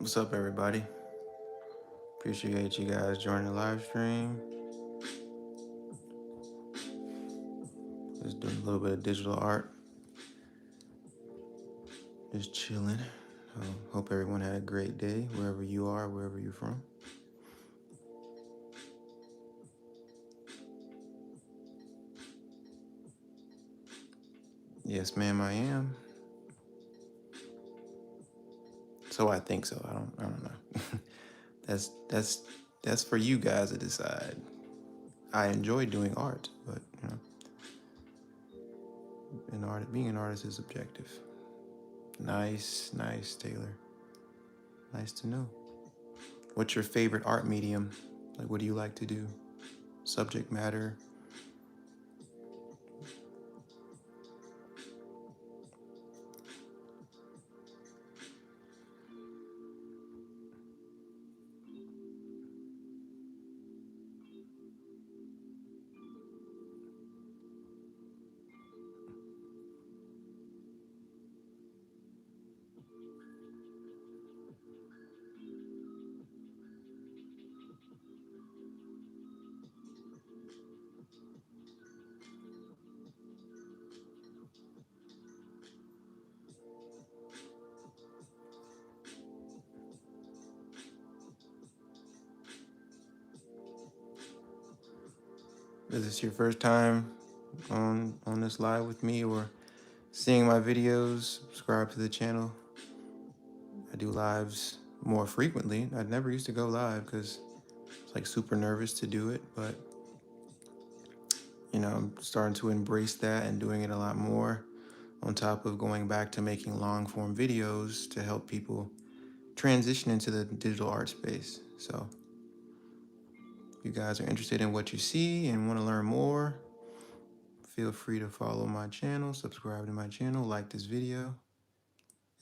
What's up, everybody? Appreciate you guys joining the live stream. Just doing a little bit of digital art. Just chilling. Hope everyone had a great day, wherever you are, wherever you're from. Yes, ma'am, I am. So I think so. I don't know. that's for you guys to decide. I enjoy doing art, but being an artist is subjective. Nice, Taylor. Nice to know. What's your favorite art medium? Like, what do you like to do? Subject matter? Is this your first time on this live with me or seeing my videos? Subscribe to the channel. I do lives more frequently. I never used to go live because it's like super nervous to do it, but I'm starting to embrace that and doing it a lot more, on top of going back to making long form videos to help people transition into the digital art space. So if you guys are interested in what you see and want to learn more, feel free to follow my channel, subscribe to my channel, like this video,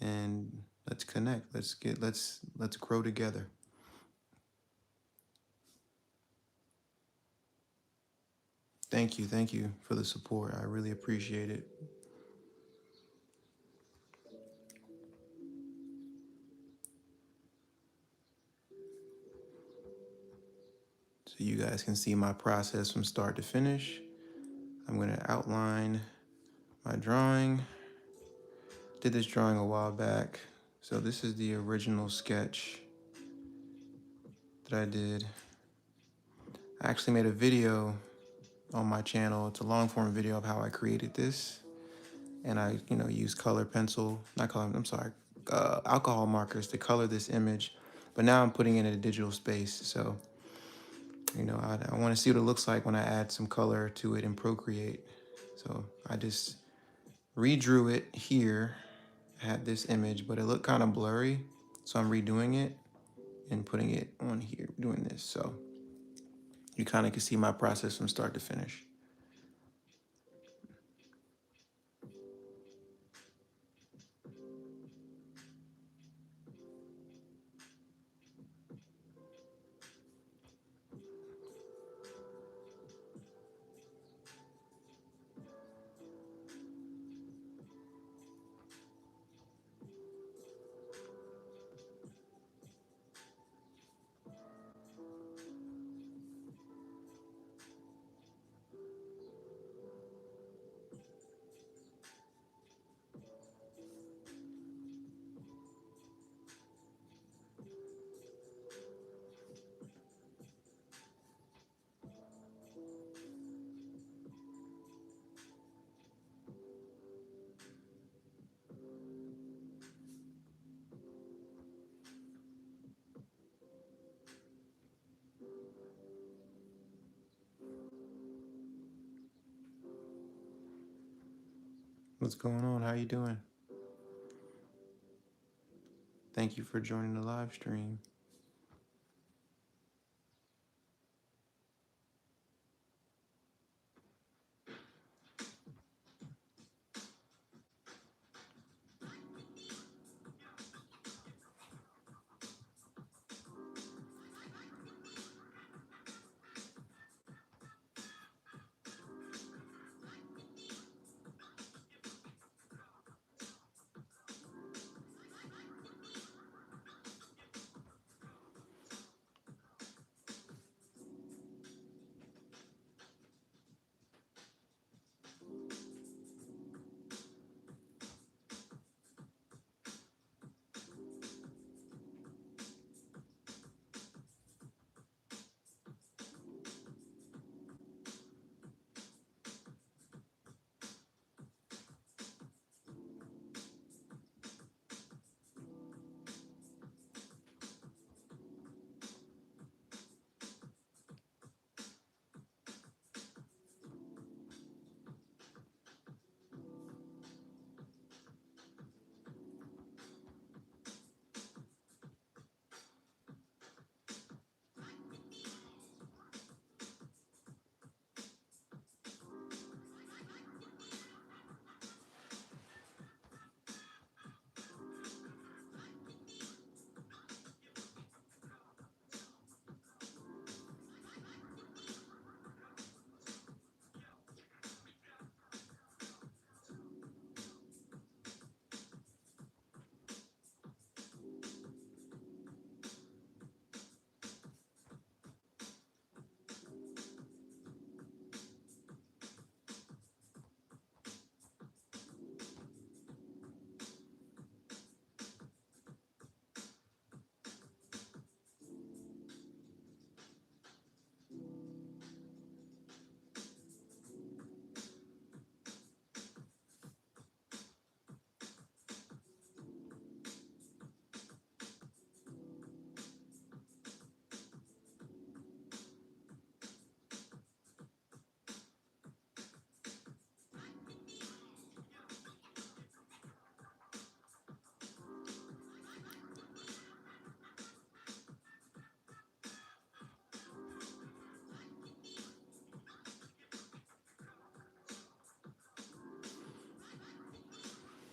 and let's connect. Let's grow together. Thank you for the support. I really appreciate it. So you guys can see my process from start to finish. I'm going to outline my drawing. Did this drawing a while back. So this is the original sketch that I did. I actually made a video on my channel. It's a long form video of how I created this. And I, use color pencil, not color, I'm sorry, alcohol markers to color this image. But now I'm putting it in a digital space. So, I want to see what it looks like when I add some color to it in Procreate. So I just redrew it here. I had this image, but it looked kind of blurry. So I'm redoing it and putting it on here, doing this. So you kind of can see my process from start to finish. What's going on? How you doing? Thank you for joining the live stream.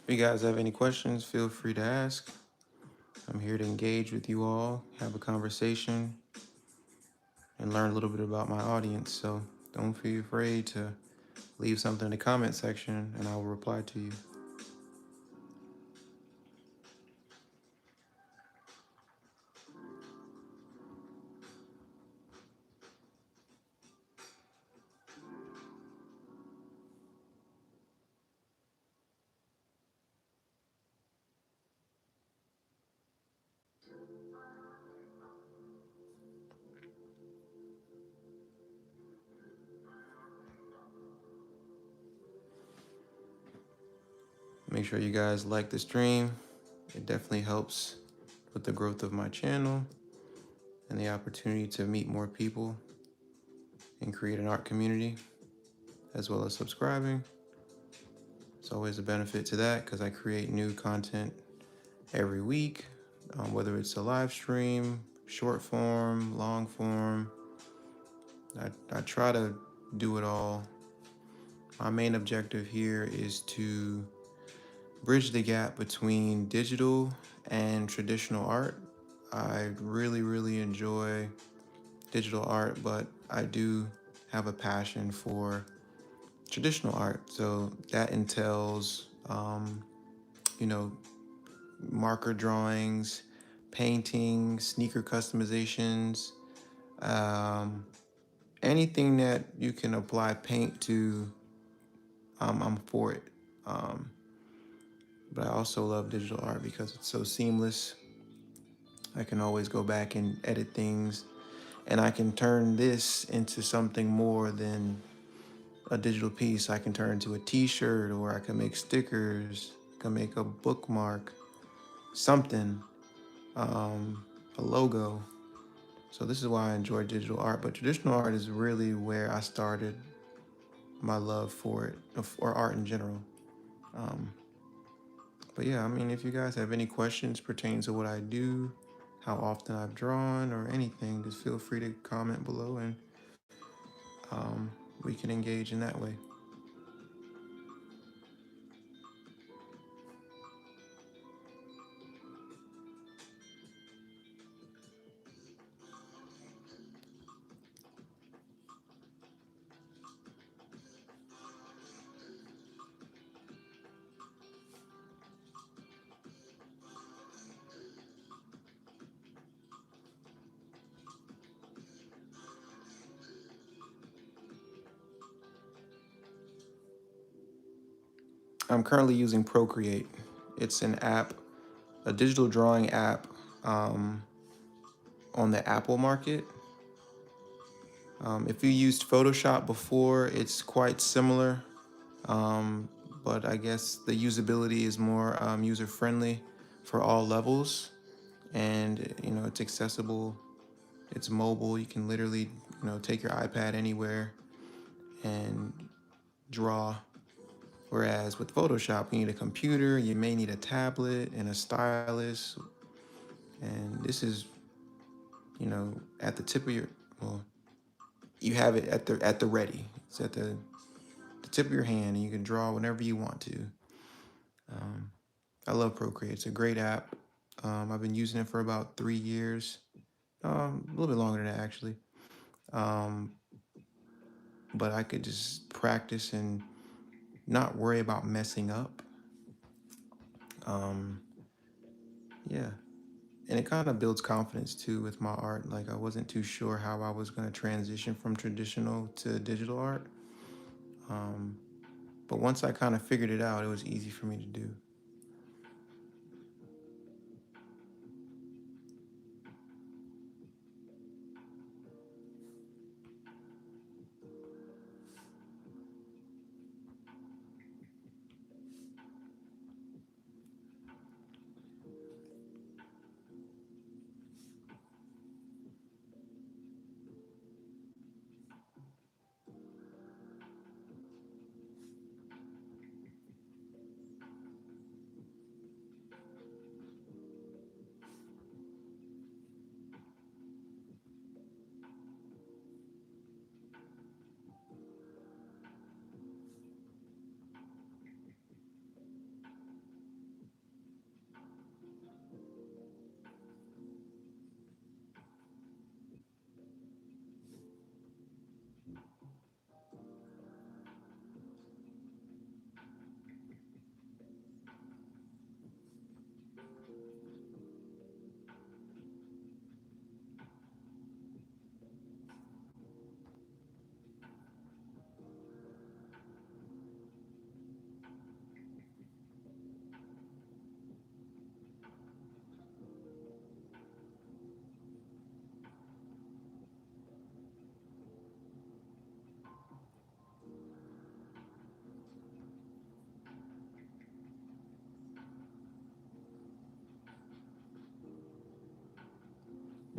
If you guys have any questions, feel free to ask. I'm here to engage with you all, have a conversation, and learn a little bit about my audience. So don't feel afraid to leave something in the comment section and I will reply to you. Make sure you guys like the stream. It definitely helps with the growth of my channel and the opportunity to meet more people and create an art community, as well as subscribing. It's always a benefit to that because I create new content every week, whether it's a live stream, short form, long form. I try to do it all. My main objective here is to bridge the gap between digital and traditional art. I really enjoy digital art, but I do have a passion for traditional art. So that entails, you know, marker drawings, painting, sneaker customizations, um, anything that you can apply paint to, I'm for it. Um, but I also love digital art because it's so seamless. I can always go back and edit things, and I can turn this into something more than a digital piece. I can turn into a t-shirt, or I can make stickers, I can make a bookmark, something, a logo. So this is why I enjoy digital art, but traditional art is really where I started my love for it, or art in general. Um, but yeah, I mean, if you guys have any questions pertaining to what I do, how often I've drawn, or anything, just feel free to comment below and um, we can engage in that way. I'm currently using Procreate. It's an app, a digital drawing app um, on the Apple market. If you used Photoshop before, it's quite similar, um, but I guess the usability is more user-friendly for all levels, and it's accessible. It's mobile. You can literally take your iPad anywhere and draw. Whereas with Photoshop, you need a computer, you may need a tablet and a stylus, and this is at the tip of your, well, you have it at the ready. It's at the tip of your hand, and you can draw whenever you want to. Um, I love Procreate. It's a great app. I've been using it for about 3 years, a little bit longer than that actually. Um, but I could just practice and not worry about messing up. Um, yeah, and it kind of builds confidence too with my art. Like I wasn't too sure how I was going to transition from traditional to digital art. Um, but once I kind of figured it out, it was easy for me to do.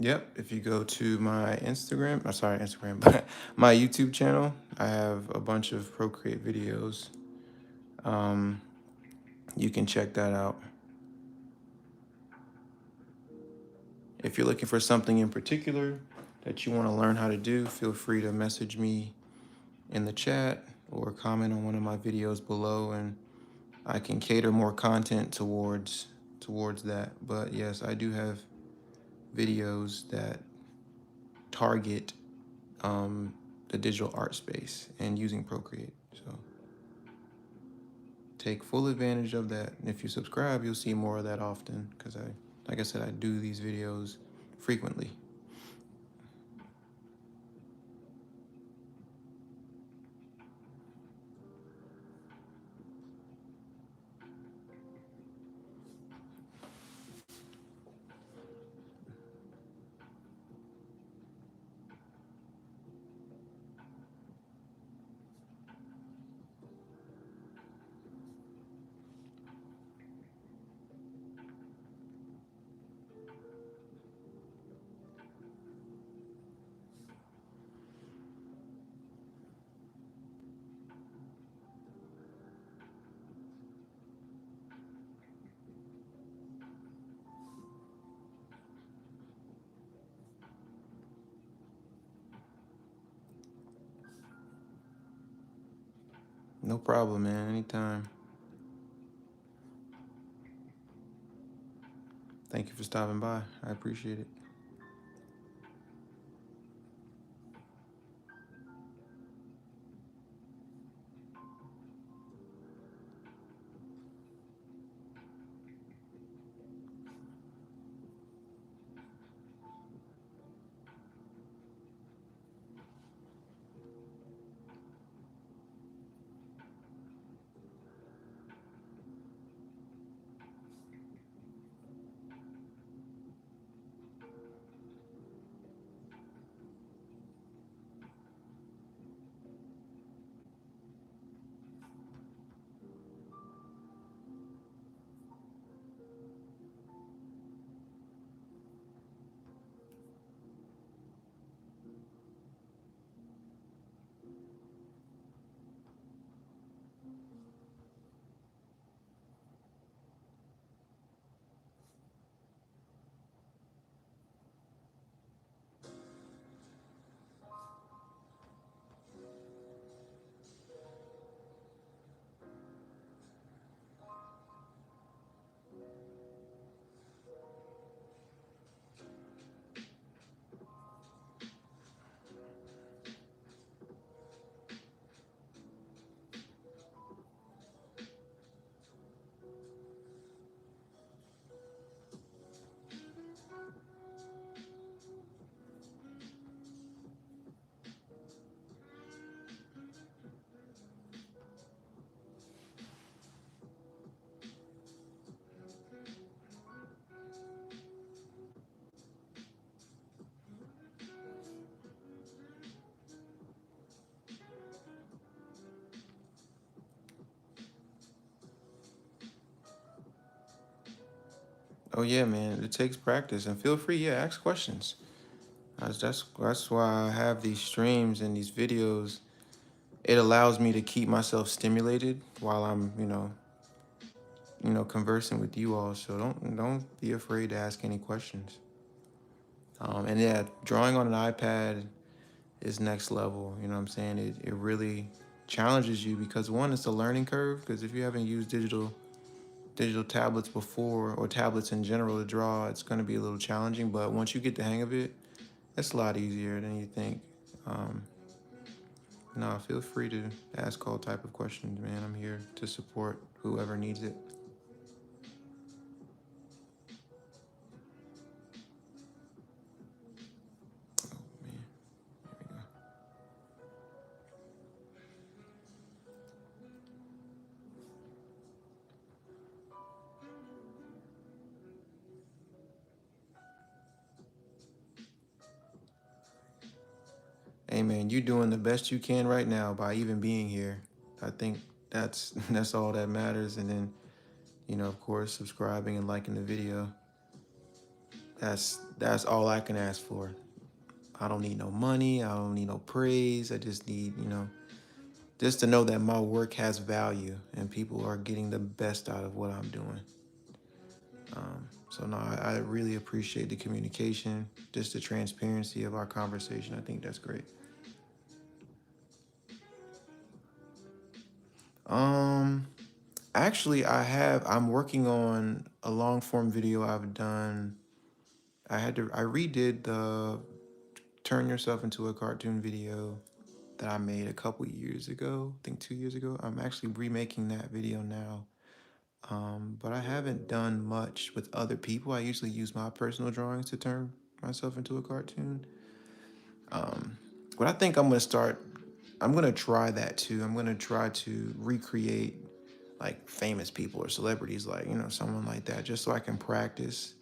Yep. If you go to my Instagram, sorry, Instagram, but my YouTube channel, I have a bunch of Procreate videos. Um, you can check that out. If you're looking for something in particular that you want to learn how to do, feel free to message me in the chat or comment on one of my videos below, and I can cater more content towards that. But yes, I do have videos that target um, the digital art space and using Procreate. So take full advantage of that. And if you subscribe, you'll see more of that often because like I said, I do these videos frequently. No problem, man. Anytime. Thank you for stopping by. I appreciate it. Oh yeah, man. It takes practice, and feel free, yeah, ask questions. That's why I have these streams and these videos. It allows me to keep myself stimulated while I'm, conversing with you all. So don't be afraid to ask any questions. And yeah, drawing on an iPad is next level. You know what I'm saying? It really challenges you because one, it's a learning curve. Because if you haven't used digital tablets before or tablets in general to draw, it's going to be a little challenging. But once you get the hang of it, it's a lot easier than you think. Um, no, feel free to ask all type of questions, man. I'm here to support whoever needs it. Man, here we go. Hey, man, you doing the best you can right now by even being here. I think that's that's all that matters. And then, of course, subscribing and liking the video. That's all I can ask for. I don't need no money. I don't need no praise. I just need, just to know that my work has value and people are getting the best out of what I'm doing. So no, I really appreciate the communication, just the transparency of our conversation. I think that's great. Um, Actually, I'm working on a long form video I've done. I redid the Turn Yourself into a Cartoon video that I made a couple years ago, I think 2 years ago. I'm actually remaking that video now. But I haven't done much with other people. I usually use my personal drawings to turn myself into a cartoon. Um, but I think I'm gonna try that too. I'm gonna try to recreate like famous people or celebrities, like, someone like that, just so I can practice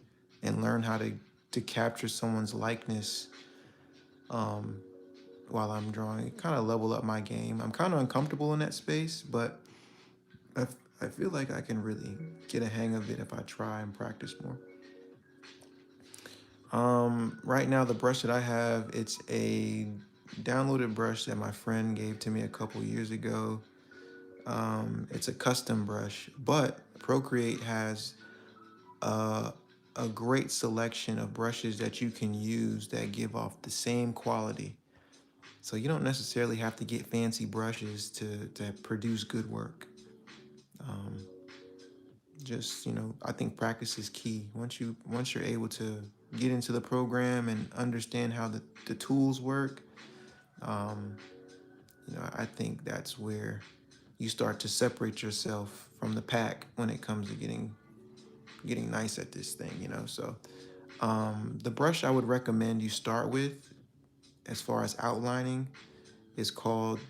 and learn how to capture someone's likeness um, while I'm drawing. Kind of level up my game. I'm kind of uncomfortable in that space, but I, I feel like I can really get a hang of it if I try and practice more. Right now, the brush that I have, it's a downloaded brush that my friend gave to me a couple years ago. It's a custom brush, but Procreate has uh, a great selection of brushes that you can use that give off the same quality. So you don't necessarily have to get fancy brushes to produce good work. Um, just I think practice is key. Once you're able to get into the program and understand how the tools work, um, I think that's where you start to separate yourself from the pack when it comes to getting nice at this thing. So the brush I would recommend you start with, as far as outlining, is called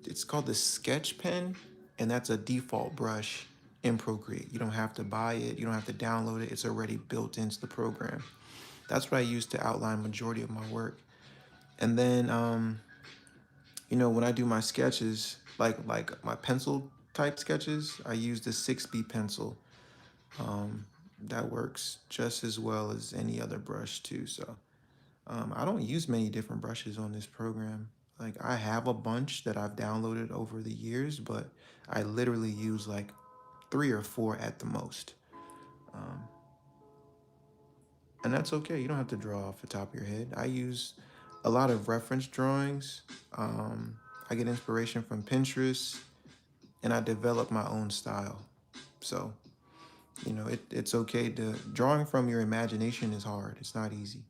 it's called the Sketch Pen, and that's a default brush in Procreate. You don't have to buy it. You don't have to download it. It's already built into the program. That's what I use to outline majority of my work. And then when I do my sketches, like my pencil type sketches, I use the 6B pencil. Um, that works just as well as any other brush too. So I don't use many different brushes on this program. Like, I have a bunch that I've downloaded over the years, but I literally use like 3 or 4 at the most. Um, and that's okay. You don't have to draw off the top of your head. I use a lot of reference drawings. Um, I get inspiration from Pinterest, and I develop my own style. So, it's okay to drawing from your imagination is hard. It's not easy.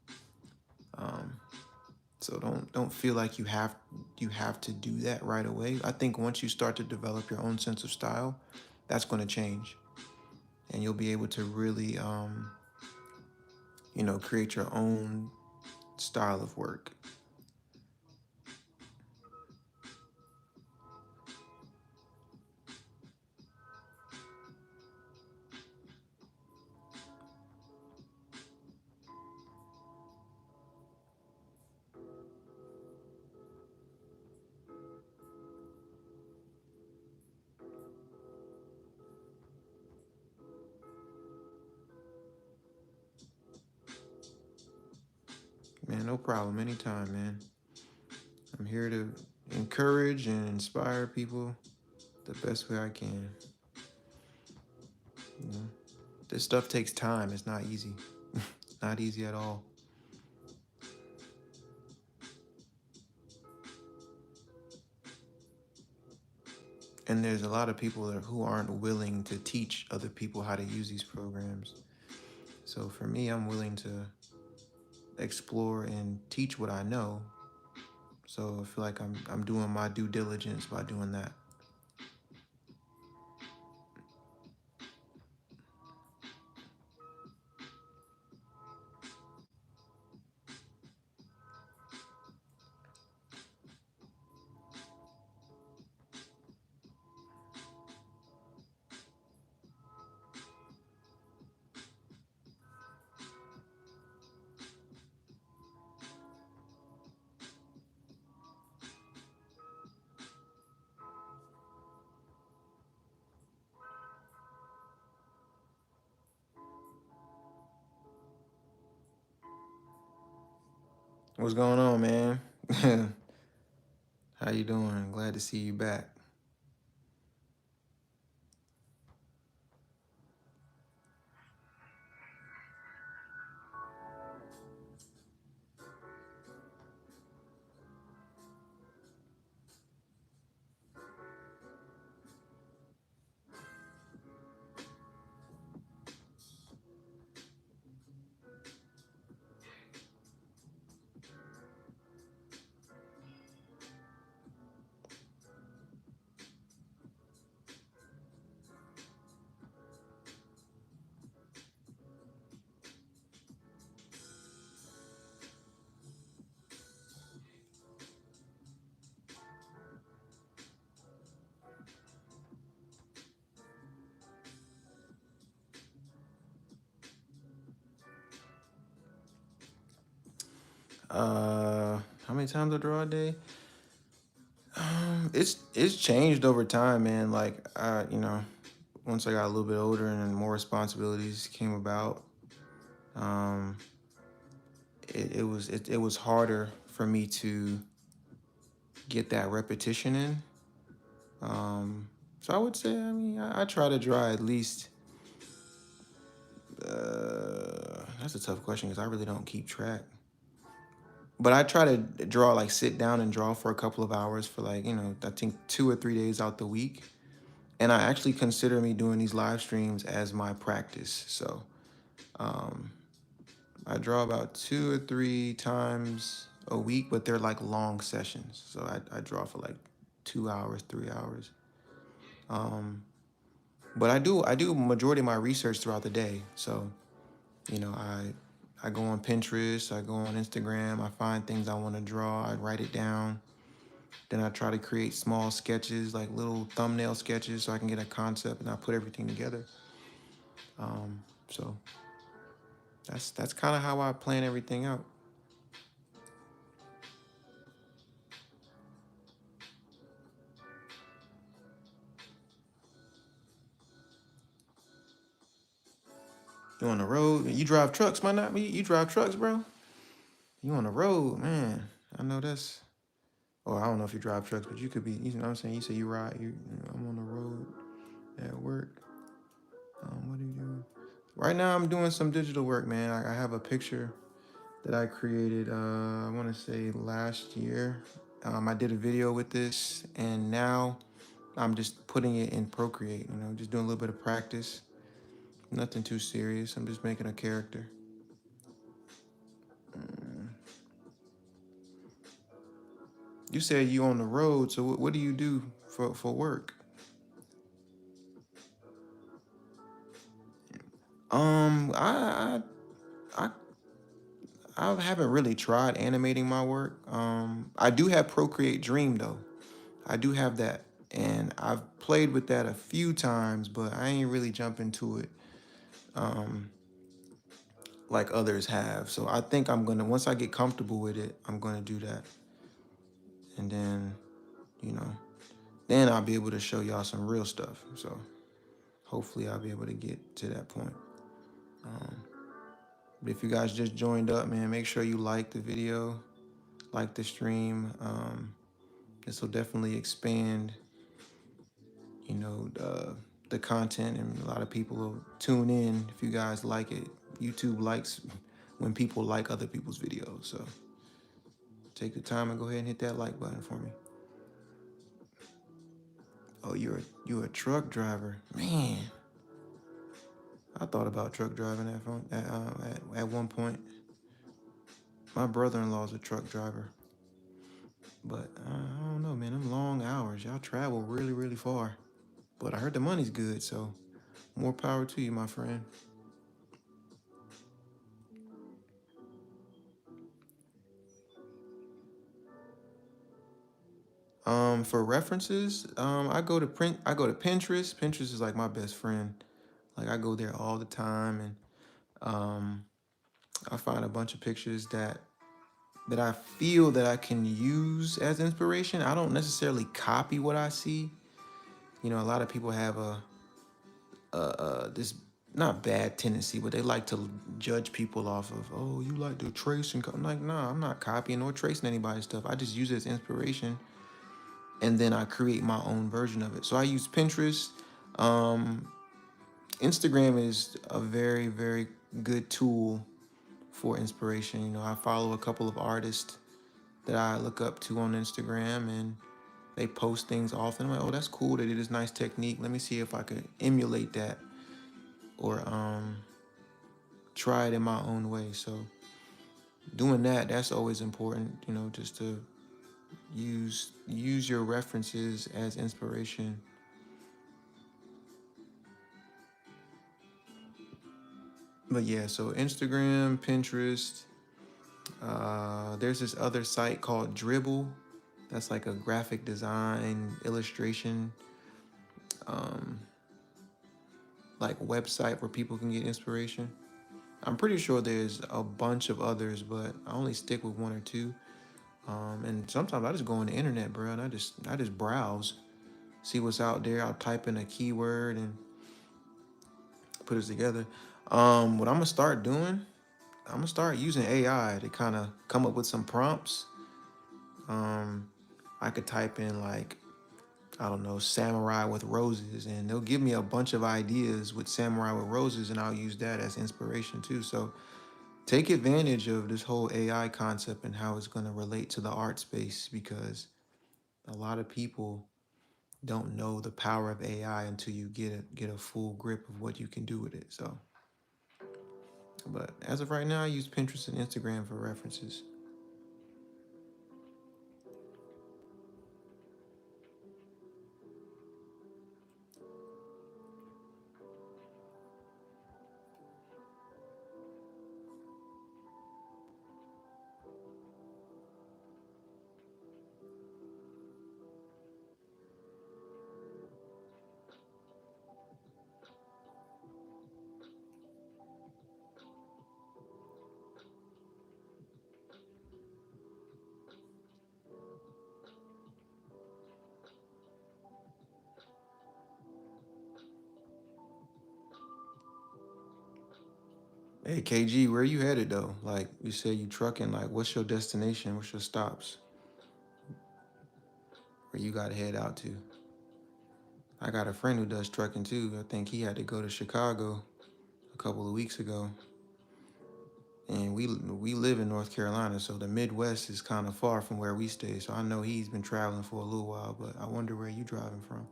Um, So don't feel like you have to do that right away. I think once you start to develop your own sense of style, that's going to change, and you'll be able to really create your own style of work. Man, no problem. Anytime, man. I'm here to encourage and inspire people the best way I can. You know, this stuff takes time. It's not easy. Not easy at all. And there's a lot of people who aren't willing to teach other people how to use these programs. So for me, I'm willing to explore and teach what I know. So I feel like I'm doing my due diligence by doing that. What's going on, man? How you doing? Glad to see you back. How many times I draw a day? It's changed over time, man. Like once I got a little bit older and then more responsibilities came about, um, it was harder for me to get that repetition in. So I would say, I mean, I try to draw at least. That's a tough question because I really don't keep track. But I try to draw, like sit down and draw for a couple of hours for like, I think 2 or 3 days out the week. And I actually consider me doing these live streams as my practice. So I draw about 2 or 3 times a week, but they're like long sessions. So I draw for like 2 hours, 3 hours. But I do majority of my research throughout the day. So, I go on Pinterest, I go on Instagram, I find things I want to draw, I write it down. Then I try to create small sketches, like little thumbnail sketches, so I can get a concept and I put everything together. So that's kind of how I plan everything out. You on the road? You drive trucks, man? Not me. You drive trucks, bro? You on the road, man? I know that's. Or I don't know if you drive trucks, but you could be. You know what I'm saying? You say you ride. I'm on the road at work. What are you doing? Right now, I'm doing some digital work, man. I have a picture that I created, I want to say last year. I did a video with this, and now I'm just putting it in Procreate, just doing a little bit of practice. Nothing too serious. I'm just making a character. You said you on the road, so what do you do for work? I I haven't really tried animating my work. I do have Procreate Dream though. I do have that, and I've played with that a few times, but I ain't really jump into it like others have. So I think I'm gonna once I get comfortable with it, I'm gonna do that, and then you know, then I'll be able to show y'all some real stuff. So hopefully I'll be able to get to that point. But if you guys just joined up, man, make sure you like the video, like the stream. This will definitely expand, you know, the content, and a lot of people will tune in if you guys like it. YouTube likes when people like other people's videos. So take the time and go ahead and hit that like button for me. Oh, you're a truck driver, man. I thought about truck driving at one point. My brother-in-law's a truck driver, but I don't know, man. Them long hours, y'all travel really, really far. But I heard the money's good, so more power to you, my friend. For references, I go to Pinterest. Pinterest is like my best friend. Like I go there all the time, and um, I find a bunch of pictures that I feel that I can use as inspiration. I don't necessarily copy what I see. A lot of people have this. not bad tendency, but they like to judge people off of, oh, you like to trace and I'm like, nah, I'm not copying or tracing anybody's stuff. I just use it as inspiration, and then I create my own version of it. So I use Pinterest. Um, Instagram is a very, very good tool for inspiration. You know, I follow a couple of artists that I look up to on Instagram, and they post things often. I'm like, oh, that's cool. They did this nice technique. Let me see if I could emulate that or try it in my own way. So doing that, that's always important. You know, just to use your references as inspiration. But yeah, so Instagram, Pinterest. There's this other site called Dribble. That's like a graphic design illustration um, like website where people can get inspiration. I'm pretty sure there's a bunch of others, but I only stick with one or two. And sometimes I just go on the internet, bro, and I just browse, see what's out there. I'll type in a keyword and put it together. What I'm gonna start doing, I'm gonna start using AI to kind of come up with some prompts. Um, I could type in like, I don't know, samurai with roses, and they'll give me a bunch of ideas with samurai with roses, and I'll use that as inspiration too. So take advantage of this whole AI concept and how it's going to relate to the art space, because a lot of people don't know the power of AI until you get a full grip of what you can do with it. So, but as of right now, I use Pinterest and Instagram for references. Hey KG, where you headed though? Like you said, you trucking. Like, what's your destination? What's your stops? Where you got to head out to? I got a friend who does trucking too. I think he had to go to Chicago a couple of weeks ago. And we live in North Carolina, so the Midwest is kind of far from where we stay. So I know he's been traveling for a little while, but I wonder where you driving from.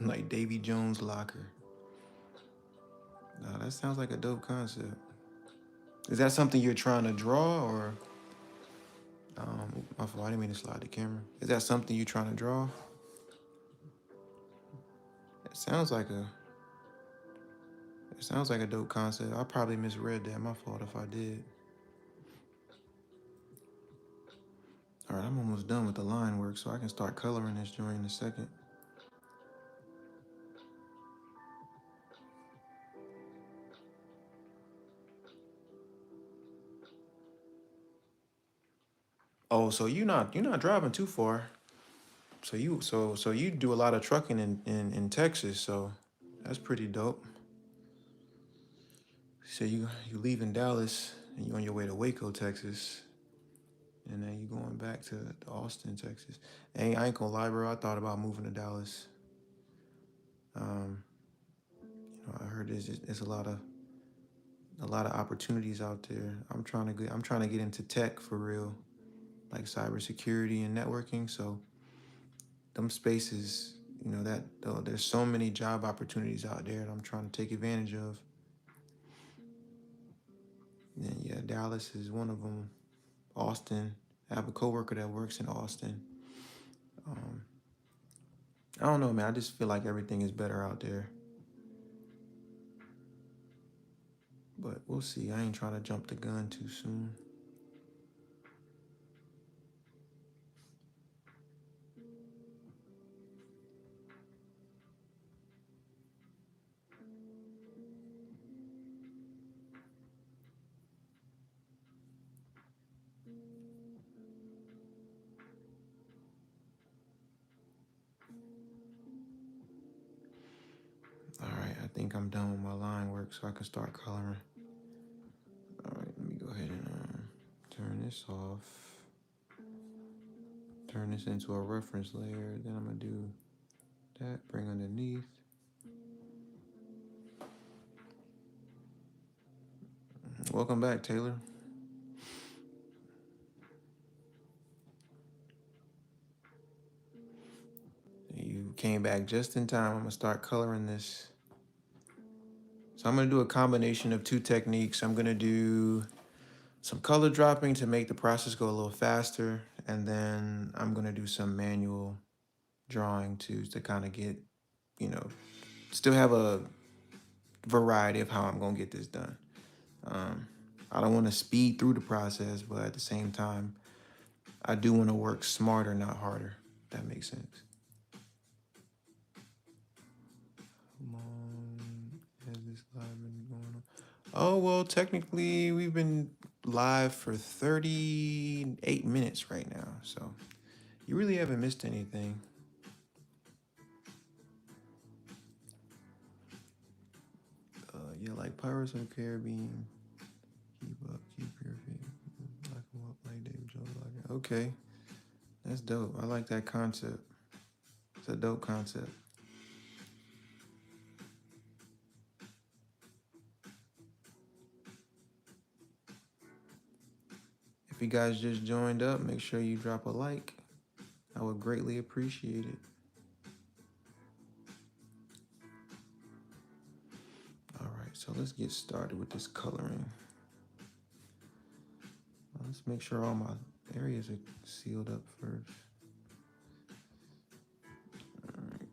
Like Davy Jones' locker. Nah, that sounds like a dope concept. Is that something you're trying to draw, or my fault, I didn't mean to slide the camera. Is that something you're trying to draw? It sounds like a it sounds like a dope concept. I probably misread that. My fault if I did. All right, I'm almost done with the line work, so I can start coloring this joint in a second. Oh, so you're not driving too far. So you do a lot of trucking in Texas, so that's pretty dope. So you leave in Dallas and you're on your way to Waco, Texas, and then you going back to Austin, Texas. I ain't gonna lie, bro. I thought about moving to Dallas. Um, I heard there's a lot of opportunities out there. I'm trying to get into tech for real, like cybersecurity and networking. So them spaces, that though there's so many job opportunities out there that I'm trying to take advantage of. And yeah, Dallas is one of them. Austin. I have a coworker that works in Austin. Um, I don't know, man. I just feel like everything is better out there. But we'll see. I ain't trying to jump the gun too soon. think I'm done with my line work, so I can start coloring. All right, let me go ahead and turn this off. Turn this into a reference layer. Then I'm gonna do that, bring underneath. Welcome back, Taylor. You came back just in time. I'm gonna start coloring this. So I'm gonna do a combination of two techniques. I'm gonna do some color dropping to make the process go a little faster, and then I'm gonna do some manual drawing to kind of get, you know, still have a variety of how I'm gonna get this done. I don't want to speed through the process, but at the same time, I do want to work smarter, not harder. If that makes sense. Come on, has this live been going on? Oh well, technically we've been live for 38 minutes right now, so you really haven't missed anything. Yeah, like Pirates of the Caribbean. Keep up, keep your feet. Lock 'em up like David Jones. Okay, that's dope. I like that concept. It's a dope concept. If you guys just joined up, make sure you drop a like. I would greatly appreciate it. All right, so let's get started with this coloring. Let's make sure all my areas are sealed up first. All right.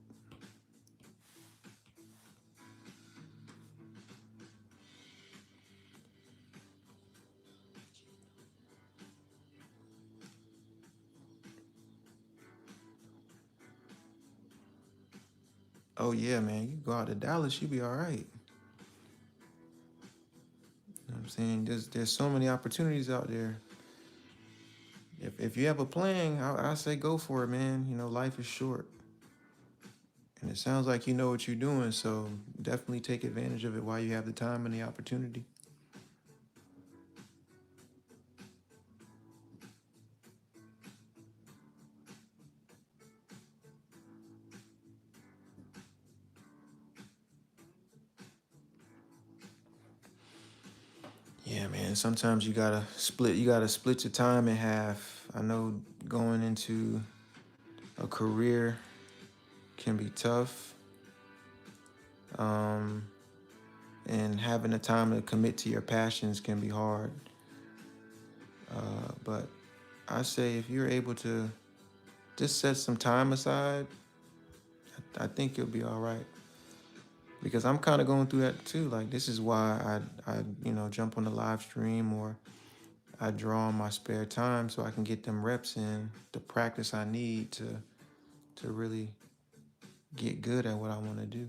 Oh yeah, man, you go out to Dallas, you be all right. You know what I'm saying? There's so many opportunities out there. If you have a plan, I say go for it, man. You know, life is short. And it sounds like you know what you're doing, so definitely take advantage of it while you have the time and the opportunity. Yeah, man. Sometimes you gotta split your time in half. I know going into a career can be tough. Um, and having the time to commit to your passions can be hard. But I say if you're able to just set some time aside, I think you'll be all right. Because I'm kind of going through that too. Like this is why I jump on the live stream or I draw in my spare time so I can get them reps in, the practice I need to really get good at what I want to do.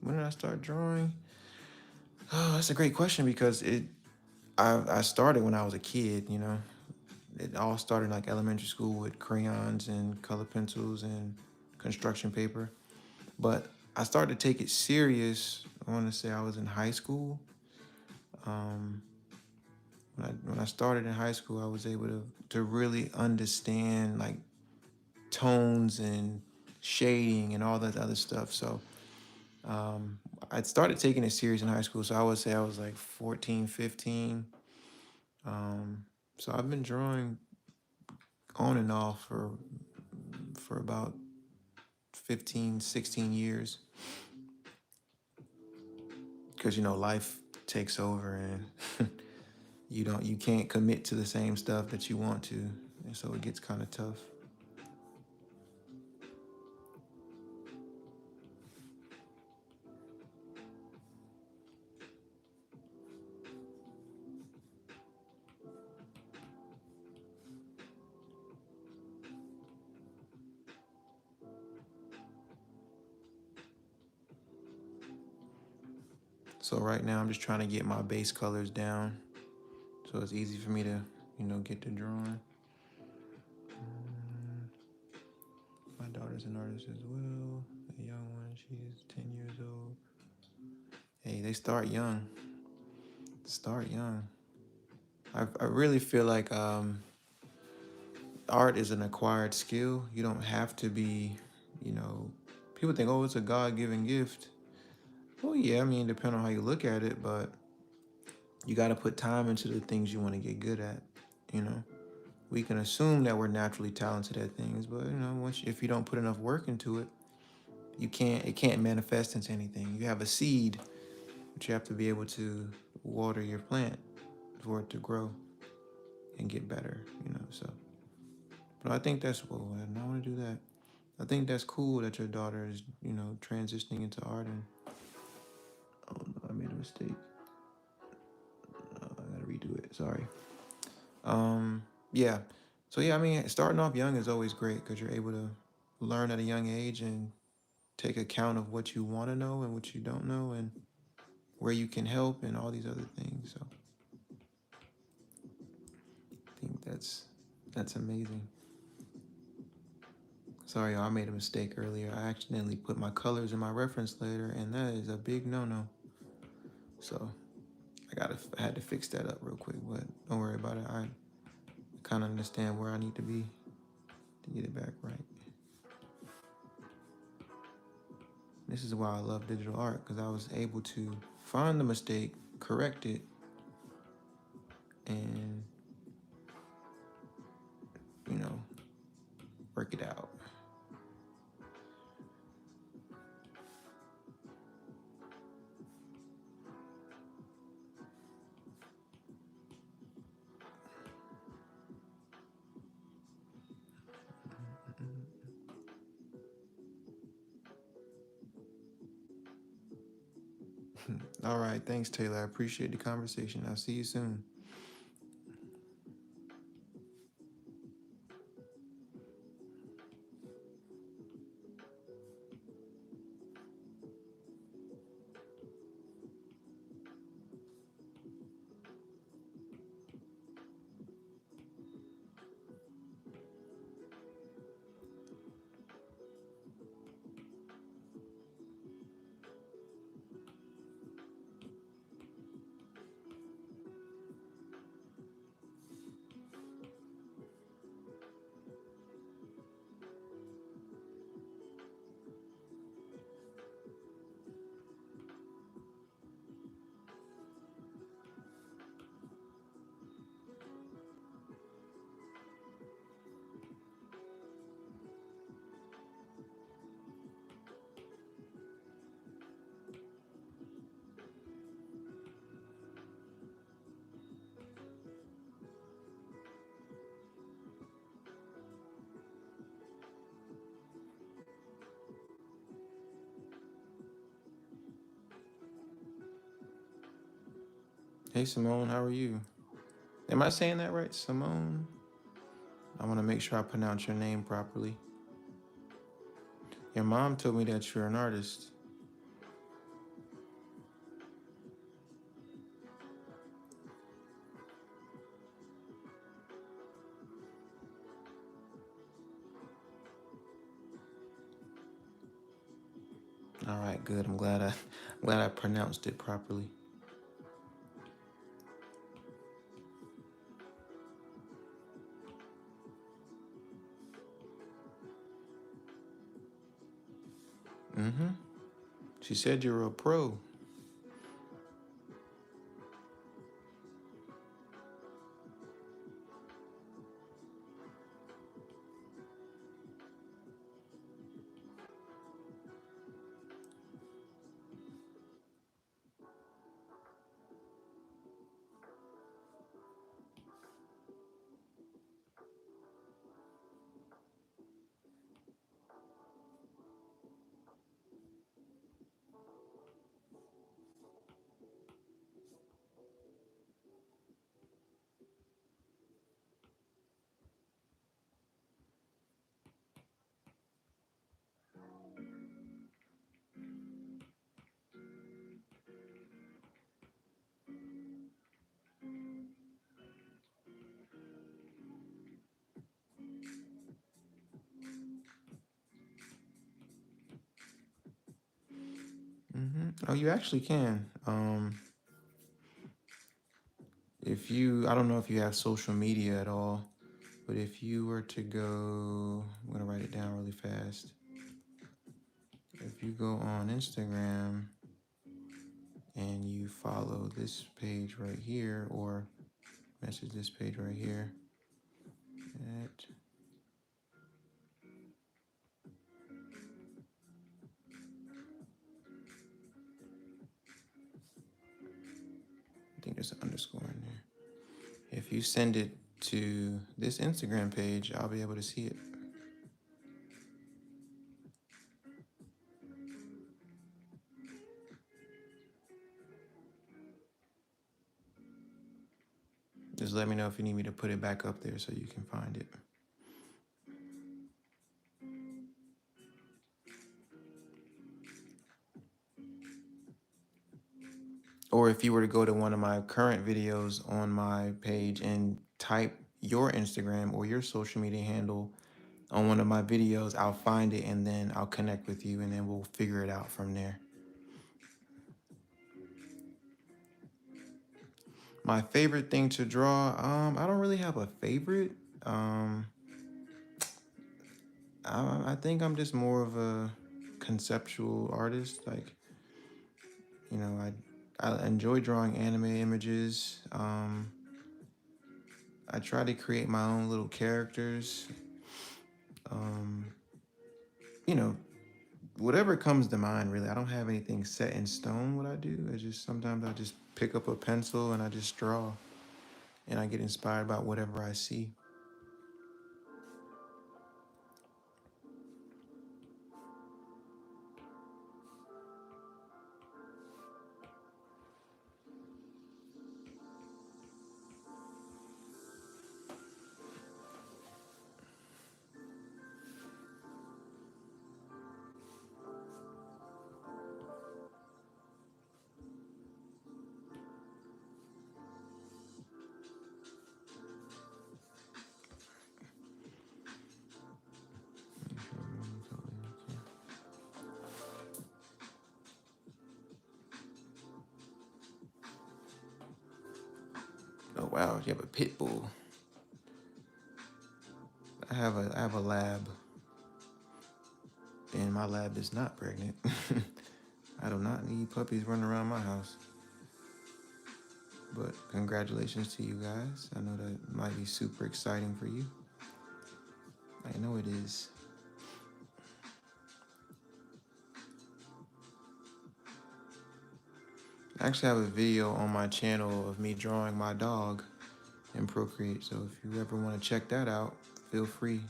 When did I start drawing? Oh, that's a great question because I started when I was a kid. It all started like elementary school with crayons and color pencils and construction paper. But I started to take it serious. I want to say I was in high school. Um, when I started in high school, I was able to really understand like tones and shading and all that other stuff. So um, I started taking it serious in high school. So I would say I was like 14, 15. So I've been drawing on and off for about 15, 16 years because life takes over and you can't commit to the same stuff that you want to, and so it gets kind of tough. So right now I'm just trying to get my base colors down so it's easy for me to get to drawing. is an artist as well. A young one, she is 10 years old. Hey, they start young. Start young. I really feel like art is an acquired skill. You don't have to be, you know, people think, oh, it's a God-given gift. Well, yeah, I mean, depending on how you look at it, but you got to put time into the things you want to get good at, you know. We can assume that we're naturally talented at things, but if you don't put enough work into it, it can't manifest into anything. You have a seed, but you have to be able to water your plant for it to grow and get better, so but I think that's cool. I want to do that. I think that's cool that your daughter is, transitioning into art. And oh no, I made a mistake. I gotta redo it. Sorry. Yeah. So yeah, I mean, starting off young is always great because you're able to learn at a young age and take account of what you want to know and what you don't know and where you can help and all these other things. So I think that's amazing. Sorry, I made a mistake earlier. I accidentally put my colors in my reference later, and that is a big no-no. So I had to fix that up real quick, but don't worry about it. I kind of understand where I need to be to get it back right. This is why I love digital art, because I was able to find the mistake, correct it, and you know work it out. All right, thanks, Taylor. I appreciate the conversation. I'll see you soon. Hey, Simone, how are you? Am I saying that right, Simone? I want to make sure I pronounce your name properly. Your mom told me that you're an artist. All right, good. I'm glad I pronounced it properly. Mm-hmm. She said you're a pro. Oh, you actually can. If you, I don't know if you have social media at all, but if you were to go, I'm gonna write it down really fast. If you go on Instagram and you follow this page right here, or message this page right here, at, I think there's an underscore in there. If you send it to this Instagram page, I'll be able to see it. Just let me know if you need me to put it back up there so you can find it. Or if you were to go to one of my current videos on my page and type your Instagram or your social media handle on one of my videos, I'll find it and then I'll connect with you and then we'll figure it out from there. My favorite thing to draw, I don't really have a favorite. Um, I think I'm just more of a conceptual artist. Like, you know, I enjoy drawing anime images. I try to create my own little characters. Um, you know, whatever comes to mind, really. I don't have anything set in stone what I do. I just sometimes I just pick up a pencil and I just draw and I get inspired by whatever I see. Oh wow, you have a pit bull. I have a lab, and my lab is not pregnant. I do not need puppies running around my house. But congratulations to you guys. I know that might be super exciting for you. I know it is. I actually have a video on my channel of me drawing my dog in Procreate. So if you ever want to check that out, feel free.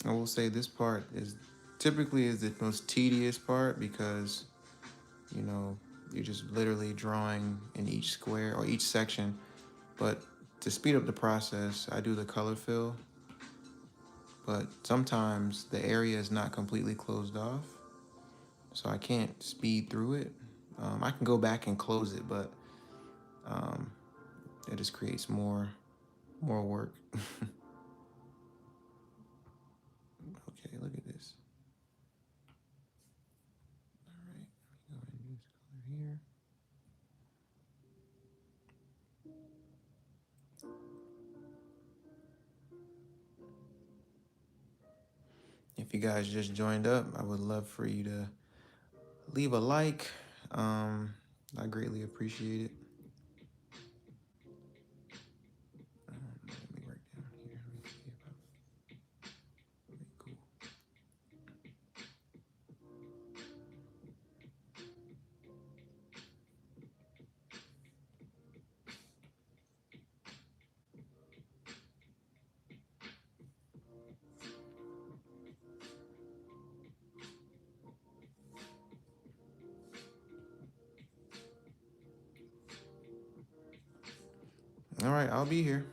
I will say this part is typically is the most tedious part because, you know, you're just literally drawing in each square or each section. But to speed up the process, I do the color fill. But sometimes the area is not completely closed off, so I can't speed through it. I can go back and close it, but um, it just creates more work. Okay, look at this. All right, let me go ahead and use color here. If you guys just joined up, I would love for you to leave a like. I greatly appreciate it. Let me write down here. Let me see about. Very cool. All right, I'll be here.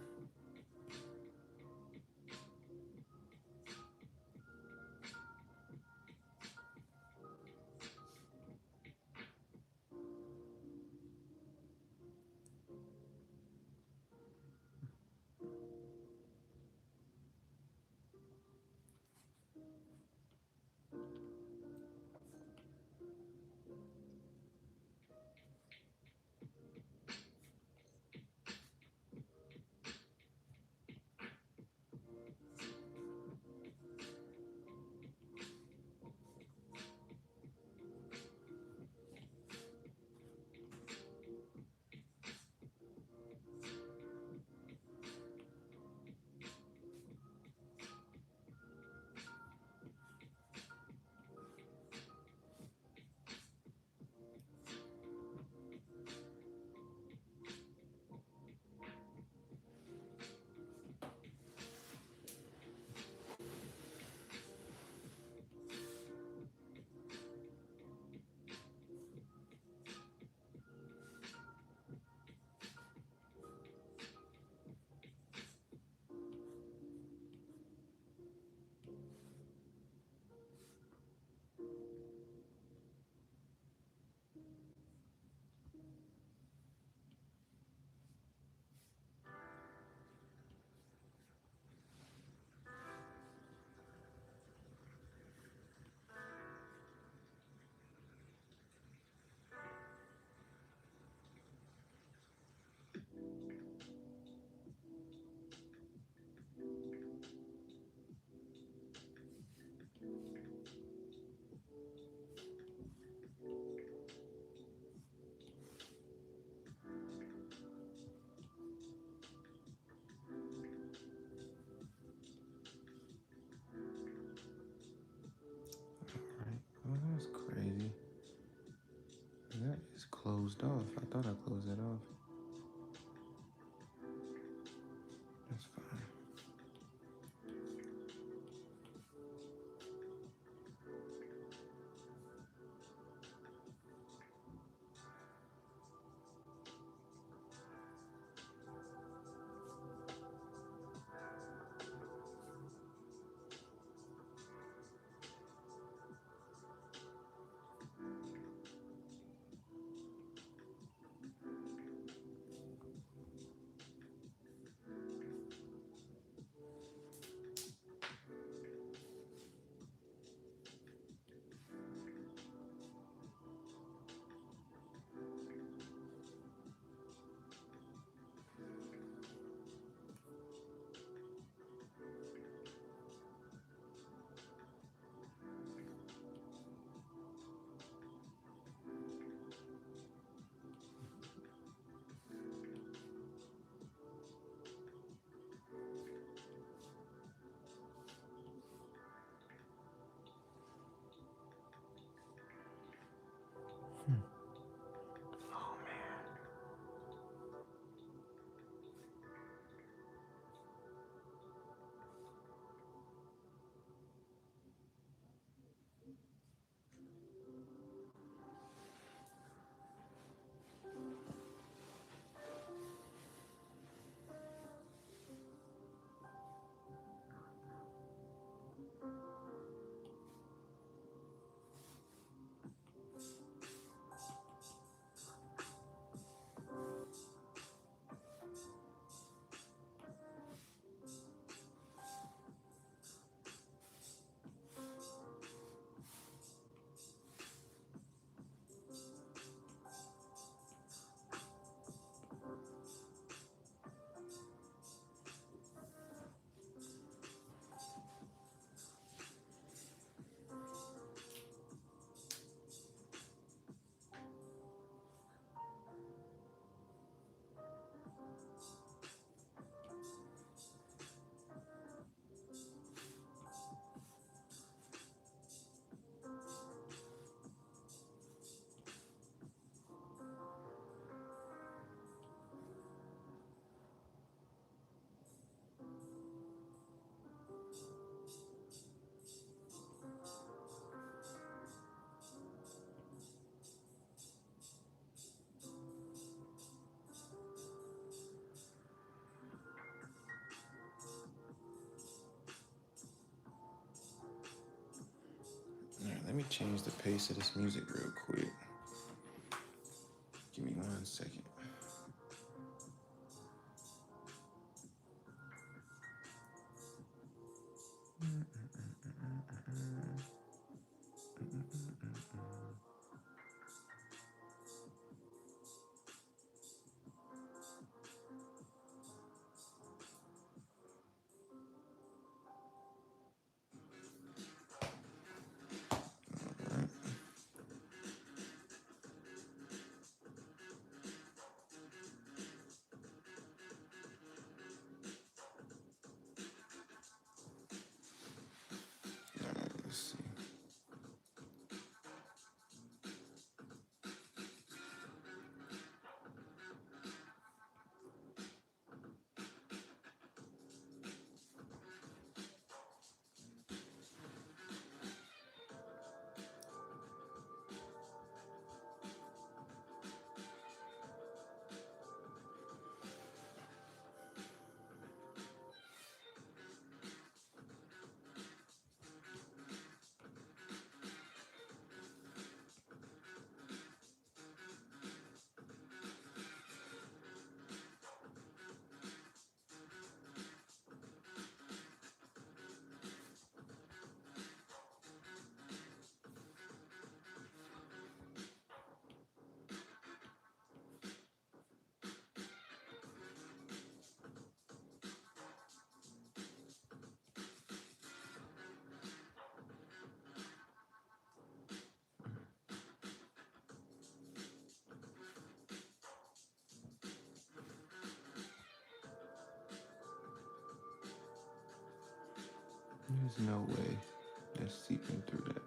closed off. I thought I closed it off. That's fine. Oh man. All right, let me change the pace of this music real quick. Give me 1 second. All right, let's see. There's no way that's seeping through that.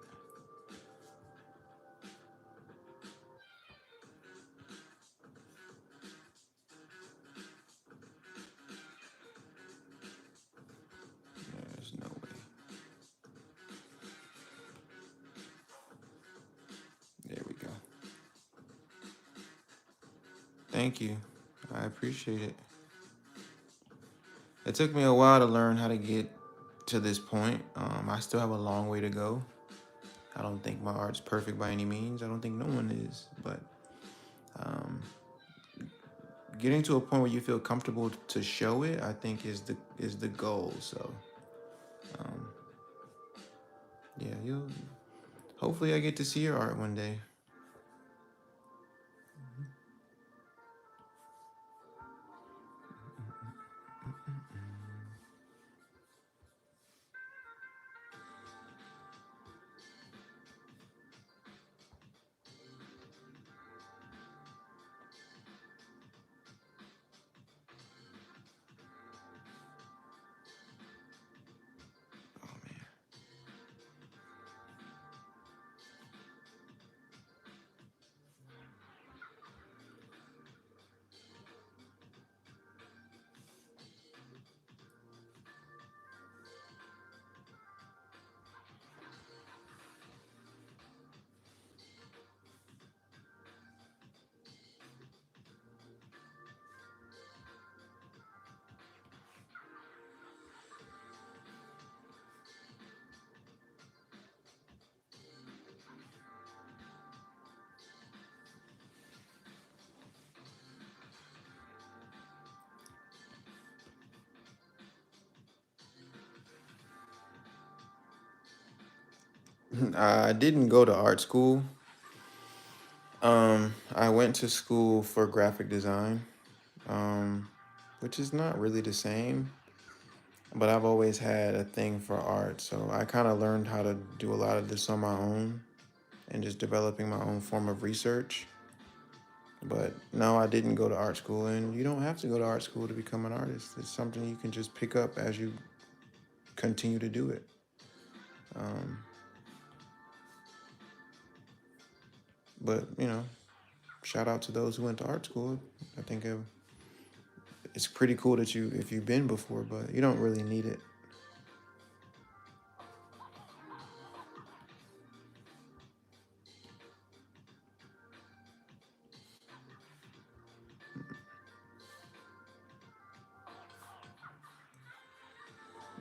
Thank you. I appreciate it. It took me a while to learn how to get to this point. I still have a long way to go. I don't think my art's perfect by any means. I don't think no one is, but um, getting to a point where you feel comfortable to show it, I think is the goal. So, um, yeah, you'll hopefully I get to see your art one day. Oh man. I didn't go to art school. I went to school for graphic design, um, which is not really the same, but I've always had a thing for art. So I kind of learned how to do a lot of this on my own and just developing my own form of research. But no, I didn't go to art school, and you don't have to go to art school to become an artist. It's something you can just pick up as you continue to do it. Um, but shout out to those who went to art school. I think it's pretty cool that if you've been before, but you don't really need it.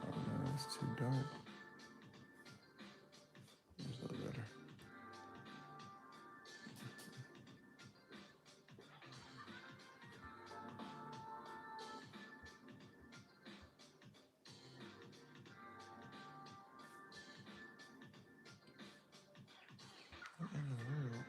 Oh no, it's too dark. It's a little better. What in the world?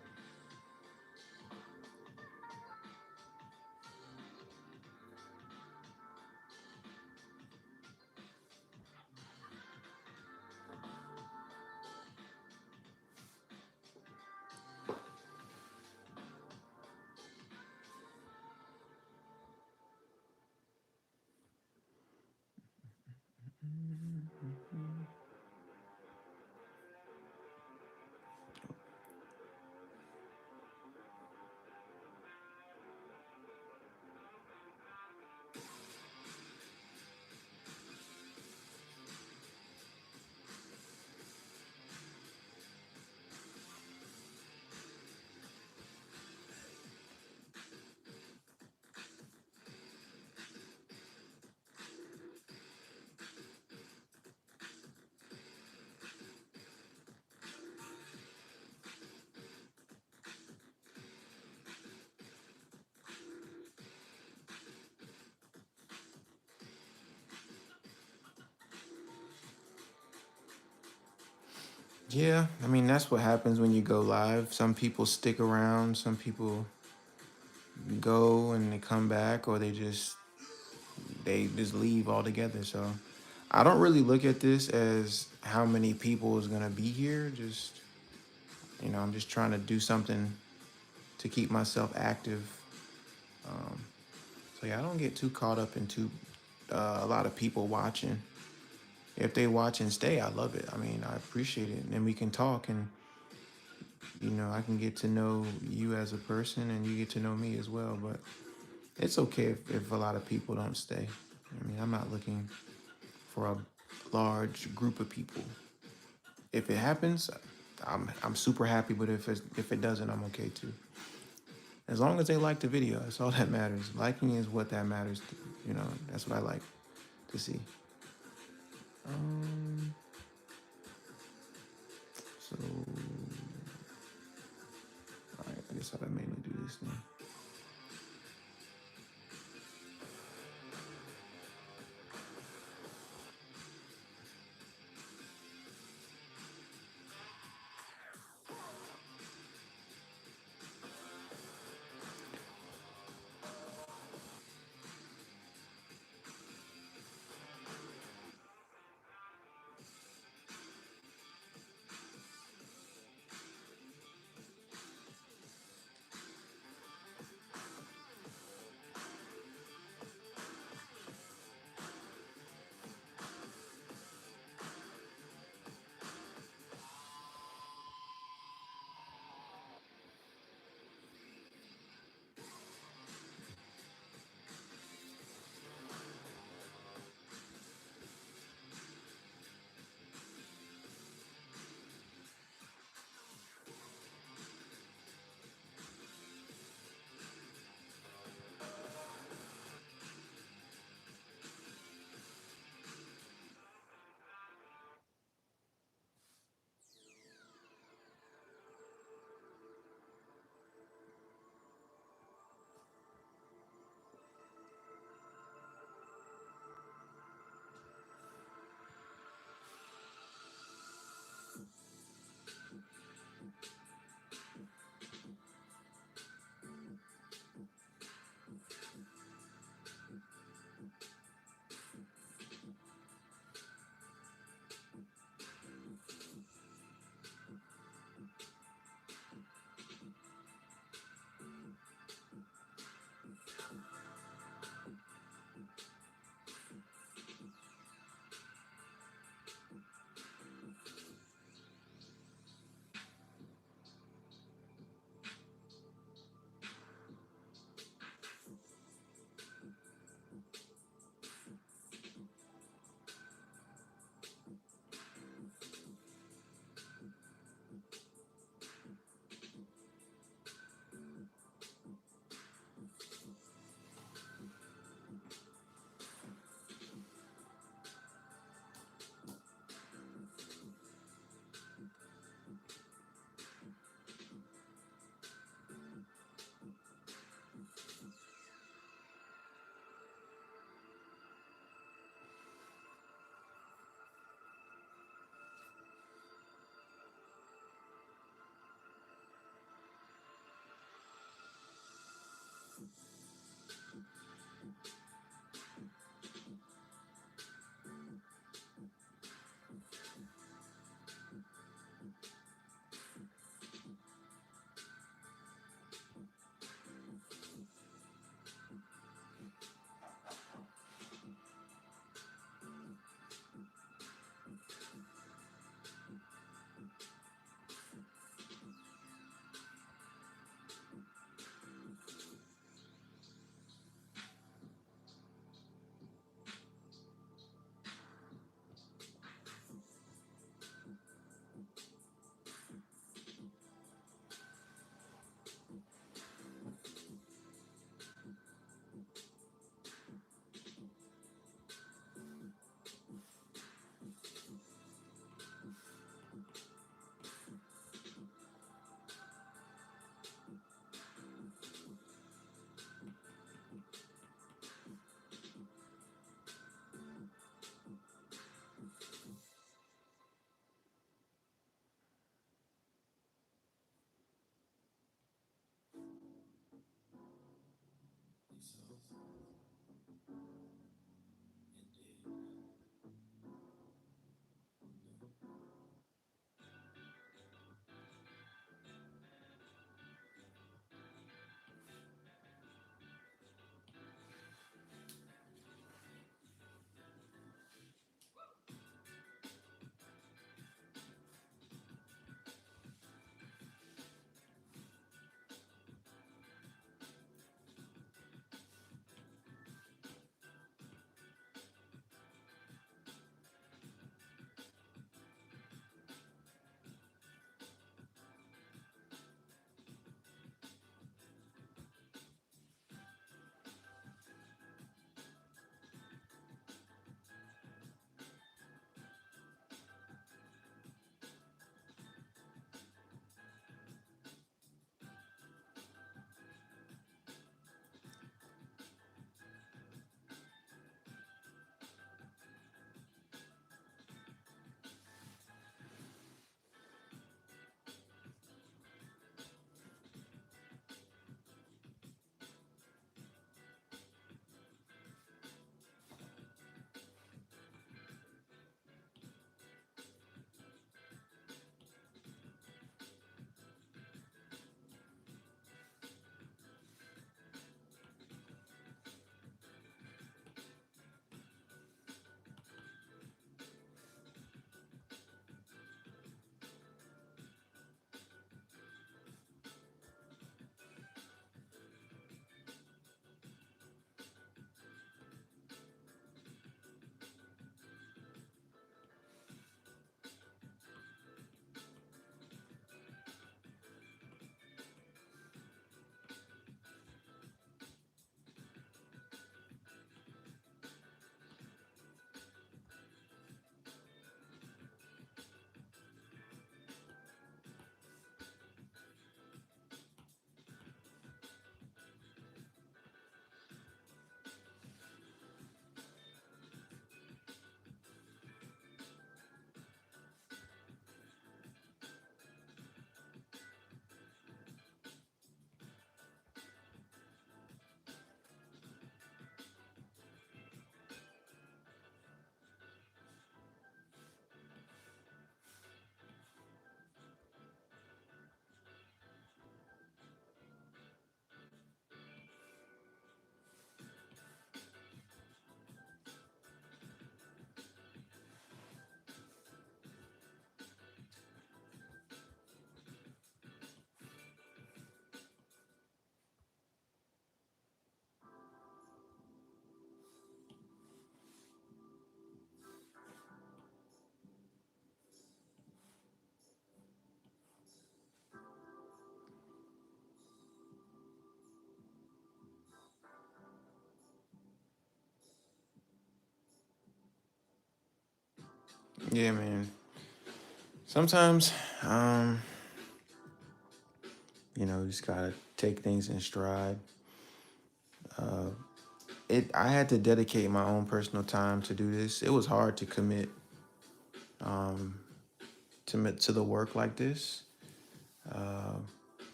Yeah, I mean that's what happens when you go live. Some people stick around, some people go and they come back, or they just leave altogether. So I don't really look at this as how many people is gonna be here. Just I'm just trying to do something to keep myself active. Um, so yeah, I don't get too caught up into a lot of people watching. If they watch and stay, I love it. I mean, I appreciate it, and then we can talk, and I can get to know you as a person, and you get to know me as well. But it's okay if a lot of people don't stay. I mean, I'm not looking for a large group of people. If it happens, I'm super happy. But if it doesn't, I'm okay too. As long as they like the video, that's all that matters. Liking is what that matters. That's what I like to see. Um, so, all right, I guess I'll mainly do this now. Yeah, man. Sometimes, um, you just gotta take things in stride. Uh, I had to dedicate my own personal time to do this. It was hard to commit um, to the work like this. Uh,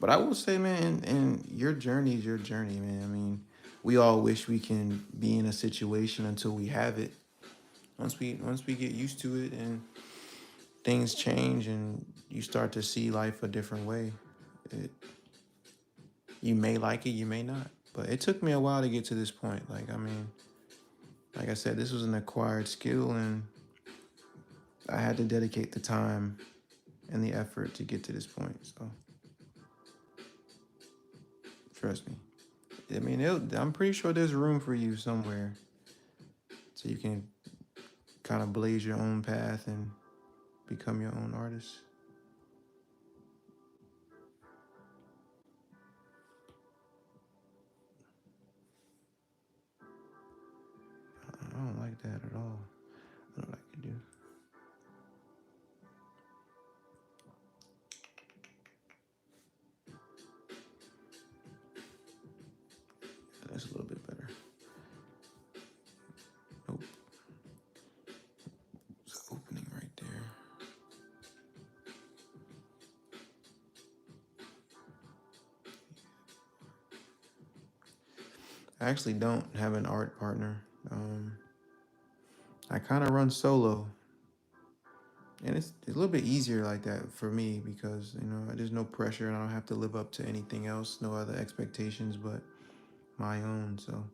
but I will say, man, and your journey is your journey, man. I mean, we all wish we can be in a situation until we have it. Once we get used to it and things change and you start to see life a different way, it, you may like it, you may not. But it took me a while to get to this point. Like, I mean, like I said, this was an acquired skill, and I had to dedicate the time and the effort to get to this point. So trust me. I mean, I'm pretty sure there's room for you somewhere, so you can kind of blaze your own path and become your own artist. I don't like that at all. I don't like you do. That's a little bit better. Nope. It's an opening right there. I actually don't have an art partner. I kind of run solo, and it's a little bit easier like that for me because there's no pressure and I don't have to live up to anything else, no other expectations but my own. So,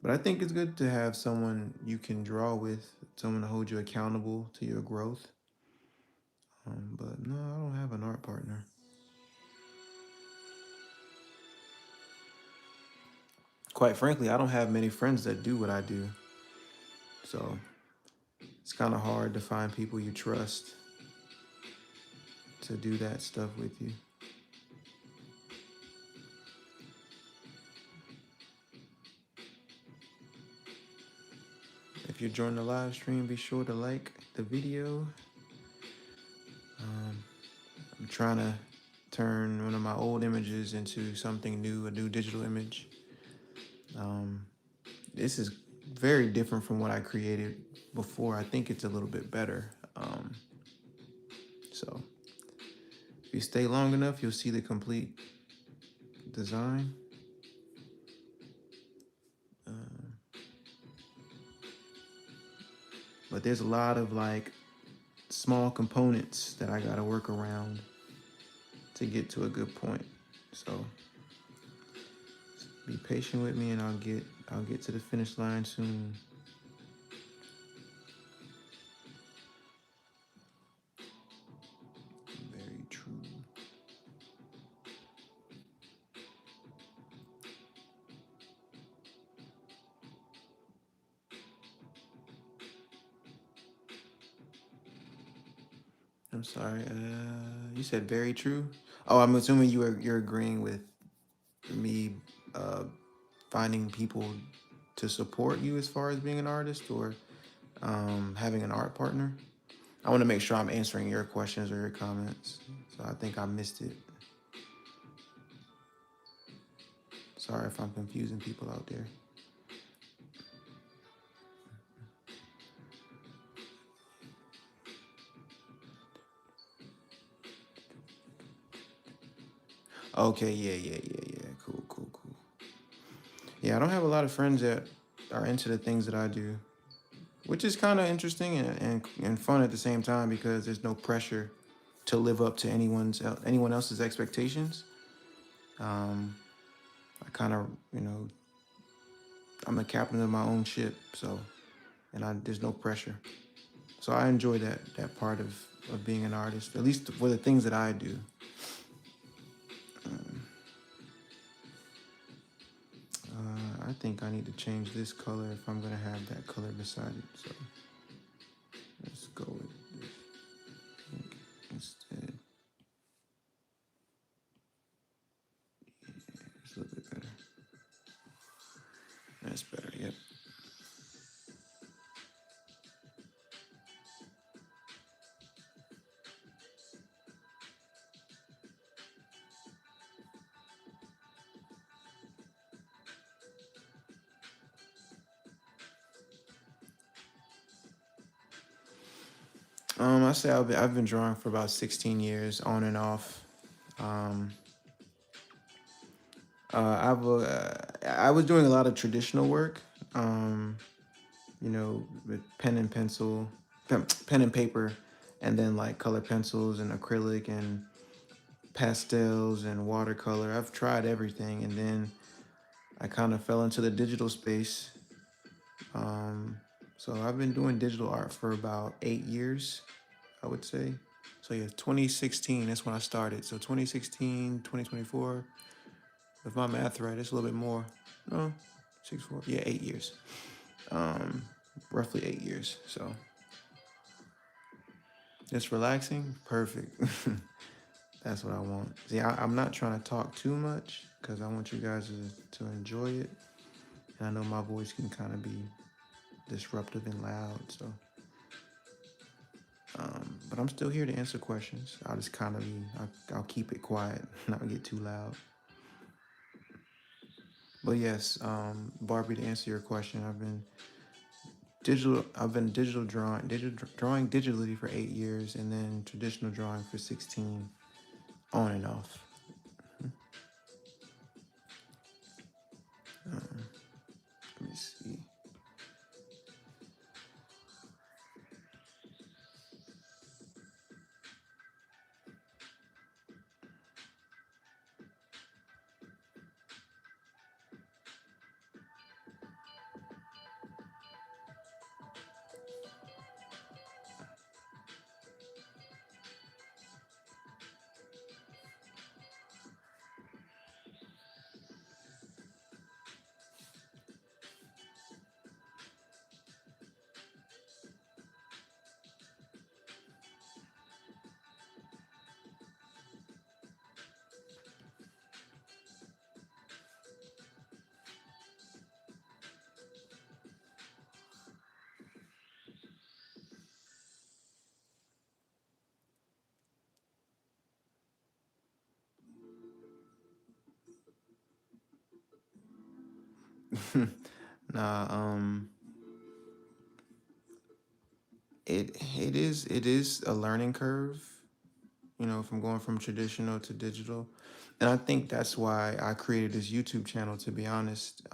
but I think it's good to have someone you can draw with, someone to hold you accountable to your growth. But no, I don't have an art partner. Quite frankly, I don't have many friends that do what I do. So it's kind of hard to find people you trust to do that stuff with you. If you're joining the live stream, be sure to like the video. Um, I'm trying to turn one of my old images into something new, a new digital image. Um, this is very different from what I created before. I think it's a little bit better. So if you stay long enough, you'll see the complete design. Uh, but there's a lot of like small components that I gotta work around to get to a good point. So be patient with me, and I'll get to the finish line soon. Very true. I'm sorry. You said very true. Oh, I'm assuming you're agreeing with me uh, finding people to support you as far as being an artist or having an art partner. I want to make sure I'm answering your questions or your comments. So I think I missed it. Sorry if I'm confusing people out there. Okay, yeah. Cool. Yeah, I don't have a lot of friends that are into the things that I do, which is kind of interesting and fun at the same time because there's no pressure to live up to anyone else's expectations. Um, I kind of, I'm the captain of my own ship, so there's no pressure. So I enjoy that part of being an artist, at least for the things that I do. Um, I think I need to change this color if I'm gonna have that color beside it. So let's go with this pink instead. It's a little bit better. That's better. Yep. I say I've been drawing for about 16 years, on and off. Um, I was doing a lot of traditional work, um, with pen and pencil, pen and paper, and then like color pencils and acrylic and pastels and watercolor. I've tried everything, and then I kind of fell into the digital space. Um, so I've been doing digital art for about 8 years, I would say. So yeah, 2016, that's when I started. So 2016, 2024, if my math right, it's a little bit more. No, 6, 4, yeah, 8 years. Um, Roughly 8 years. So it's relaxing, perfect. That's what I want. See, I'm not trying to talk too much because I want you guys to enjoy it. And I know my voice can kind of be disruptive and loud. So, but I'm still here to answer questions. I'll just kind of I'll keep it quiet, not get too loud. But yes, Barbie, to answer your question, I've been drawing digitally for 8 years, and then traditional drawing for 16, on and off. Um, Let me see. Nah, it is a learning curve, from going from traditional to digital. And I think that's why I created this YouTube channel, to be honest,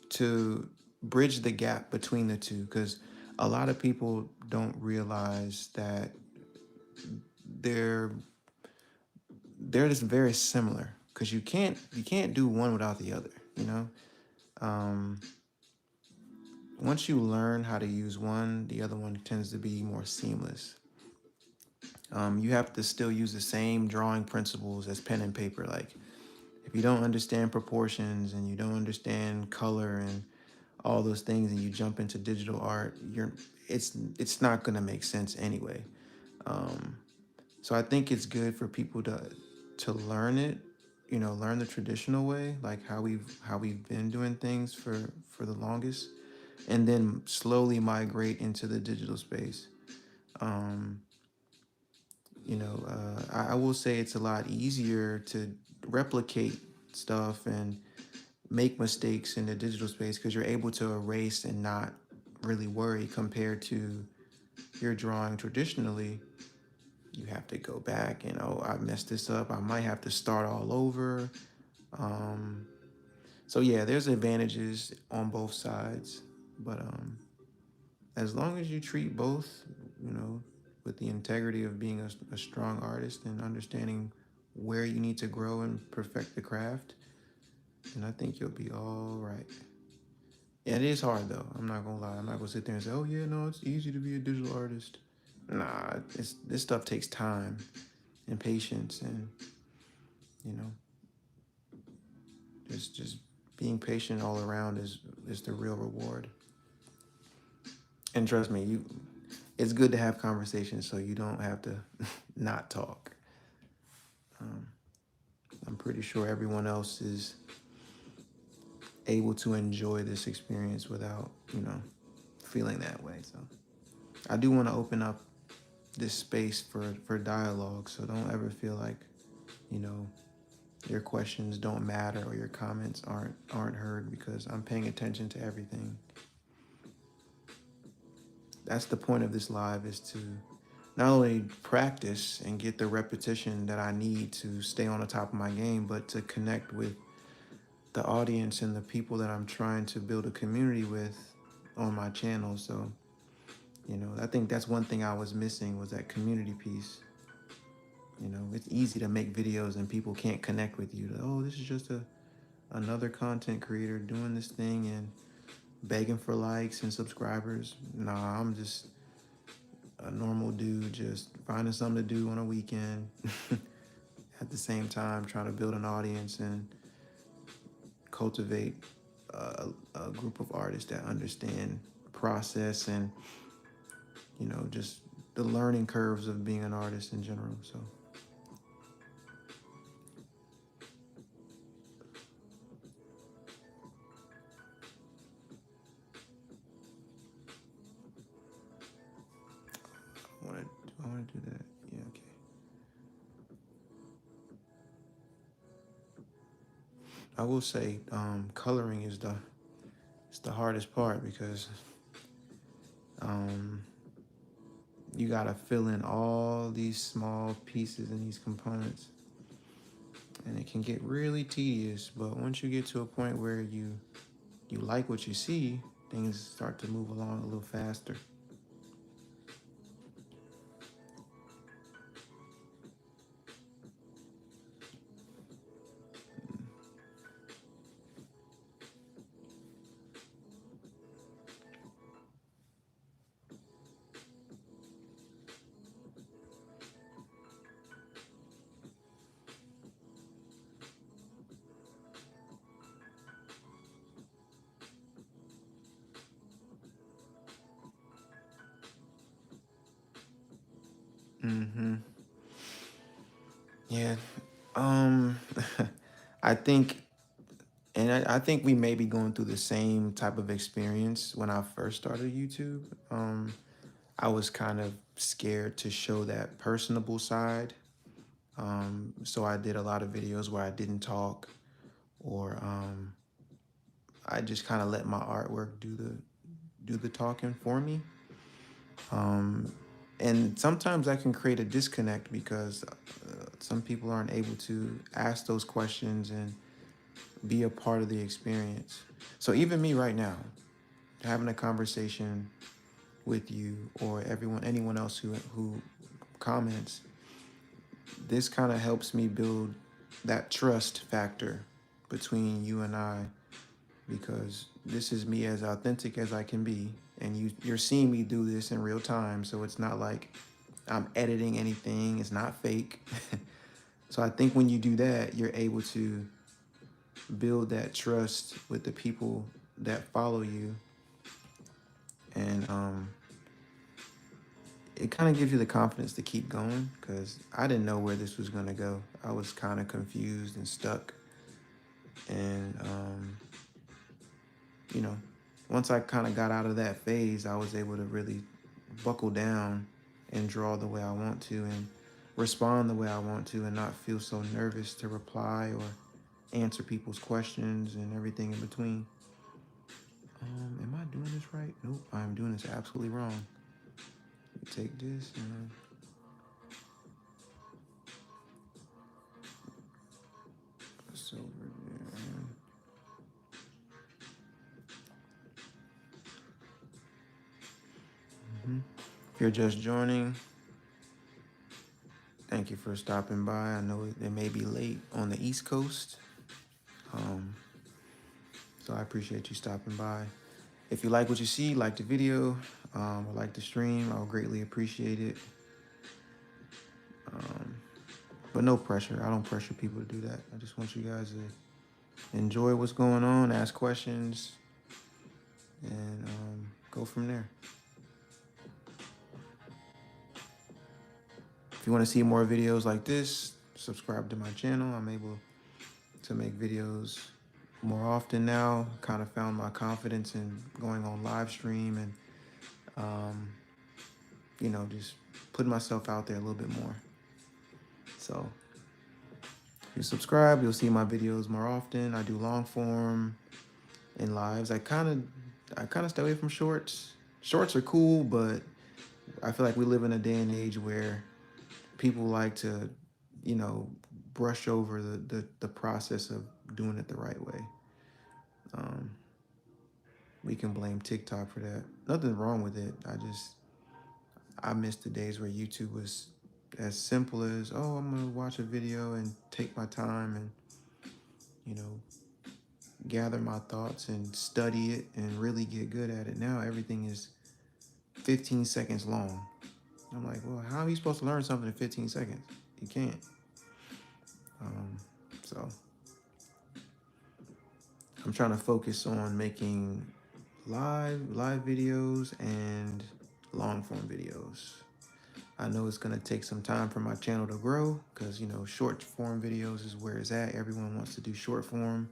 to bridge the gap between the two. Because a lot of people don't realize that they're they're just very similar. Because you can't do one without the other. Um, Once you learn how to use one, the other one tends to be more seamless. You have to still use the same drawing principles as pen and paper. Like, if you don't understand proportions and you don't understand color and all those things, and you jump into digital art, it's not gonna make sense anyway. Um, so I think it's good for people to learn it, learn the traditional way, like how we've been doing things for the longest, and then slowly migrate into the digital space. Um, I will say it's a lot easier to replicate stuff and make mistakes in the digital space because you're able to erase and not really worry, compared to your drawing traditionally. You have to go back and, oh, I messed this up, I might have to start all over. um, so yeah, there's advantages on both sides, but as long as you treat both, you know, with the integrity of being a strong artist and understanding where you need to grow and perfect the craft, then I think you'll be all right. Yeah, it is hard though. I'm not gonna lie. I'm not gonna sit there and say, "Oh yeah, no, it's easy to be a digital artist." Nah, this stuff takes time and patience, and you know, just being patient all around is the real reward. And trust me, it's good to have conversations so you don't have to not talk. Um, I'm pretty sure everyone else is able to enjoy this experience without, feeling that way. So I do want to open up this space for dialogue. So don't ever feel like, you know, your questions don't matter or your comments aren't heard, because I'm paying attention to everything. That's the point of this live, is to not only practice and get the repetition that I need to stay on the top of my game, but to connect with the audience and the people that I'm trying to build a community with on my channel. So, I think that's one thing I was missing was that community piece. It's easy to make videos and people can't connect with you. Oh, this is just another content creator doing this thing and begging for likes and subscribers. Nah, I'm just a normal dude just finding something to do on a weekend. At the same time, trying to build an audience and cultivate a group of artists that understand process and, just the learning curves of being an artist in general. So, I want to do that. Yeah, okay. I will say, coloring is the hardest part because um, you gotta fill in all these small pieces and these components, and it can get really tedious. But once you get to a point where you like what you see, things start to move along a little faster. Mm-hmm. Yeah. Um, I think, and I think we may be going through the same type of experience when I first started YouTube. I was kind of scared to show that personable side. So I did a lot of videos where I didn't talk, or I just kind of let my artwork do the talking for me. Um, and sometimes that can create a disconnect because some people aren't able to ask those questions and be a part of the experience. So even me right now, having a conversation with you or anyone else who comments, this kind of helps me build that trust factor between you and I, because this is me as authentic as I can be, and you're seeing me do this in real time, so it's not like I'm editing anything. It's not fake. So I think when you do that, you're able to build that trust with the people that follow you, and it kind of gives you the confidence to keep going, because I didn't know where this was going to go. I was kind of confused and stuck, and you know, once I kind of got out of that phase, I was able to really buckle down and draw the way I want to and respond the way I want to and not feel so nervous to reply or answer people's questions and everything in between. Am I doing this right? Nope, I'm doing this absolutely wrong. Take this and it's over there. If you're just joining, thank you for stopping by. I know it may be late on the East Coast, so I appreciate you stopping by. If you like what you see, like the video, or like the stream, I'll greatly appreciate it. But no pressure. I don't pressure people to do that. I just want you guys to enjoy what's going on, ask questions, and go from there. If you want to see more videos like this, subscribe to my channel. I'm able to make videos more often now. Kind of found my confidence in going on live stream and, just putting myself out there a little bit more. So if you subscribe, you'll see my videos more often. I do long form and lives. I kind of stay away from shorts. Shorts are cool, but I feel like we live in a day and age where people like to, you know, brush over the process of doing it the right way. Um, we can blame TikTok for that. Nothing wrong with it. I miss the days where YouTube was as simple as, oh, I'm gonna watch a video and take my time and, you know, gather my thoughts and study it and really get good at it. Now everything is 15 seconds long. I'm like, well, how are you supposed to learn something in 15 seconds? You can't. Um, so I'm trying to focus on making live videos and long form videos. I know it's gonna take some time for my channel to grow because you know short form videos is where it's at. Everyone wants to do short form,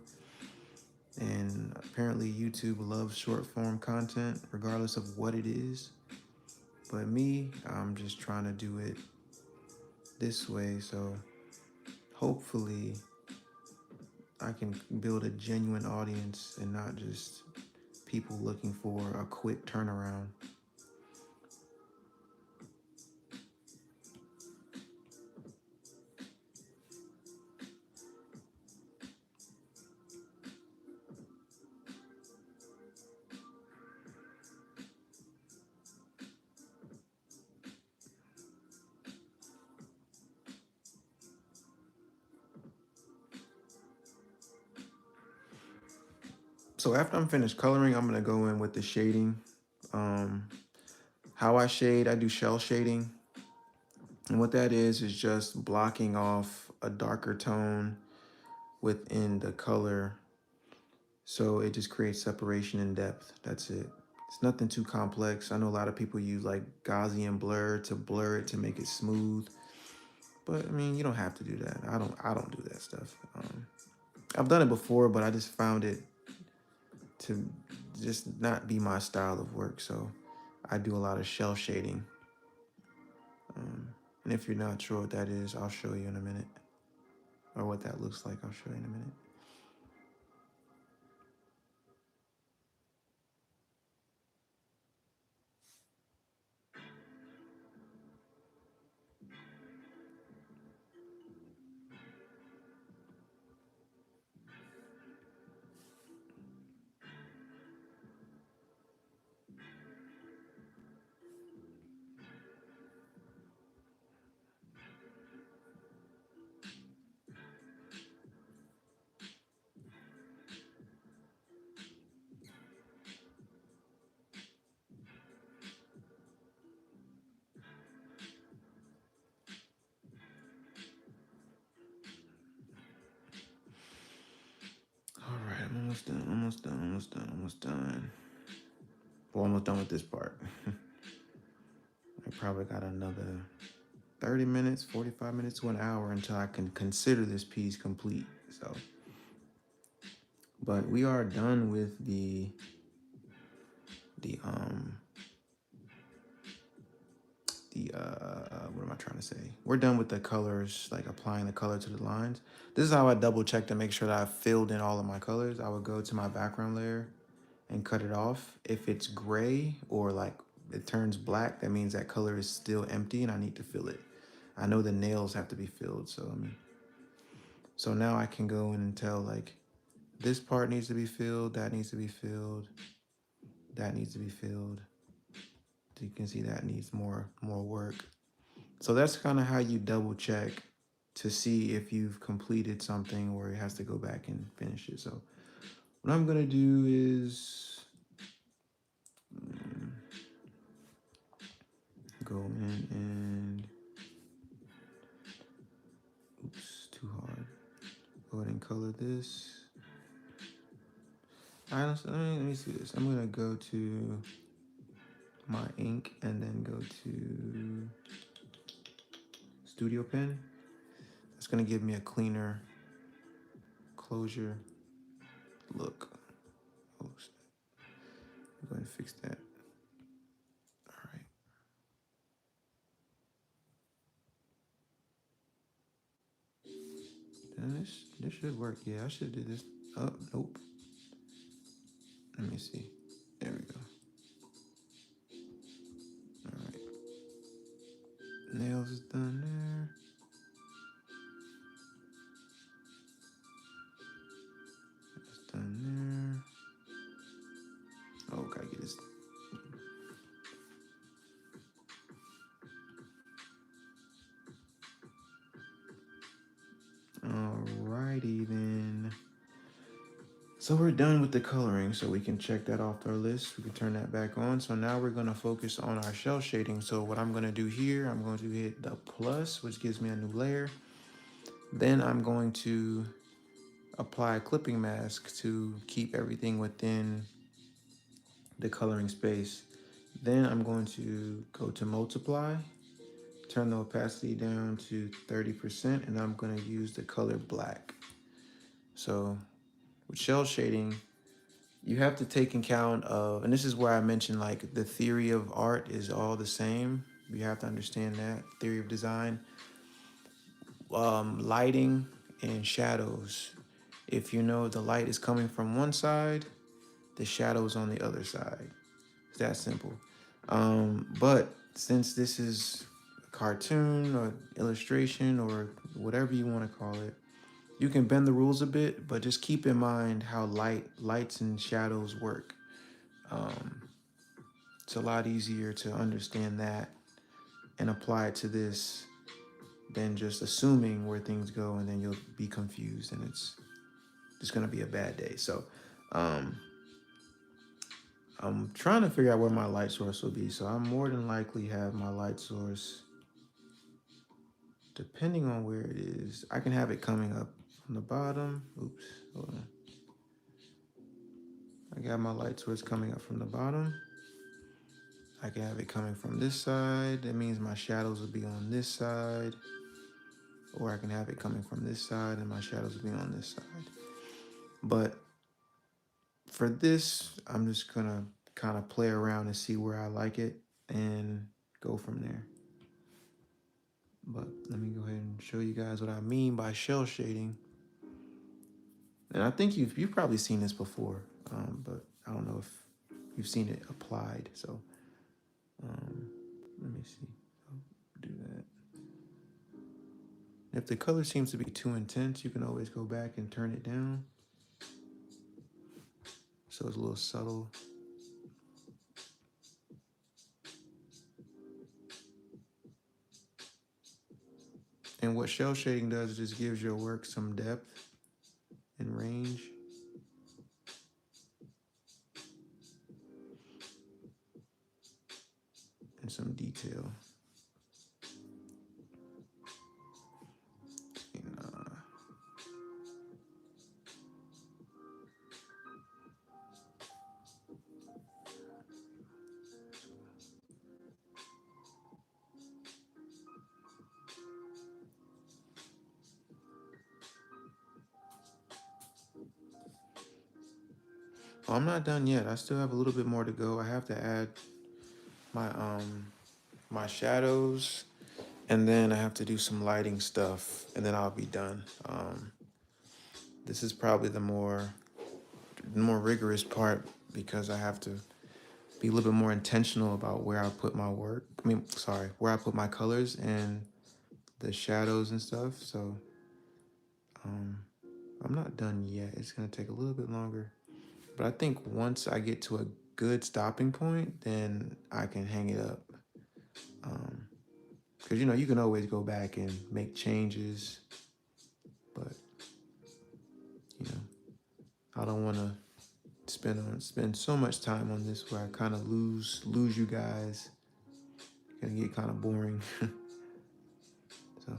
and apparently YouTube loves short form content regardless of what it is. But me, I'm just trying to do it this way, so hopefully I can build a genuine audience and not just people looking for a quick turnaround. So after I'm finished coloring, I'm gonna go in with the shading. Um, how I shade, I do shell shading. And what that is just blocking off a darker tone within the color. So it just creates separation and depth. That's it. It's nothing too complex. I know a lot of people use like Gaussian blur it to make it smooth. But I mean, you don't have to do that. I don't do that stuff. I've done it before, but I just found it to just not be my style of work. So I do a lot of shell shading. And if you're not sure what that is, I'll show you in a minute. Or what that looks like, I'll show you in a minute. All right, I'm almost done, almost done, almost done, almost done. Well, almost done with this part. I probably got another 30 minutes, 45 minutes to an hour until I can consider this piece complete. So, but we are done with the um what am I trying to say? We're done with the colors, like applying the color to the lines. This is how I double check to make sure that I filled in all of my colors. I would go to my background layer and cut it off. If it's gray or like it turns black, that means that color is still empty and I need to fill it. I know the nails have to be filled, so I mean, so now I can go in and tell like this part needs to be filled, that needs to be filled, that needs to be filled. So you can see that needs more work. So that's kind of how you double check to see if you've completed something or it has to go back and finish it. So what I'm gonna do is go in and oops, too hard. Go ahead and color this. Let me see this. I'm gonna go to my ink and then go to Studio Pen. It's gonna give me a cleaner closure look. Oh, I'm going to fix that. All right. Then this should work. Yeah, I should do this. Oh, nope. Let me see. There we go. All right. So we're done with the coloring, so we can check that off our list. We can turn that back on. So now we're gonna focus on our shell shading. So what I'm gonna do here, I'm going to hit the plus, which gives me a new layer. Then I'm going to apply a clipping mask to keep everything within the coloring space. Then I'm going to go to multiply, turn the opacity down to 30%, and I'm gonna use the color black. So with shell shading, you have to take account of, and this is where I mentioned like the theory of art is all the same. You have to understand that theory of design, lighting and shadows. If you know the light is coming from one side, the shadows on the other side. It's that simple. But since this is a cartoon or illustration or whatever you want to call it, you can bend the rules a bit, but just keep in mind how lights and shadows work. Um, it's a lot easier to understand that and apply it to this than just assuming where things go, and then you'll be confused and it's just gonna be a bad day. So um, I'm trying to figure out where my light source will be. So I more than likely have my light source, depending on where it is. I can have it coming up from the bottom. Oops, hold on. I got my light source coming up from the bottom. I can have it coming from this side. That means my shadows will be on this side. Or I can have it coming from this side and my shadows will be on this side. But for this, I'm just gonna kind of play around and see where I like it and go from there. But let me go ahead and show you guys what I mean by shell shading. And I think you've probably seen this before, but I don't know if you've seen it applied. So let me see. I'll do that. If the color seems to be too intense, you can always go back and turn it down so it's a little subtle. And what shell shading does is just gives your work some depth and range. And some detail. And, well, I'm not done yet. I still have a little bit more to go. I have to add my my shadows, and then I have to do some lighting stuff, and then I'll be done. This is probably the more rigorous part because I have to be a little bit more intentional about where I put my work. Where I put my colors and the shadows and stuff. So I'm not done yet. It's gonna take a little bit longer. But I think once I get to a good stopping point, then I can hang it up. Because you can always go back and make changes, but you know, I don't want to spend so much time on this where I kind of lose you guys. It's gonna get kind of boring. So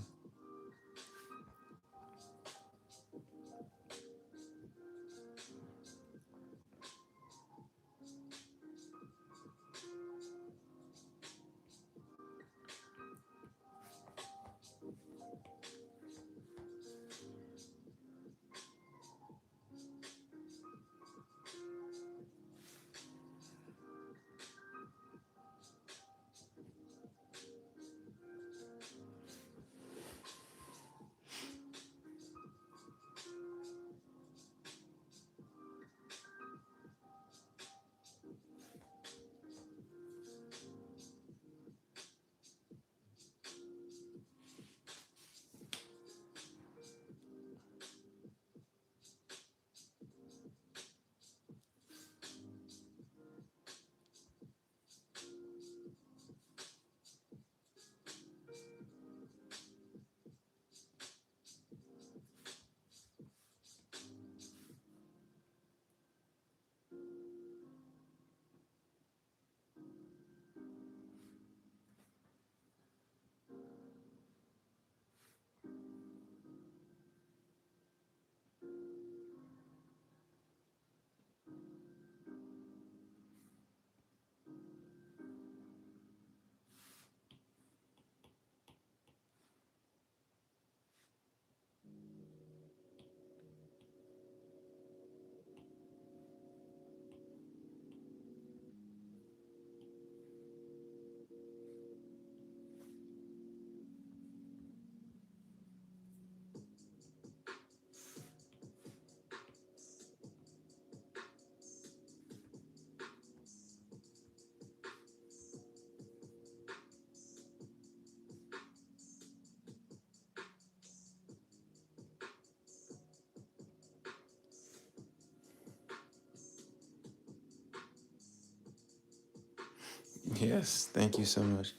Yes, thank you so much.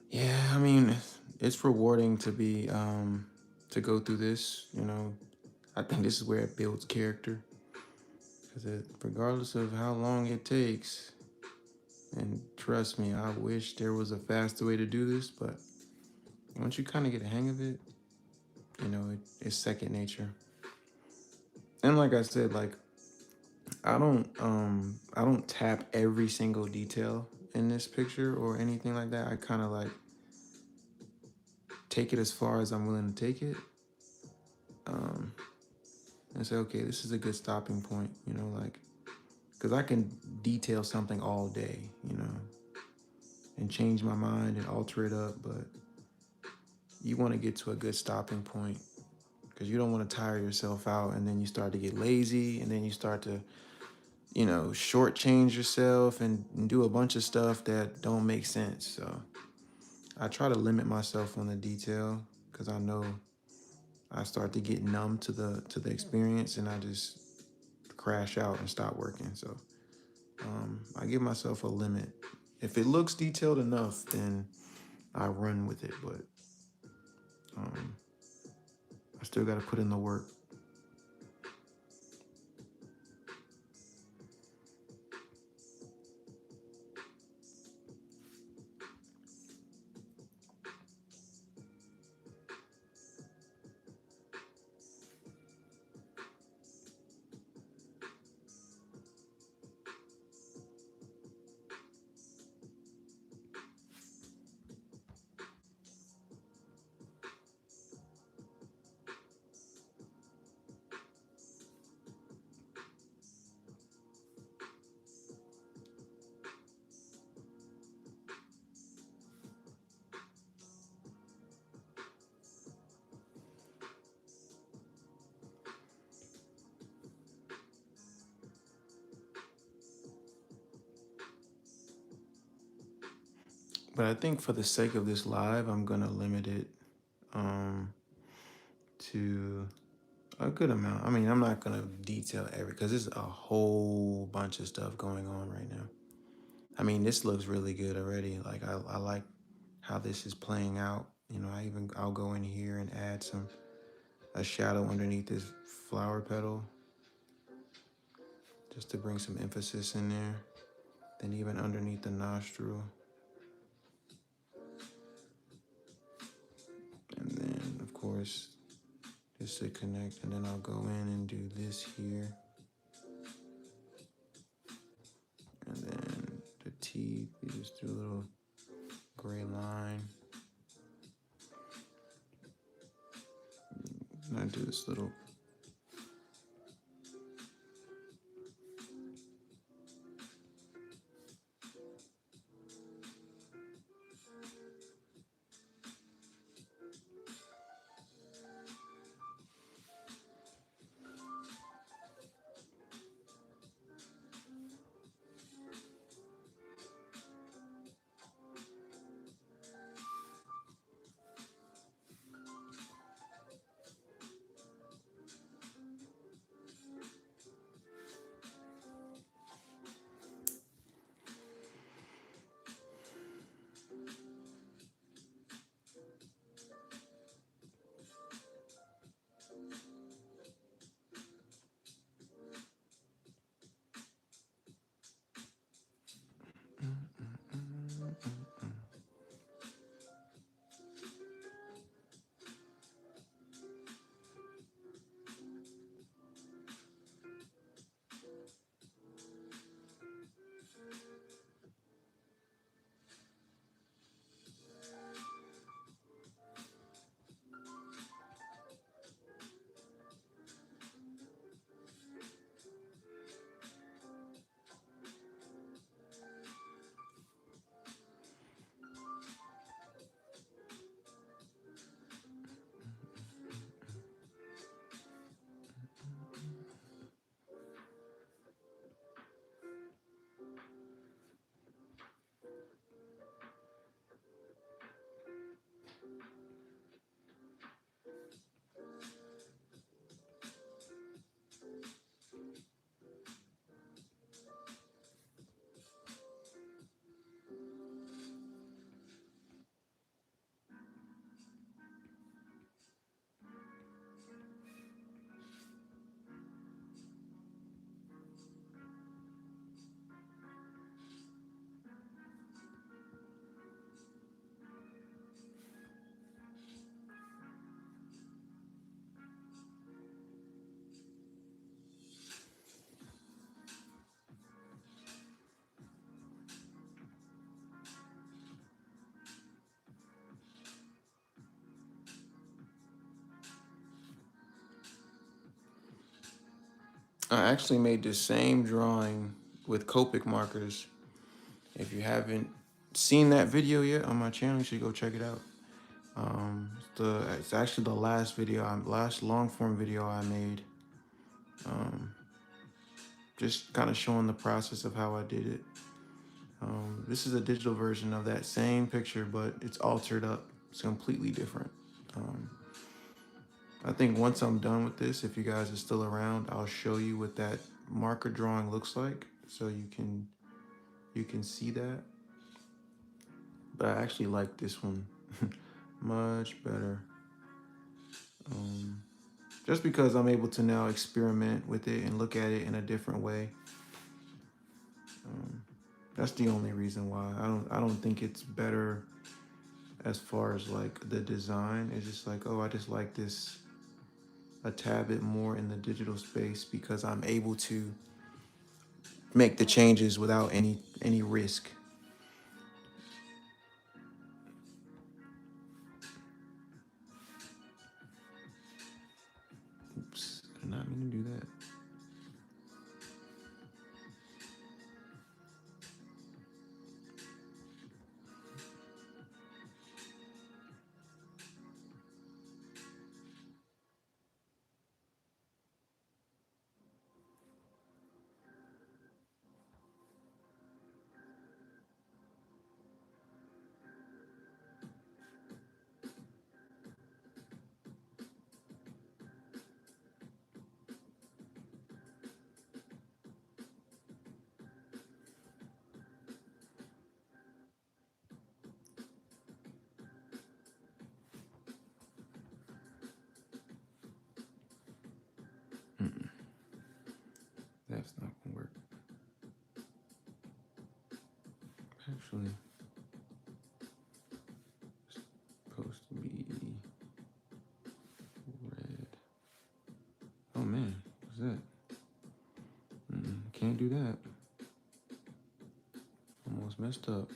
Yeah, I mean, it's rewarding to be to go through this. I think this is where it builds character because regardless of how long it takes, and trust me, I wish there was a faster way to do this, but once you kind of get a hang of it, it's second nature. And like I said, like I don't tap every single detail in this picture or anything like that. I kind of like take it as far as I'm willing to take it. Um, and say, okay, this is a good stopping point, like, because I can detail something all day, and change my mind and alter it up, but you want to get to a good stopping point because you don't want to tire yourself out and then you start to get lazy and then you start to, shortchange yourself and do a bunch of stuff that don't make sense. So I try to limit myself on the detail because I know I start to get numb to the experience and I just crash out and stop working. So I give myself a limit. If it looks detailed enough, then I run with it. But um, I still got to put in the work. But I think for the sake of this live, I'm gonna limit it um, to a good amount. I mean, I'm not gonna detail every because there's a whole bunch of stuff going on right now. I mean, this looks really good already. Like I like how this is playing out. I'll go in here and add a shadow underneath this flower petal just to bring some emphasis in there. Then even underneath the nostril. And then of course, just to connect. And then I'll go in and do this here. And then the teeth, you just do a little gray line. And I do this little. I actually made the same drawing with Copic markers. If you haven't seen that video yet on my channel, you should go check it out. It's actually the last long form video I made. Just kind of showing the process of how I did it. This is a digital version of that same picture, but it's altered up. It's completely different. Um, I think once I'm done with this, if you guys are still around, I'll show you what that marker drawing looks like, so you can see that. But I actually like this one much better. Um, just because I'm able to now experiment with it and look at it in a different way. Um, that's the only reason why. I don't think it's better as far as like the design. It's just like, oh, I just like this a tad bit more in the digital space because I'm able to make the changes without any risk. Oops, I did not mean to do that. Mm-mm, that's not gonna work. Actually, it's supposed to be red. Oh man, what's that? Can't do that. Almost messed up.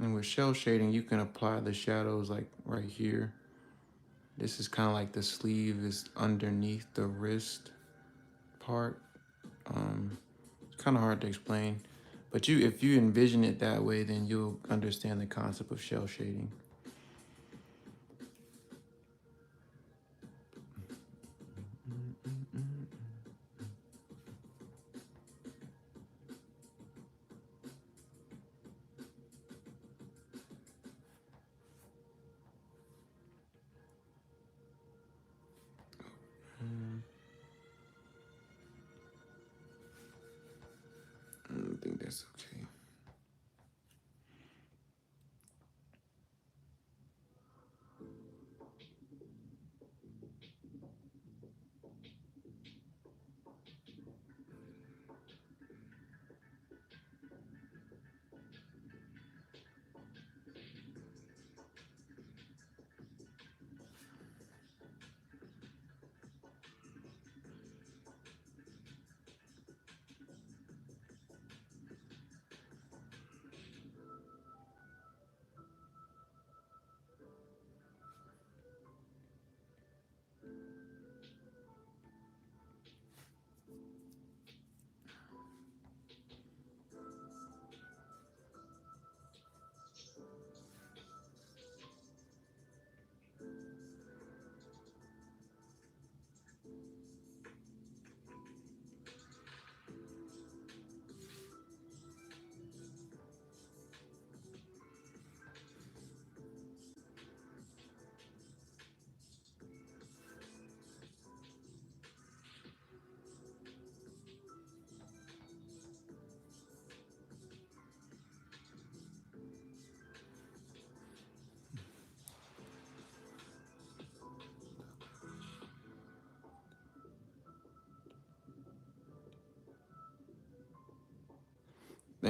And with shell shading, you can apply the shadows like right here. This is kind of like the sleeve is underneath the wrist part. It's kind of hard to explain, but if you envision it that way, then you'll understand the concept of shell shading. I think that's okay.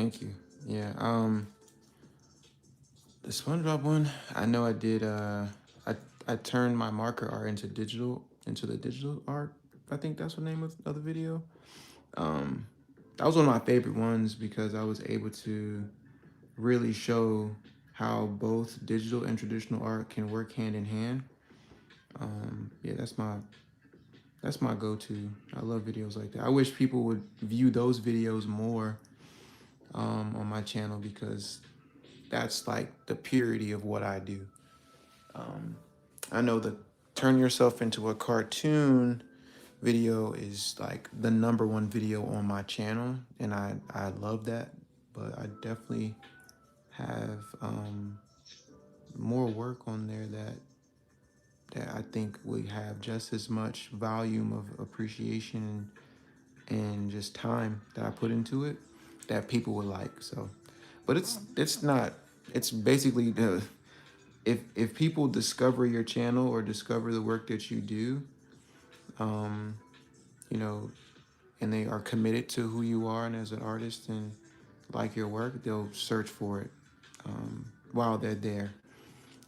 Thank you. Yeah. The SpongeBob one, I know I did. I turned my marker art into the digital art. I think that's the name of the video. Um, that was one of my favorite ones because I was able to really show how both digital and traditional art can work hand in hand. Yeah, that's my go-to. I love videos like that. I wish people would view those videos more on my channel because that's like the purity of what I do. Um, I know the turn yourself into a cartoon video is like the number one video on my channel, and I love that. But I definitely have more work on there that I think would have just as much volume of appreciation and just time that I put into it that people would like. So, but it's not. It's basically the if people discover your channel or discover the work that you do, um, you know, and they are committed to who you are and as an artist and like your work, they'll search for it while they're there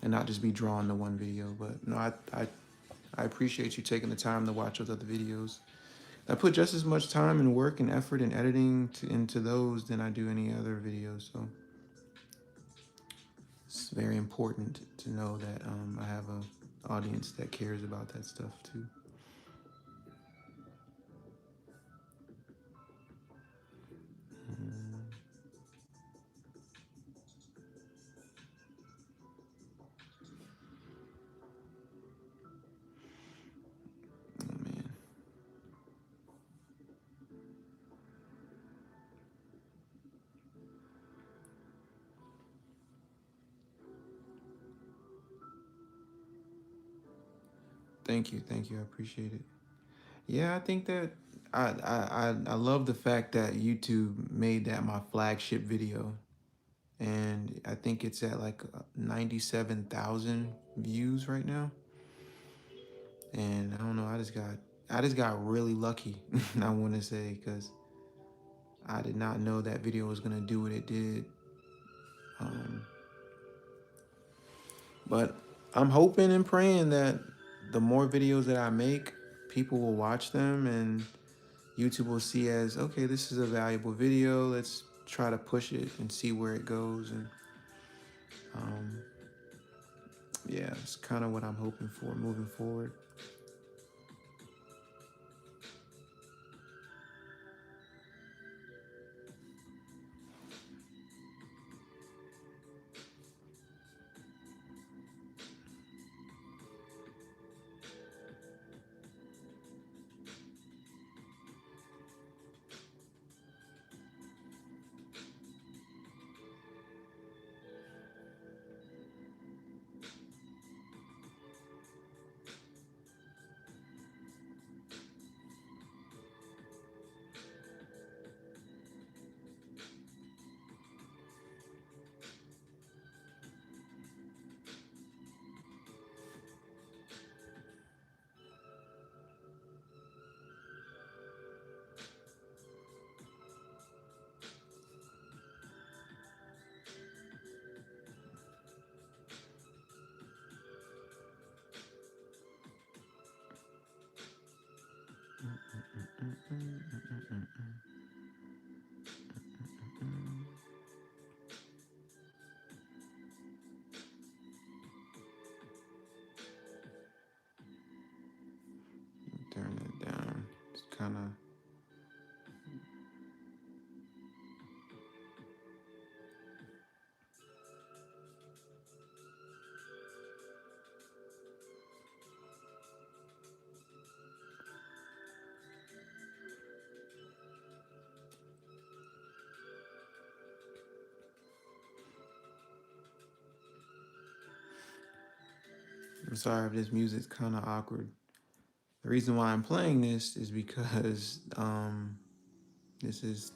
and not just be drawn to one video. But no, I appreciate you taking the time to watch those other videos. I put just as much time and work and effort and editing into those than I do any other videos. So it's very important to know that I have a audience that cares about that stuff too. Oh man, thank you. I appreciate it. Yeah, I think that I love the fact that YouTube made that my flagship video, and I think it's at like 97,000 views right now. And I don't know, I just got really lucky. I want to say because I did not know that video was gonna do what it did. Um, but I'm hoping and praying that the more videos that I make, people will watch them and YouTube will see as okay, this is a valuable video. Let's try to push it and see where it goes. And um, yeah, it's kind of what I'm hoping for moving forward. Turn it down. It's kind of. I'm sorry if this music's kind of awkward. The reason why I'm playing this is because this is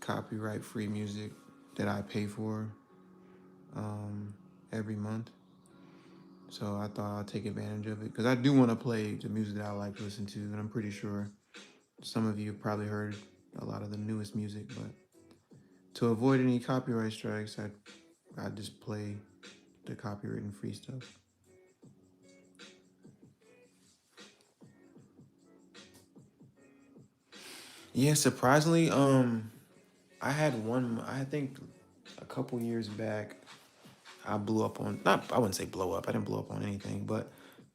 copyright free music that I pay for um, every month. So I thought I'd take advantage of it because I do want to play the music that I like to listen to, and I'm pretty sure some of you have probably heard a lot of the newest music, but To avoid any copyright strikes, I just play the copywritten free stuff. Yeah, surprisingly, I had one. I think a couple years back, I blew up on. Not, I wouldn't say blow up. I didn't blow up on anything, but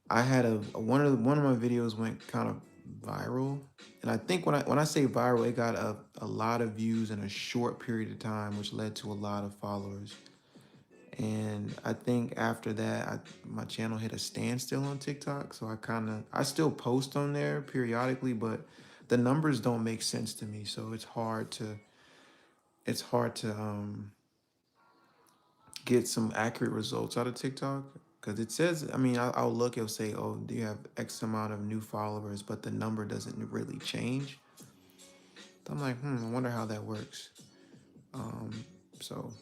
I had one of my videos went kind of viral, and I think when I say viral, it got a lot of views in a short period of time, which led to a lot of followers. And I think after that, my channel hit a standstill on TikTok. So I still post on there periodically, but the numbers don't make sense to me. So it's hard to get some accurate results out of TikTok because it says, I mean, I'll look, it'll say, oh, do you have X amount of new followers, but the number doesn't really change. So I'm like, I wonder how that works. So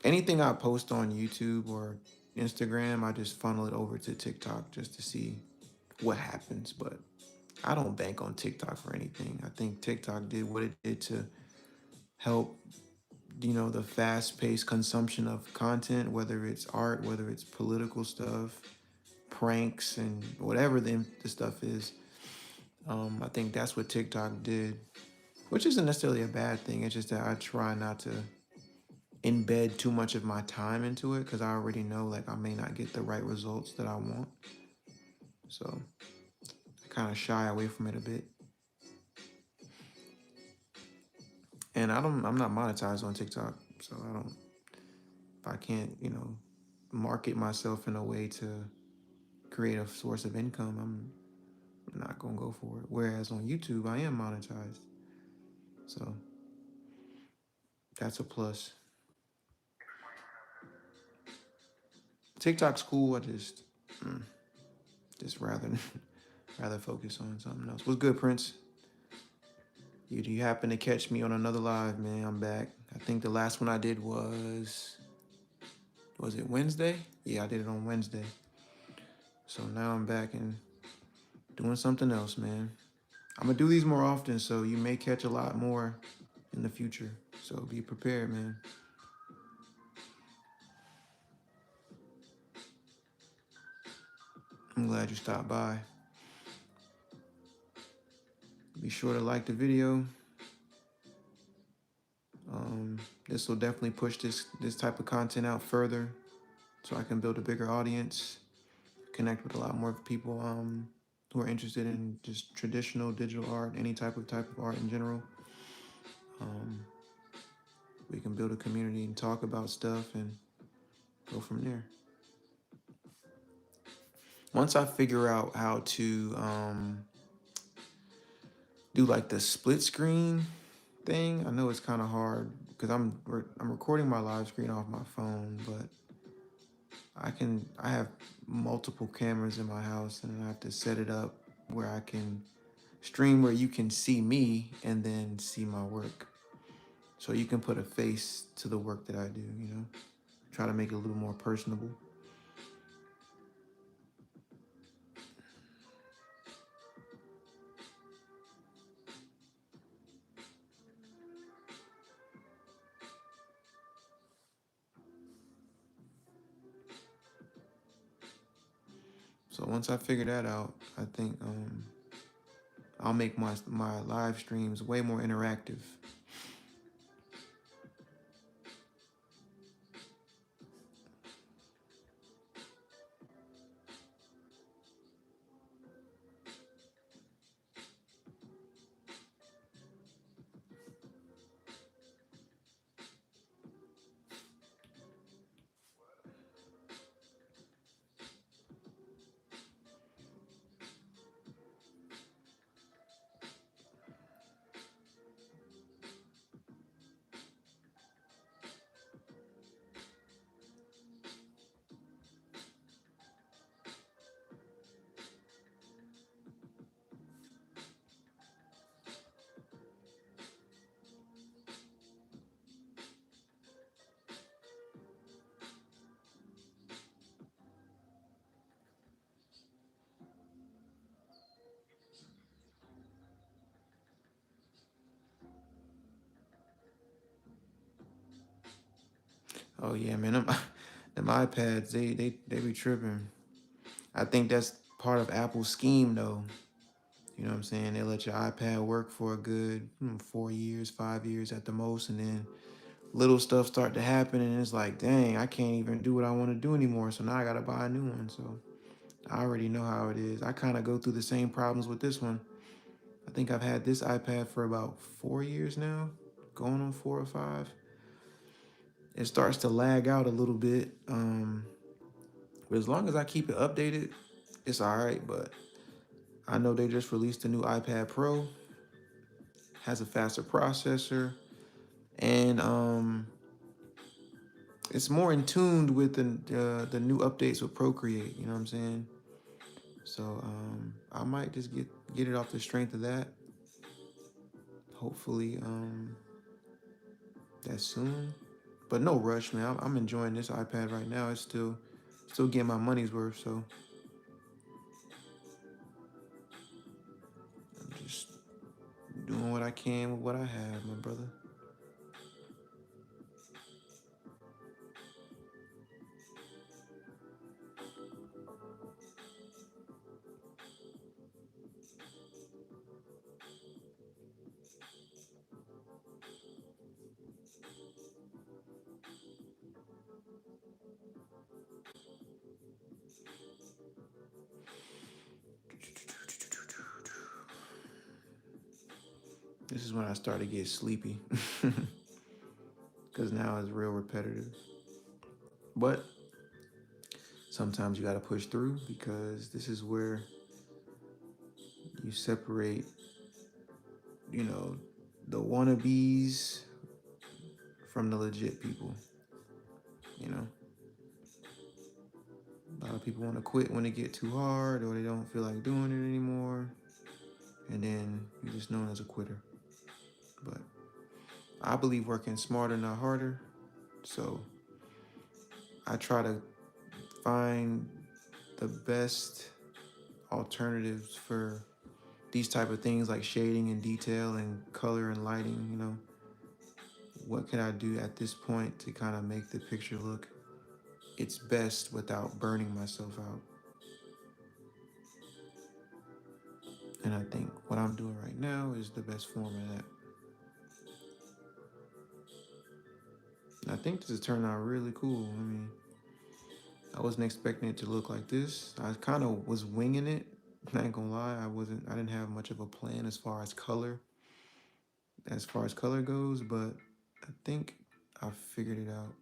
anything I post on YouTube or Instagram, I just funnel it over to TikTok just to see what happens. But I don't bank on TikTok for anything. I think TikTok did what it did to help, the fast-paced consumption of content, whether it's art, whether it's political stuff, pranks, and whatever the stuff is. I think that's what TikTok did, which isn't necessarily a bad thing. It's just that I try not to embed too much of my time into it because I already know like I may not get the right results that I want. So I kind of shy away from it a bit. And I'm not monetized on TikTok, so if I can't, market myself in a way to create a source of income, I'm not gonna go for it. Whereas on YouTube, I am monetized, so that's a plus. TikTok's cool. I just rather focus on something else. What's good, Prince? You happen to catch me on another live, man? I'm back. I think the last one I did was it Wednesday? Yeah, I did it on Wednesday. So now I'm back and doing something else, man. I'm gonna do these more often, so you may catch a lot more in the future. So be prepared, man. I'm glad you stopped by. Be sure to like the video. This will definitely push this type of content out further, so I can build a bigger audience, connect with a lot more people who are interested in just traditional digital art, any type of art in general. Um, we can build a community and talk about stuff and go from there. Once I figure out how to do like the split screen thing, I know it's kind of hard because I'm recording my live screen off my phone, but I have multiple cameras in my house and I have to set it up where I can stream where you can see me and then see my work. So you can put a face to the work that I do, Try to make it a little more personable. So once I figure that out, I think I'll make my live streams way more interactive. Oh yeah, man. Them iPads, they be tripping. I think that's part of Apple's scheme though. You know what I'm saying? They let your iPad work for a good 4 years, 5 years at the most, and then little stuff start to happen, and it's like, dang, I can't even do what I want to do anymore. So now I gotta buy a new one. So I already know how it is. I kind of go through the same problems with this one. I think I've had this iPad for about 4 years now, going on 4 or 5. It starts to lag out a little bit, but as long as I keep it updated, it's all right. But I know they just released a new iPad Pro, has a faster processor, and it's more in tuned with the new updates with Procreate. You know what I'm saying? So I might just get it off the strength of that. Hopefully that soon, but no rush, man. I'm enjoying this iPad right now. It's still getting my money's worth. So I'm just doing what I can with what I have, my brother. This is when I start to get sleepy because now it's real repetitive. But sometimes you got to push through because this is where you separate, you know, the wannabes from the legit people. You know, a lot of people want to quit when it get too hard or they don't feel like doing it anymore, and then you're just known as a quitter. But I believe working smarter, not harder. So I try to find the best alternatives for these type of things like shading and detail and color and lighting. You know, what can I do at this point to kind of make the picture look its best without burning myself out? And I think what I'm doing right now is the best form of that. And I think this has turned out really cool. I mean, I wasn't expecting it to look like this. I kind of was winging it. I ain't gonna lie, I didn't have much of a plan as far as color goes, but I think I figured it out.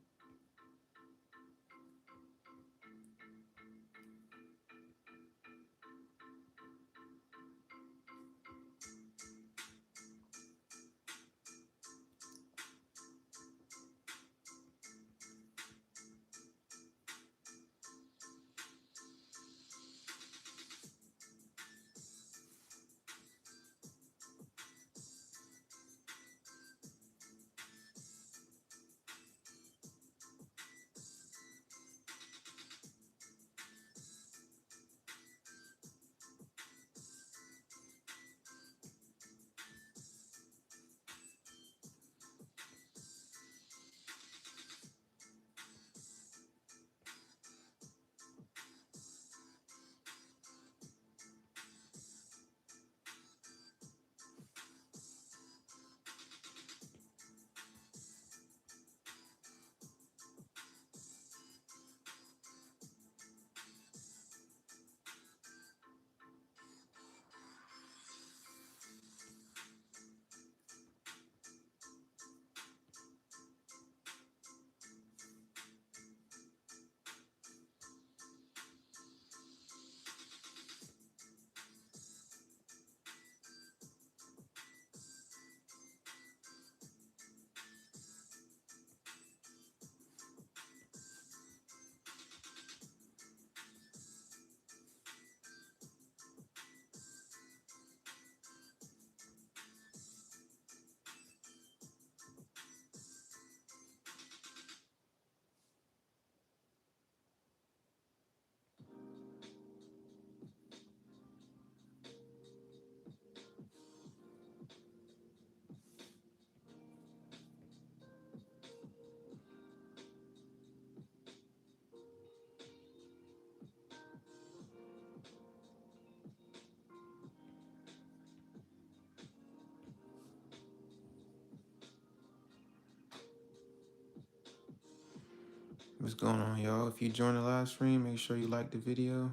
What's going on, y'all? If you joined the live stream, make sure you like the video.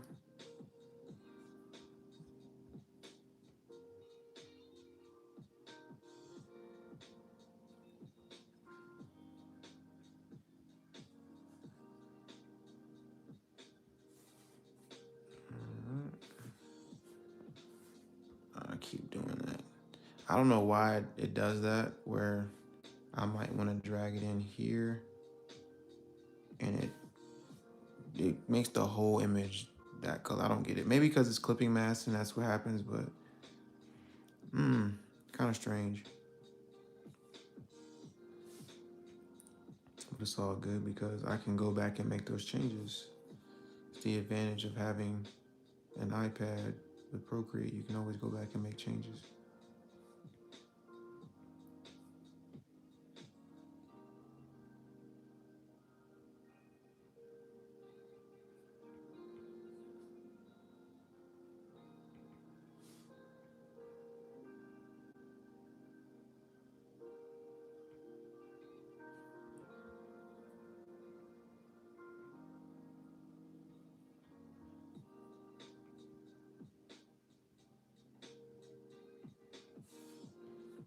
I keep doing that. I don't know why it does that, where I might want to drag it in here and it makes the whole image that color. I don't get it. Maybe because it's clipping mask and that's what happens, but kind of strange. But it's all good because I can go back and make those changes. It's the advantage of having an iPad with Procreate. You can always go back and make changes.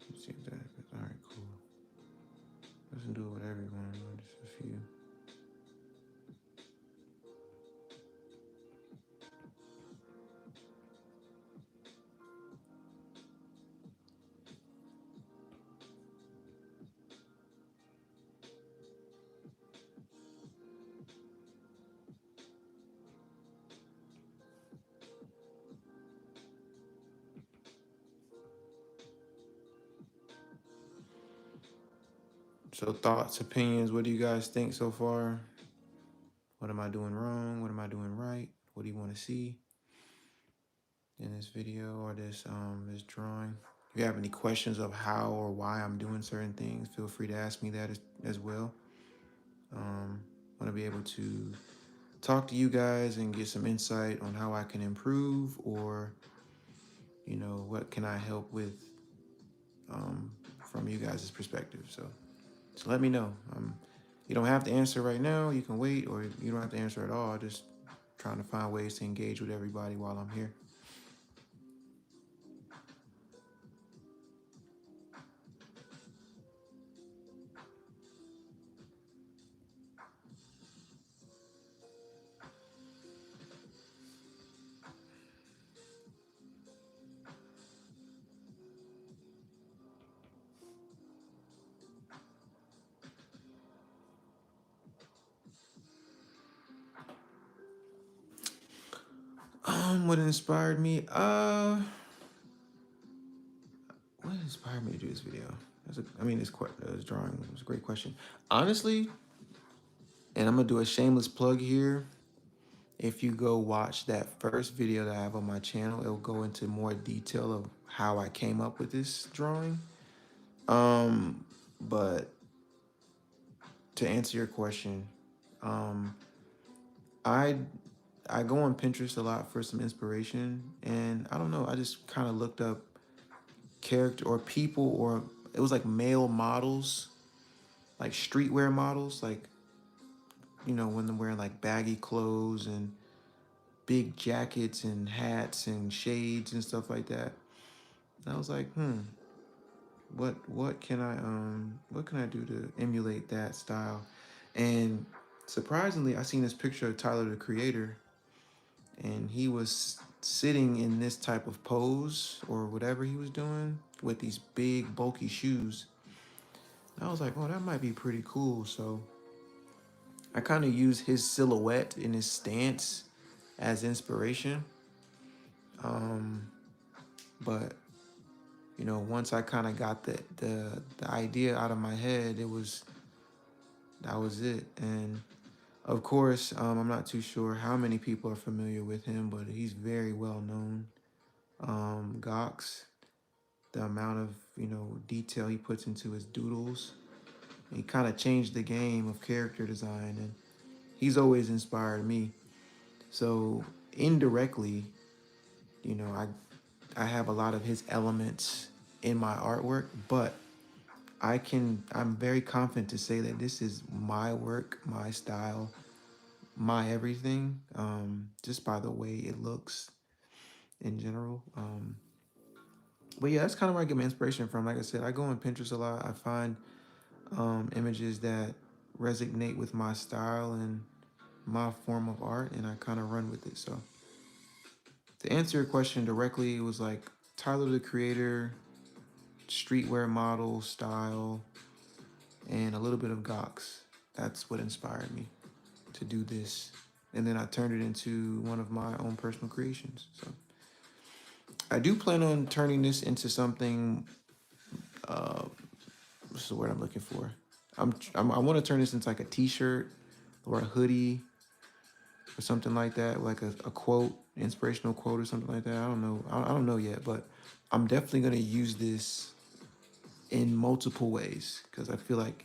Let's see if that happens. All right, cool. Doesn't do it with everyone, just a few. So thoughts, opinions, what do you guys think so far? What am I doing wrong? What am I doing right? What do you want to see in this video or this drawing? If you have any questions of how or why I'm doing certain things, feel free to ask me that as well. Want to be able to talk to you guys and get some insight on how I can improve, or what can I help with from you guys' perspective. So let me know. You don't have to answer right now. You can wait, or you don't have to answer at all. Just trying to find ways to engage with everybody while I'm here. What inspired me? What inspired me to do this video? This drawing was a great question. Honestly, and I'm gonna do a shameless plug here. If you go watch that first video that I have on my channel, it'll go into more detail of how I came up with this drawing. But to answer your question, I I go on Pinterest a lot for some inspiration, and I don't know, I just kind of looked up character or people, or it was like male models, like streetwear models, like when they're wearing like baggy clothes and big jackets and hats and shades and stuff like that. And I was like, what can I do to emulate that style? And surprisingly, I seen this picture of Tyler the Creator, and he was sitting in this type of pose or whatever he was doing with these big bulky shoes. And I was like, oh, that might be pretty cool. So I kind of use his silhouette and his stance as inspiration. But once I kind of got the idea out of my head, that was it. And of course, I'm not too sure how many people are familiar with him, but he's very well known. Gox, the amount of detail he puts into his doodles, he kind of changed the game of character design, and he's always inspired me. So indirectly, you know, I I have a lot of his elements in my artwork, but I'm very confident to say that this is my work, my style, my everything, just by the way it looks in general. But yeah, that's kind of where I get my inspiration from. Like I said, I go on Pinterest a lot. I find images that resonate with my style and my form of art, and I kind of run with it. So to answer your question directly, it was like Tyler the Creator, streetwear model style, and a little bit of Gox. That's what inspired me to do this. And then I turned it into one of my own personal creations. So I do plan on turning this into something. What's the word I'm looking for? I want to turn this into like a T-shirt or a hoodie or something like that, like a quote, inspirational quote or something like that. I don't know. I don't know yet, but I'm definitely gonna use this in multiple ways because I feel like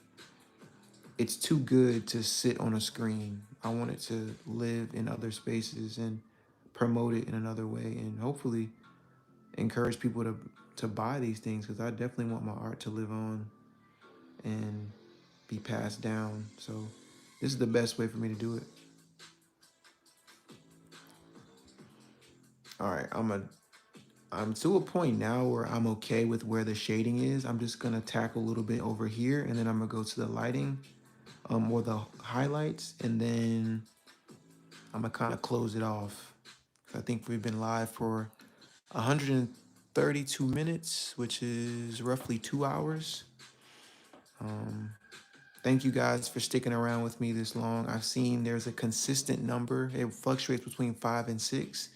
it's too good to sit on a screen. I want it to live in other spaces and promote it in another way, and hopefully encourage people to buy these things because I definitely want my art to live on and be passed down. So this is the best way for me to do it. All right, I'm to a point now where I'm okay with where the shading is. I'm just gonna tackle a little bit over here, and then I'm gonna go to the lighting, or the highlights, and then I'm gonna kind of close it off. I think we've been live for 132 minutes, which is roughly 2 hours. Um, Thank you guys for sticking around with me this long. I've seen there's a consistent number. It fluctuates between 5 and 6.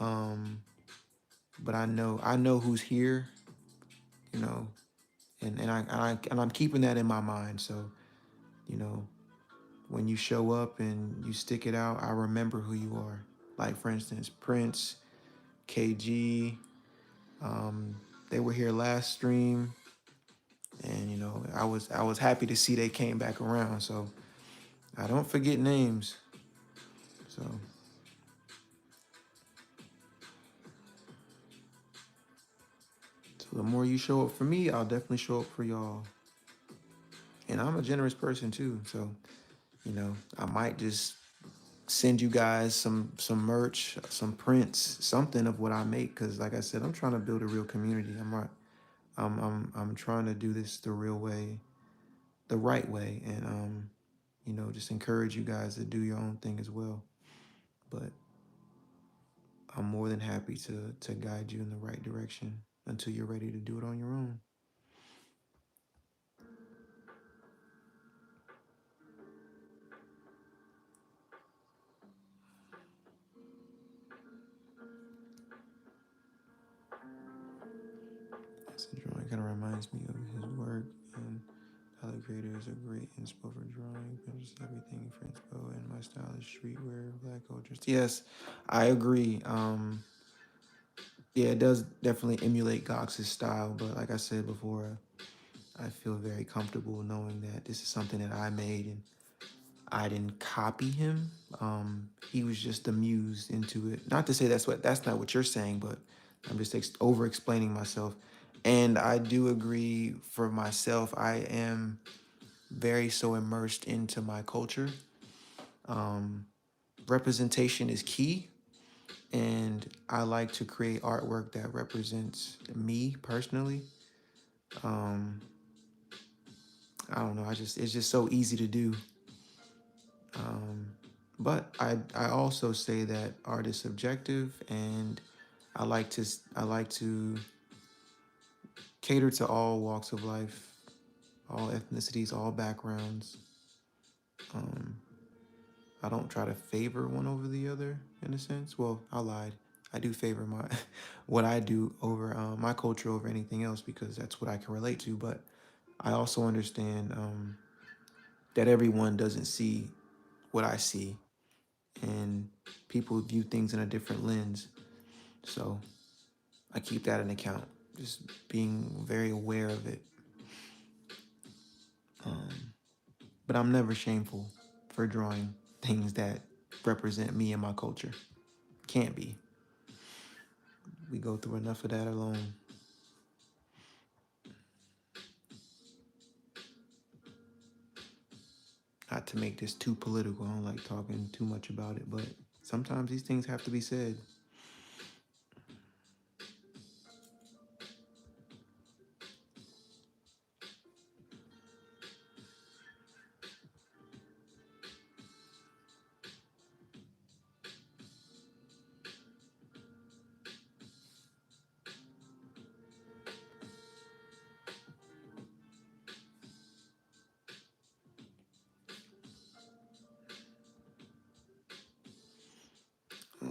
Um, but I know who's here, you know, and I'm keeping that in my mind. So, you know, when you show up and you stick it out, I remember who you are. Like for instance, Prince, KG, um, they were here last stream, and I was happy to see they came back around. So I don't forget names. So the more you show up for me, I'll definitely show up for y'all. And I'm a generous person too, so I might just send you guys some merch, some prints, something of what I make. Cause like I said, I'm trying to build a real community. I'm trying to do this the real way, the right way, and just encourage you guys to do your own thing as well. But I'm more than happy to guide you in the right direction until you're ready to do it on your own. This drawing kind of reminds me of his work, and Tyler Creator is a great inspo for drawing. Just everything for inspo, and my style is streetwear, black culture. Yes, I agree. Yeah, it does definitely emulate Gox's style, but like I said before, I feel very comfortable knowing that this is something that I made and I didn't copy him. He was just amused into it. Not to say that's not what you're saying, but I'm just over explaining myself. And I do agree for myself. I am very so immersed into my culture. Um, Representation is key, and I like to create artwork that represents me personally. Um, I don't know. It's just so easy to do. Um, but I also say that art is subjective, and I like to cater to all walks of life, all ethnicities, all backgrounds. Um, I don't try to favor one over the other in a sense. Well, I lied. I do favor my what I do over my culture over anything else because that's what I can relate to. But I also understand that everyone doesn't see what I see, and people view things in a different lens. So I keep that in account, just being very aware of it. Um, but I'm never shameful for drawing things that represent me and my culture. Can't be. We go through enough of that alone. Not to make this too political, I don't like talking too much about it, but sometimes these things have to be said.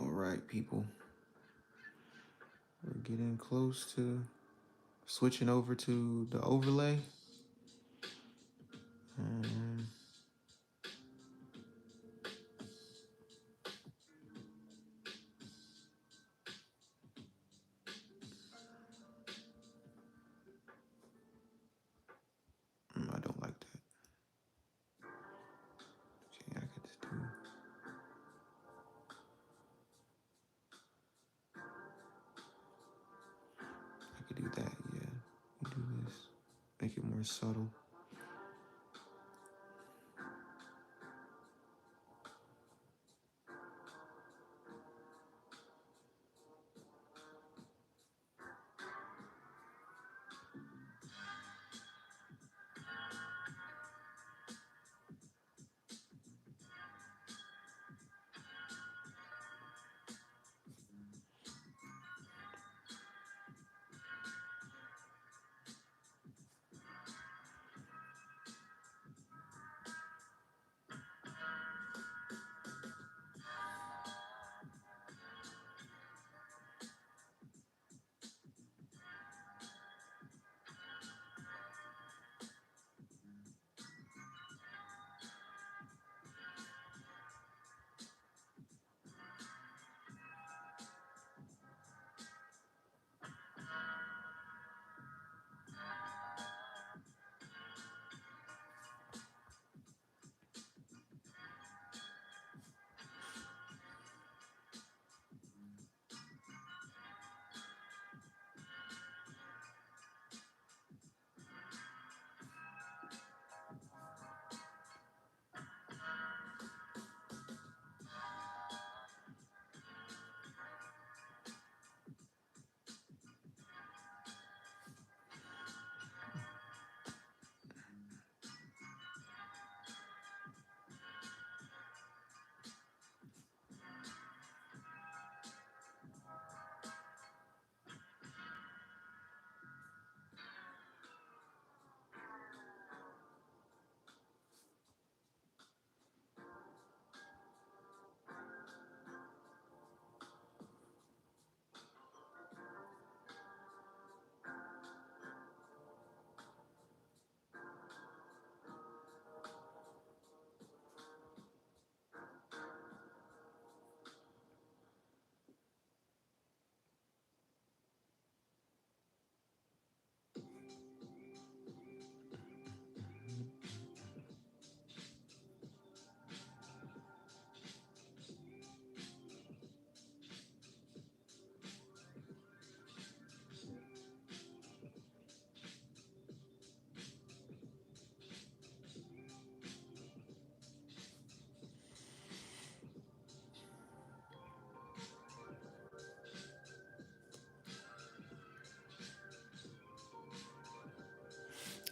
All right, people. We're getting close to switching over to the overlay. Um, I don't like that. Okay, I could do that, yeah. You do this. Make it more subtle.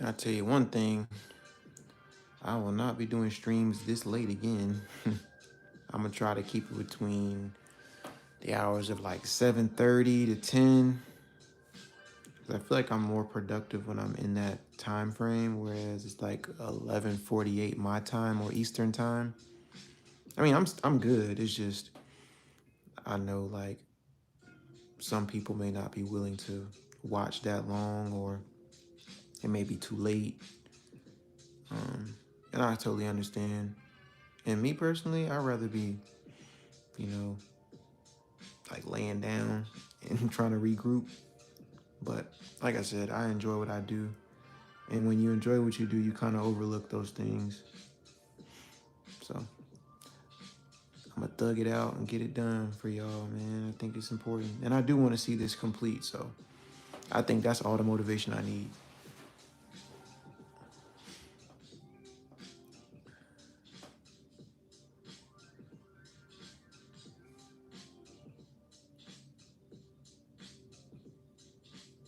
I'll tell you one thing, I will not be doing streams this late again. I'm gonna try to keep it between the hours of like 7:30 to 10. 'Cause I feel like I'm more productive when I'm in that time frame, whereas it's like 11:48 my time or Eastern time. I mean, I'm good. It's just I know like some people may not be willing to watch that long, or it may be too late. And I totally understand. And me personally, I'd rather be, you know, like laying down and trying to regroup. But like I said, I enjoy what I do. And when you enjoy what you do, you kind of overlook those things. So I'm gonna thug it out and get it done for y'all, man. I think it's important. And I do want to see this complete. So I think that's all the motivation I need.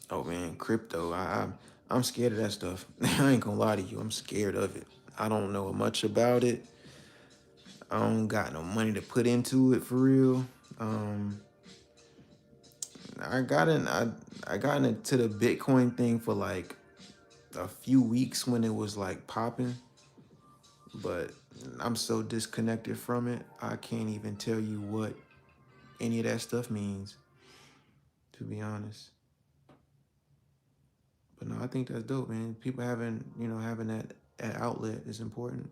Oh man, crypto. I'm scared of that stuff. I ain't gonna lie to you. I'm scared of it. I don't know much about it. I don't got no money to put into it for real. Um, I got in. I got into the Bitcoin thing for like a few weeks when it was like popping, but I'm so disconnected from it. I can't even tell you what any of that stuff means, to be honest. But no, I think that's dope, man. People having, having that outlet is important.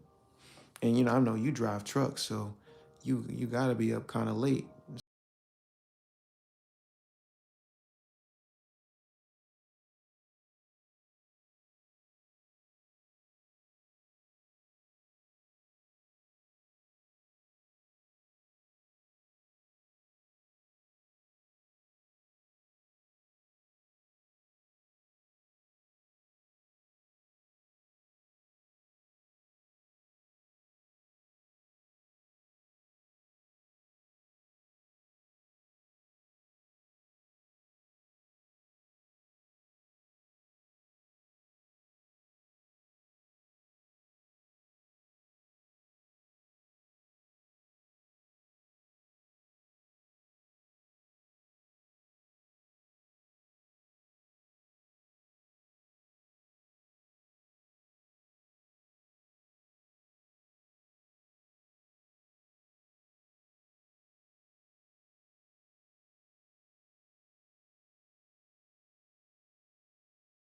And I know you drive trucks, so you gotta be up kind of late.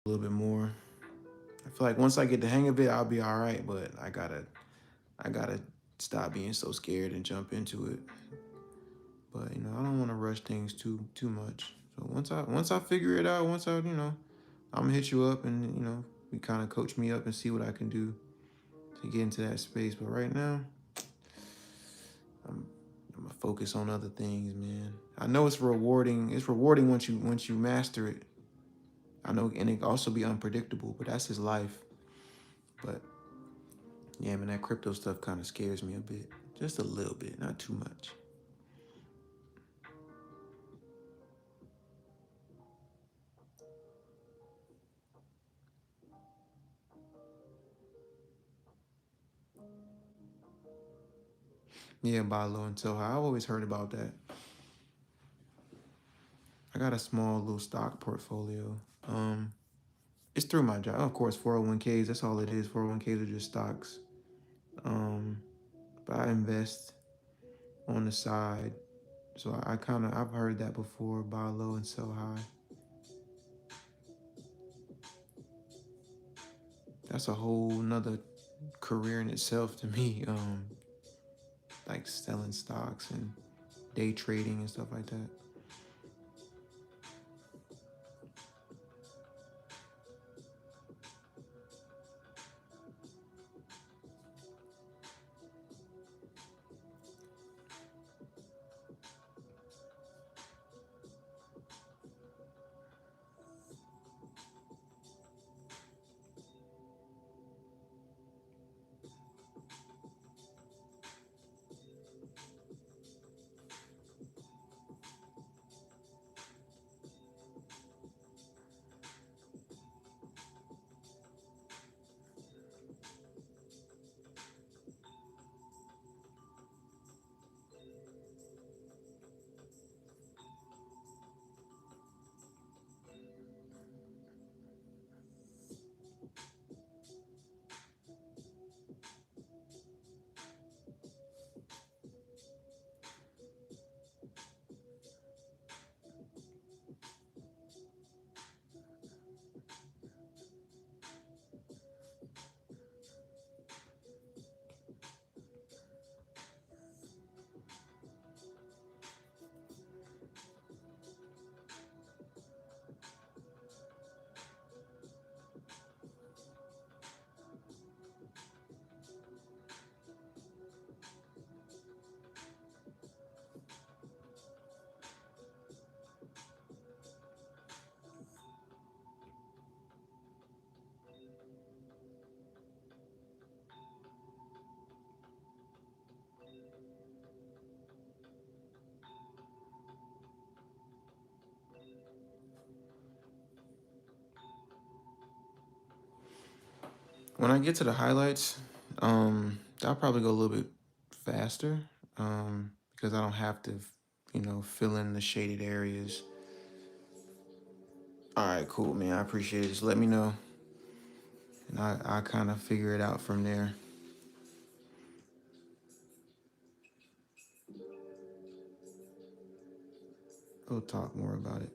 A little bit more. I feel like once I get the hang of it, I'll be all right. But I gotta stop being so scared and jump into it. But I don't want to rush things too much. So once I figure it out, I'm gonna hit you up and you kind of coach me up and see what I can do to get into that space. But right now, I'm I'm gonna focus on other things, man. I know it's rewarding. It's rewarding once you master it. I know, and it can also be unpredictable, but that's his life. But yeah, man, that crypto stuff kind of scares me a bit, just a little bit, not too much. Yeah, buy low and sell high. I've always heard about that. I got a small little stock portfolio. Um, it's through my job, of course. 401ks. That's all it is. 401ks are just stocks. Um, but I invest on the side. So I kind of I've heard that before. Buy low and sell high. That's a whole nother career in itself to me. Like selling stocks and day trading and stuff like that. When I get to the highlights, I'll probably go a little bit faster, because I don't have to, fill in the shaded areas. All right, cool, man. I appreciate it. Just let me know, and I kind of figure it out from there. We'll talk more about it.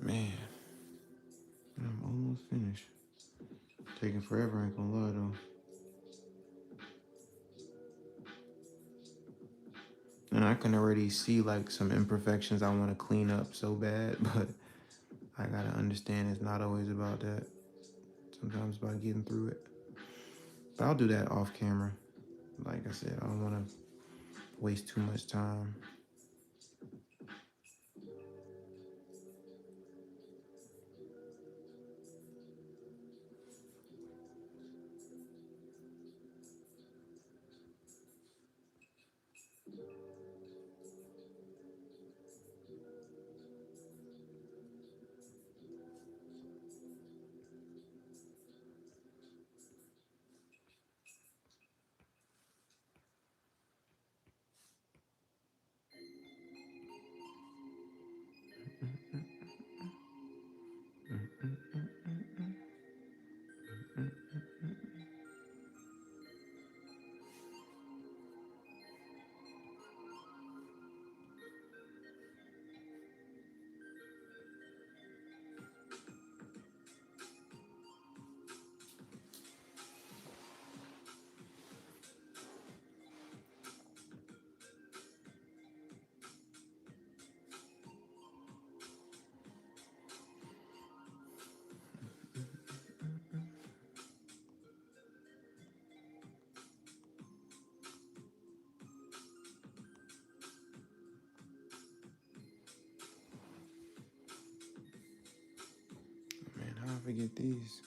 Man, I'm almost finished. Taking forever, ain't gonna lie though. And I can already see like some imperfections I want to clean up so bad, but I gotta understand it's not always about that. Sometimes it's about getting through it. But I'll do that off camera. Like I said, I don't want to waste too much time. Man, how I forget these?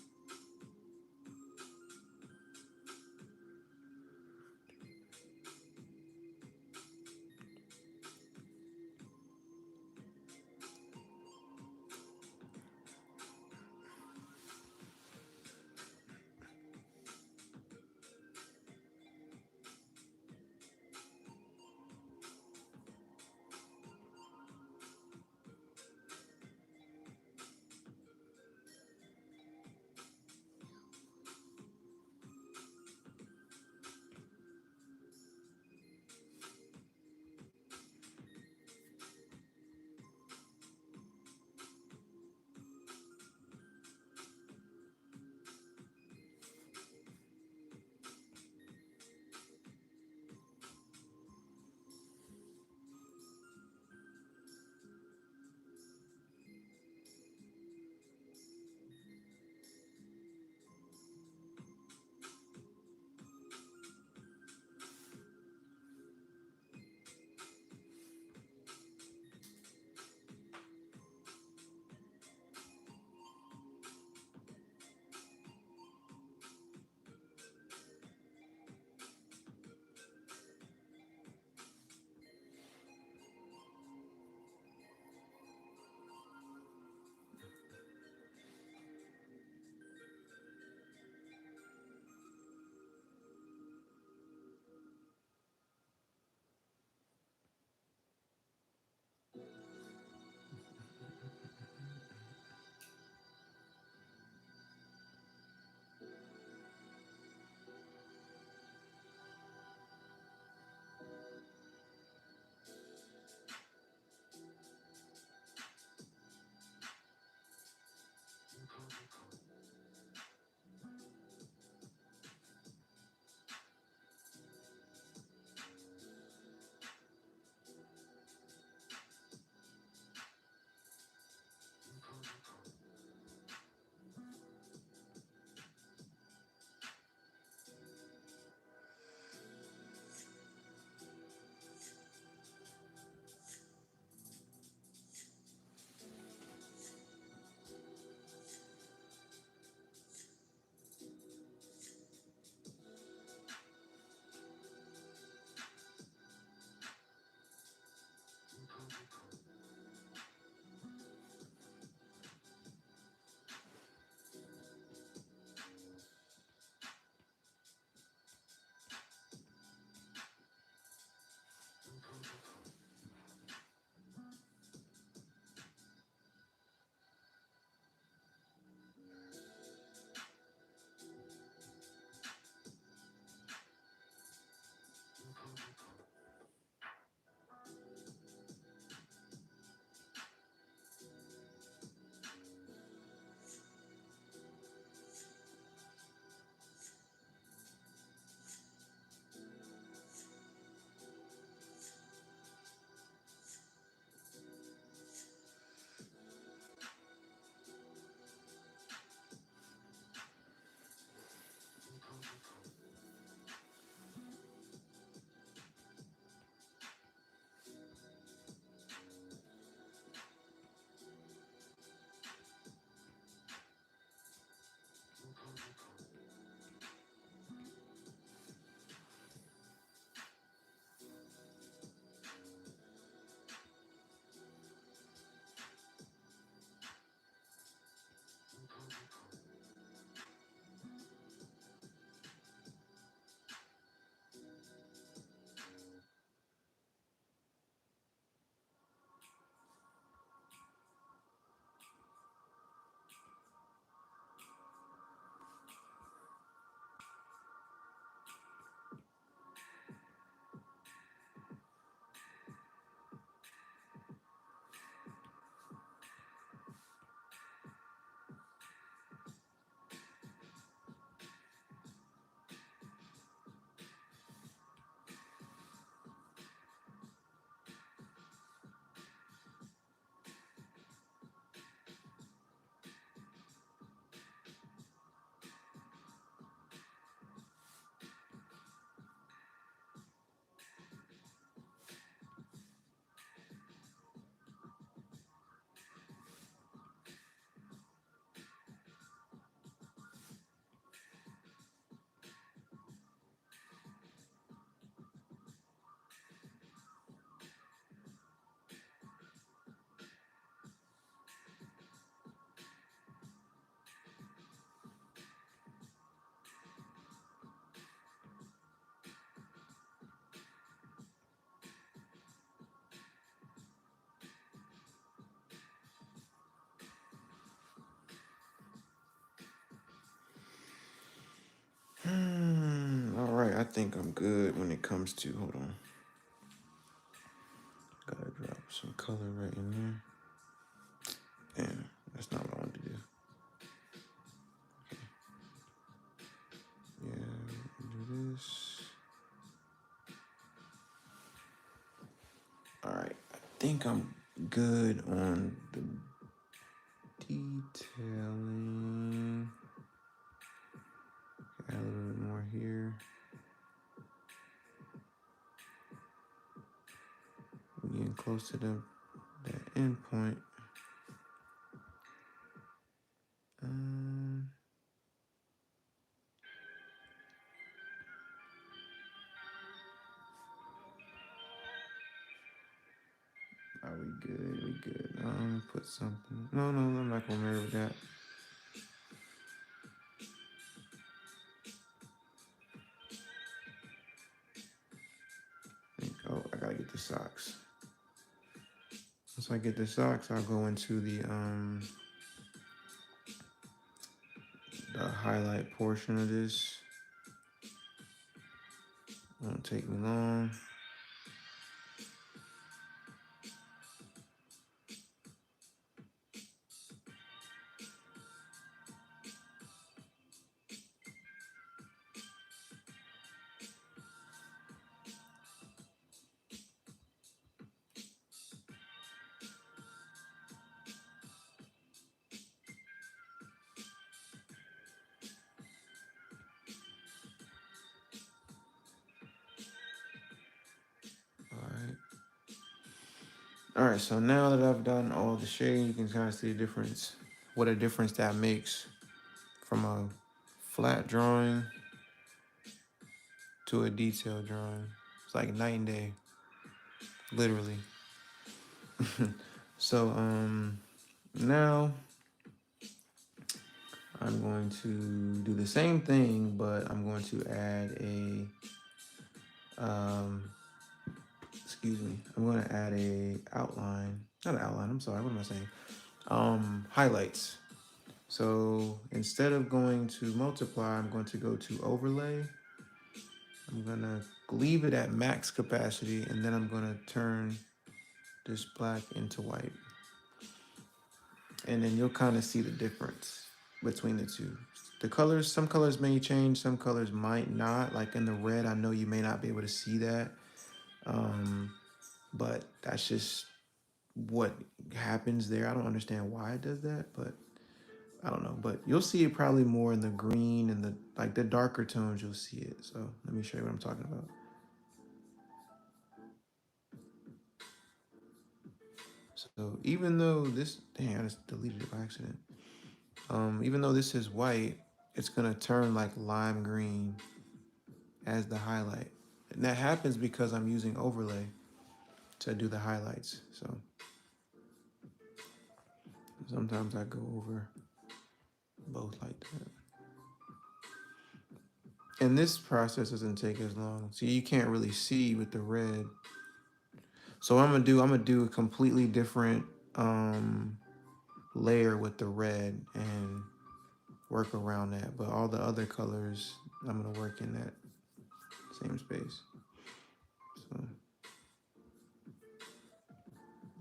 think I'm good when it comes to, hold on. Gotta drop some color right in there. Damn, that's not what I wanted to do. Yeah, do this. All right, I think I'm good on the detailing. Add a little bit more here. We're getting close to that end point. Are we good? We good. Put something. No, I'm not gonna marry with that. Oh, I gotta get the socks. Once I get the socks, I'll go into the highlight portion of this. Won't take me long. All right, so now that I've done all the shading, you can kind of see the difference, what a difference that makes from a flat drawing to a detailed drawing. It's like night and day, literally. So now I'm going to do the same thing, but I'm going to add I'm going to add a outline, not an outline, I'm sorry, what am I saying? Highlights. So instead of going to multiply, I'm going to go to overlay. I'm going to leave it at max capacity, and then I'm going to turn this black into white. And then you'll kind of see the difference between the two. The colors, some colors may change, some colors might not. Like in the red, I know you may not be able to see that. But that's just what happens there. I don't understand why it does that, but I don't know. But you'll see it probably more in the green and the darker tones, you'll see it. So let me show you what I'm talking about. So even though this, dang, I just deleted it by accident. Even though this is white, it's gonna turn like lime green as the highlight. And that happens because I'm using overlay to do the highlights. So sometimes I go over both like that. And this process doesn't take as long. So you can't really see with the red. So what I'm gonna do a completely different layer with the red and work around that. But all the other colors, I'm gonna work in that same space. So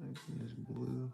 like this blue.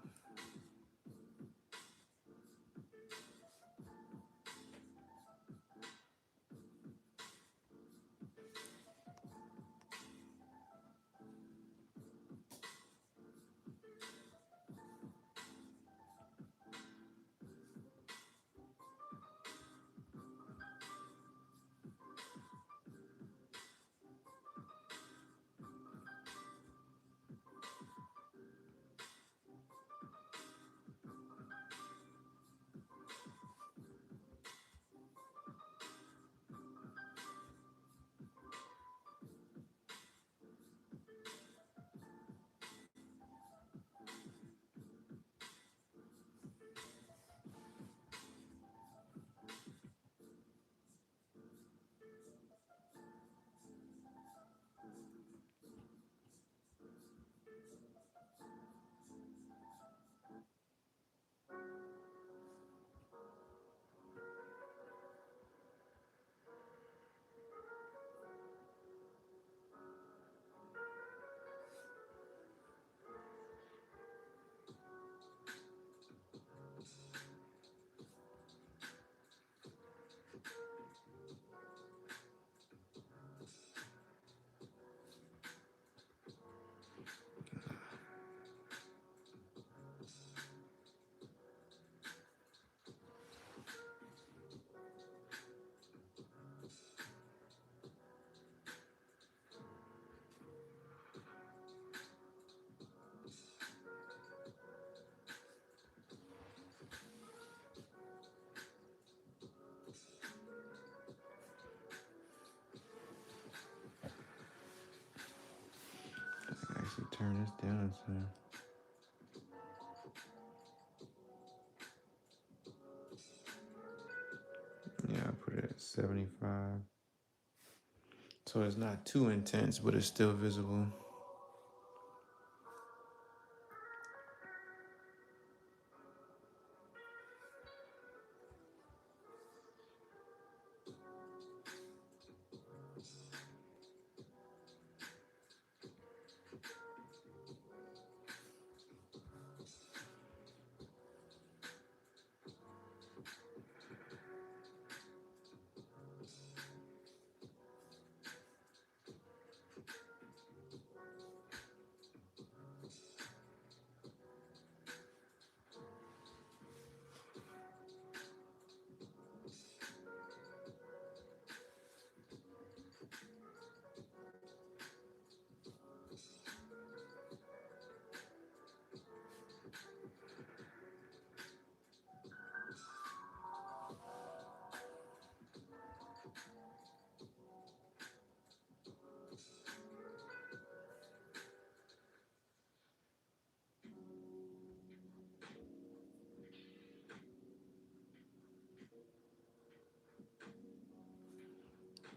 Turn this down some. Yeah, I put it at 75. So it's not too intense, but it's still visible.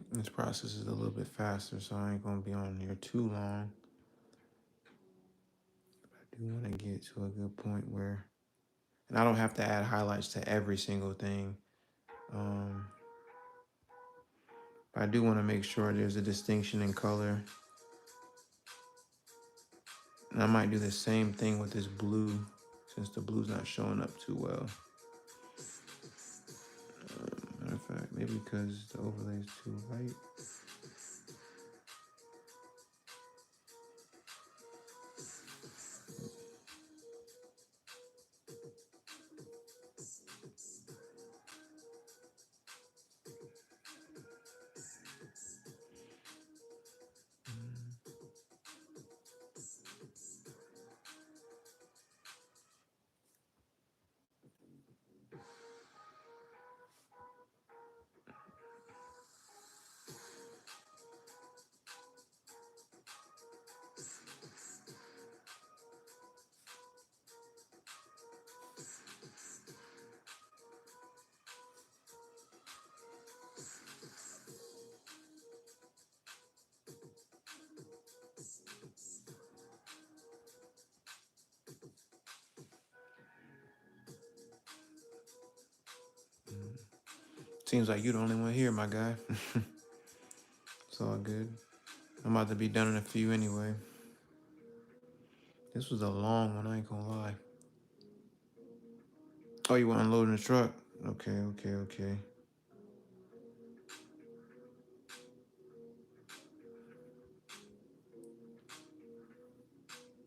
This process is a little bit faster, so I ain't gonna be on here too long. I do want to get to a good point where, and I don't have to add highlights to every single thing. But I do want to make sure there's a distinction in color. And I might do the same thing with this blue, since the blue's not showing up too well. Matter of fact, maybe because the overlay is too light. Seems like you're the only one here, my guy. It's all good. I'm about to be done in a few anyway. This was a long one, I ain't gonna lie. Oh, you want unloading the truck? Okay.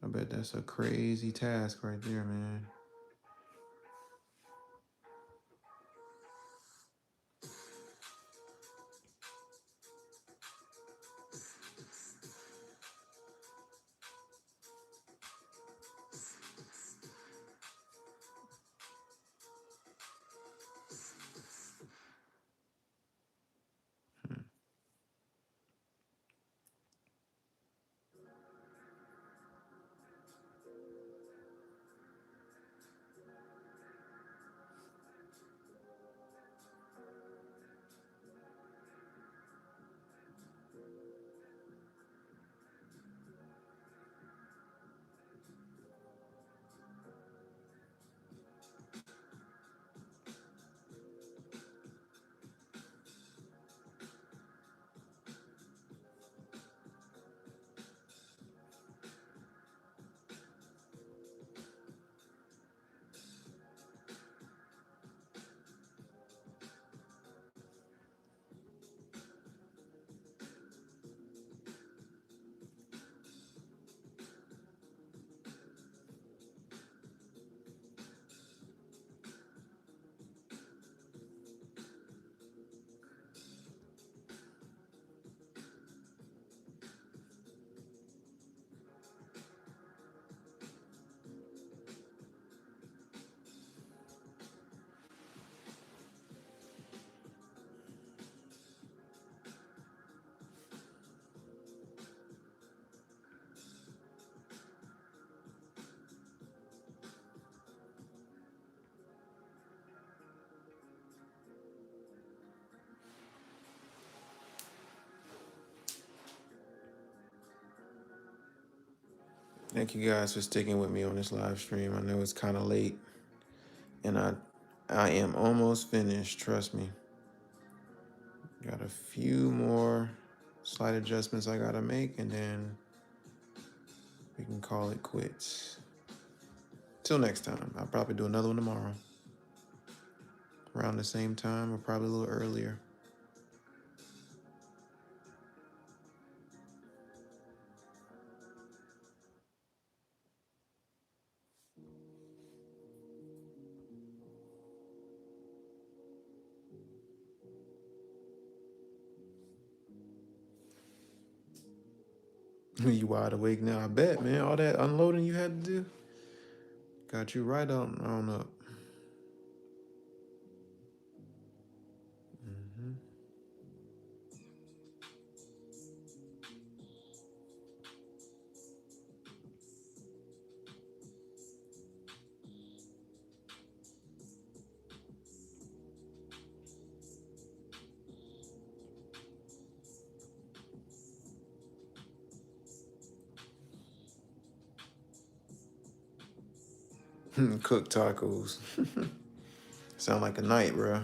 I bet that's a crazy task right there, man. Thank you guys for sticking with me on this live stream. I know it's kind of late, and I am almost finished. Trust me. Got a few more slight adjustments I gotta make, and then we can call it quits. Till next time. I'll probably do another one tomorrow, around the same time or probably a little earlier. You wide awake now? I bet, man. All that unloading you had to do got you right on up. Cook tacos. Sound like a night, bro.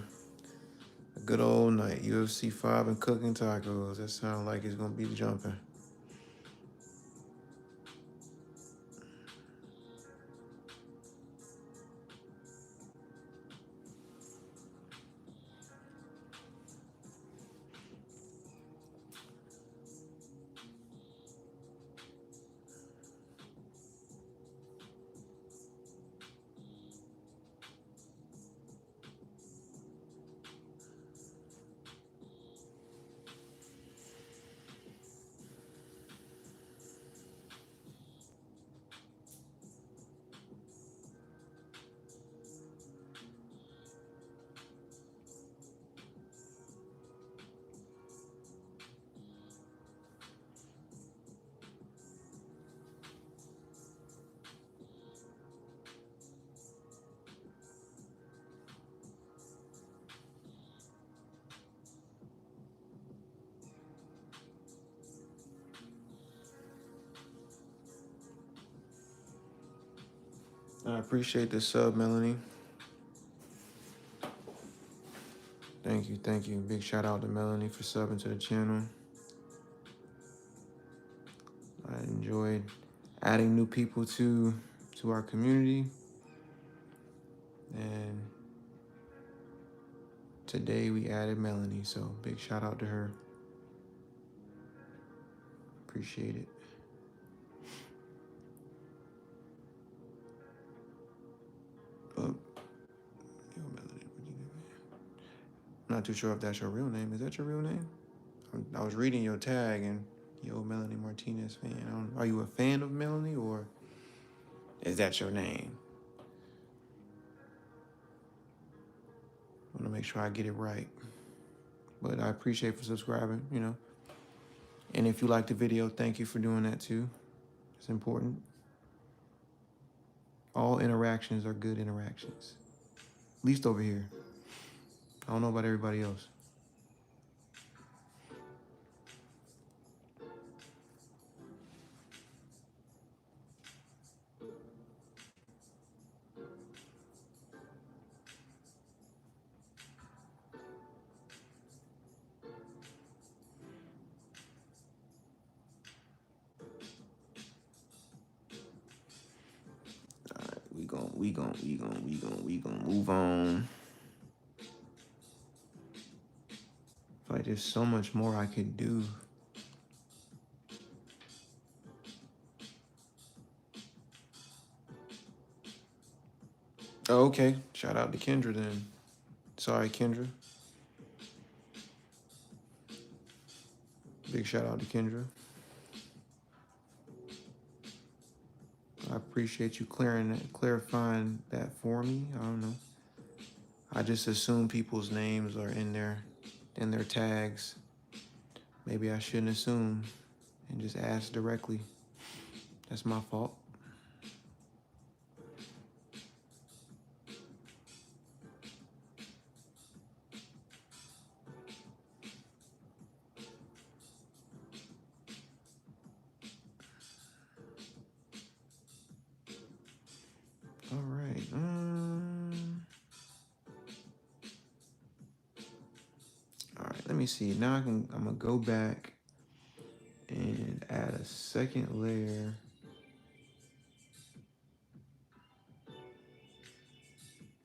A good old night. UFC 5 and cooking tacos. That sound like it's gonna be jumping. I appreciate the sub, Melanie. Thank you, thank you. Big shout out to Melanie for subbing to the channel. I enjoyed adding new people to our community. And today we added Melanie, so big shout out to her. Appreciate it. Oh, yo, Melanie, I'm not too sure if that's your real name. Is that your real name? I was reading your tag and yo, Melanie Martinez fan. Are you a fan of Melanie or is that your name? I want to make sure I get it right. But I appreciate for subscribing, you know. And if you like the video, thank you for doing that too. It's important. All interactions are good interactions. At least over here. I don't know about everybody else. All right, we gonna move on. I feel like there's so much more I could do. Oh, okay. Shout out to Kendra then. Sorry, Kendra. Big shout out to Kendra. I appreciate you clarifying that for me. I don't know. I just assume people's names are in their tags. Maybe I shouldn't assume and just ask directly. That's my fault. let me see. Now I'm gonna go back and add a second layer.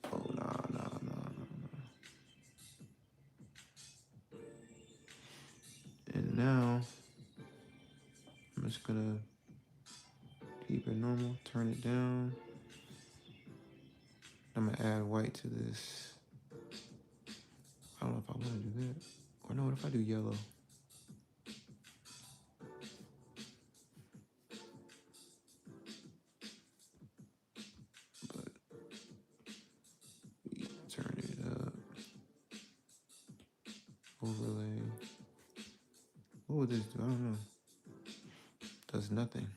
Oh, no. And now I'm just gonna keep it normal, turn it down. I'm gonna add white to this. I don't know if I wanna do that. Or no, what if I do yellow? But we turn it up. Overlay. What would this do? I don't know. Does nothing.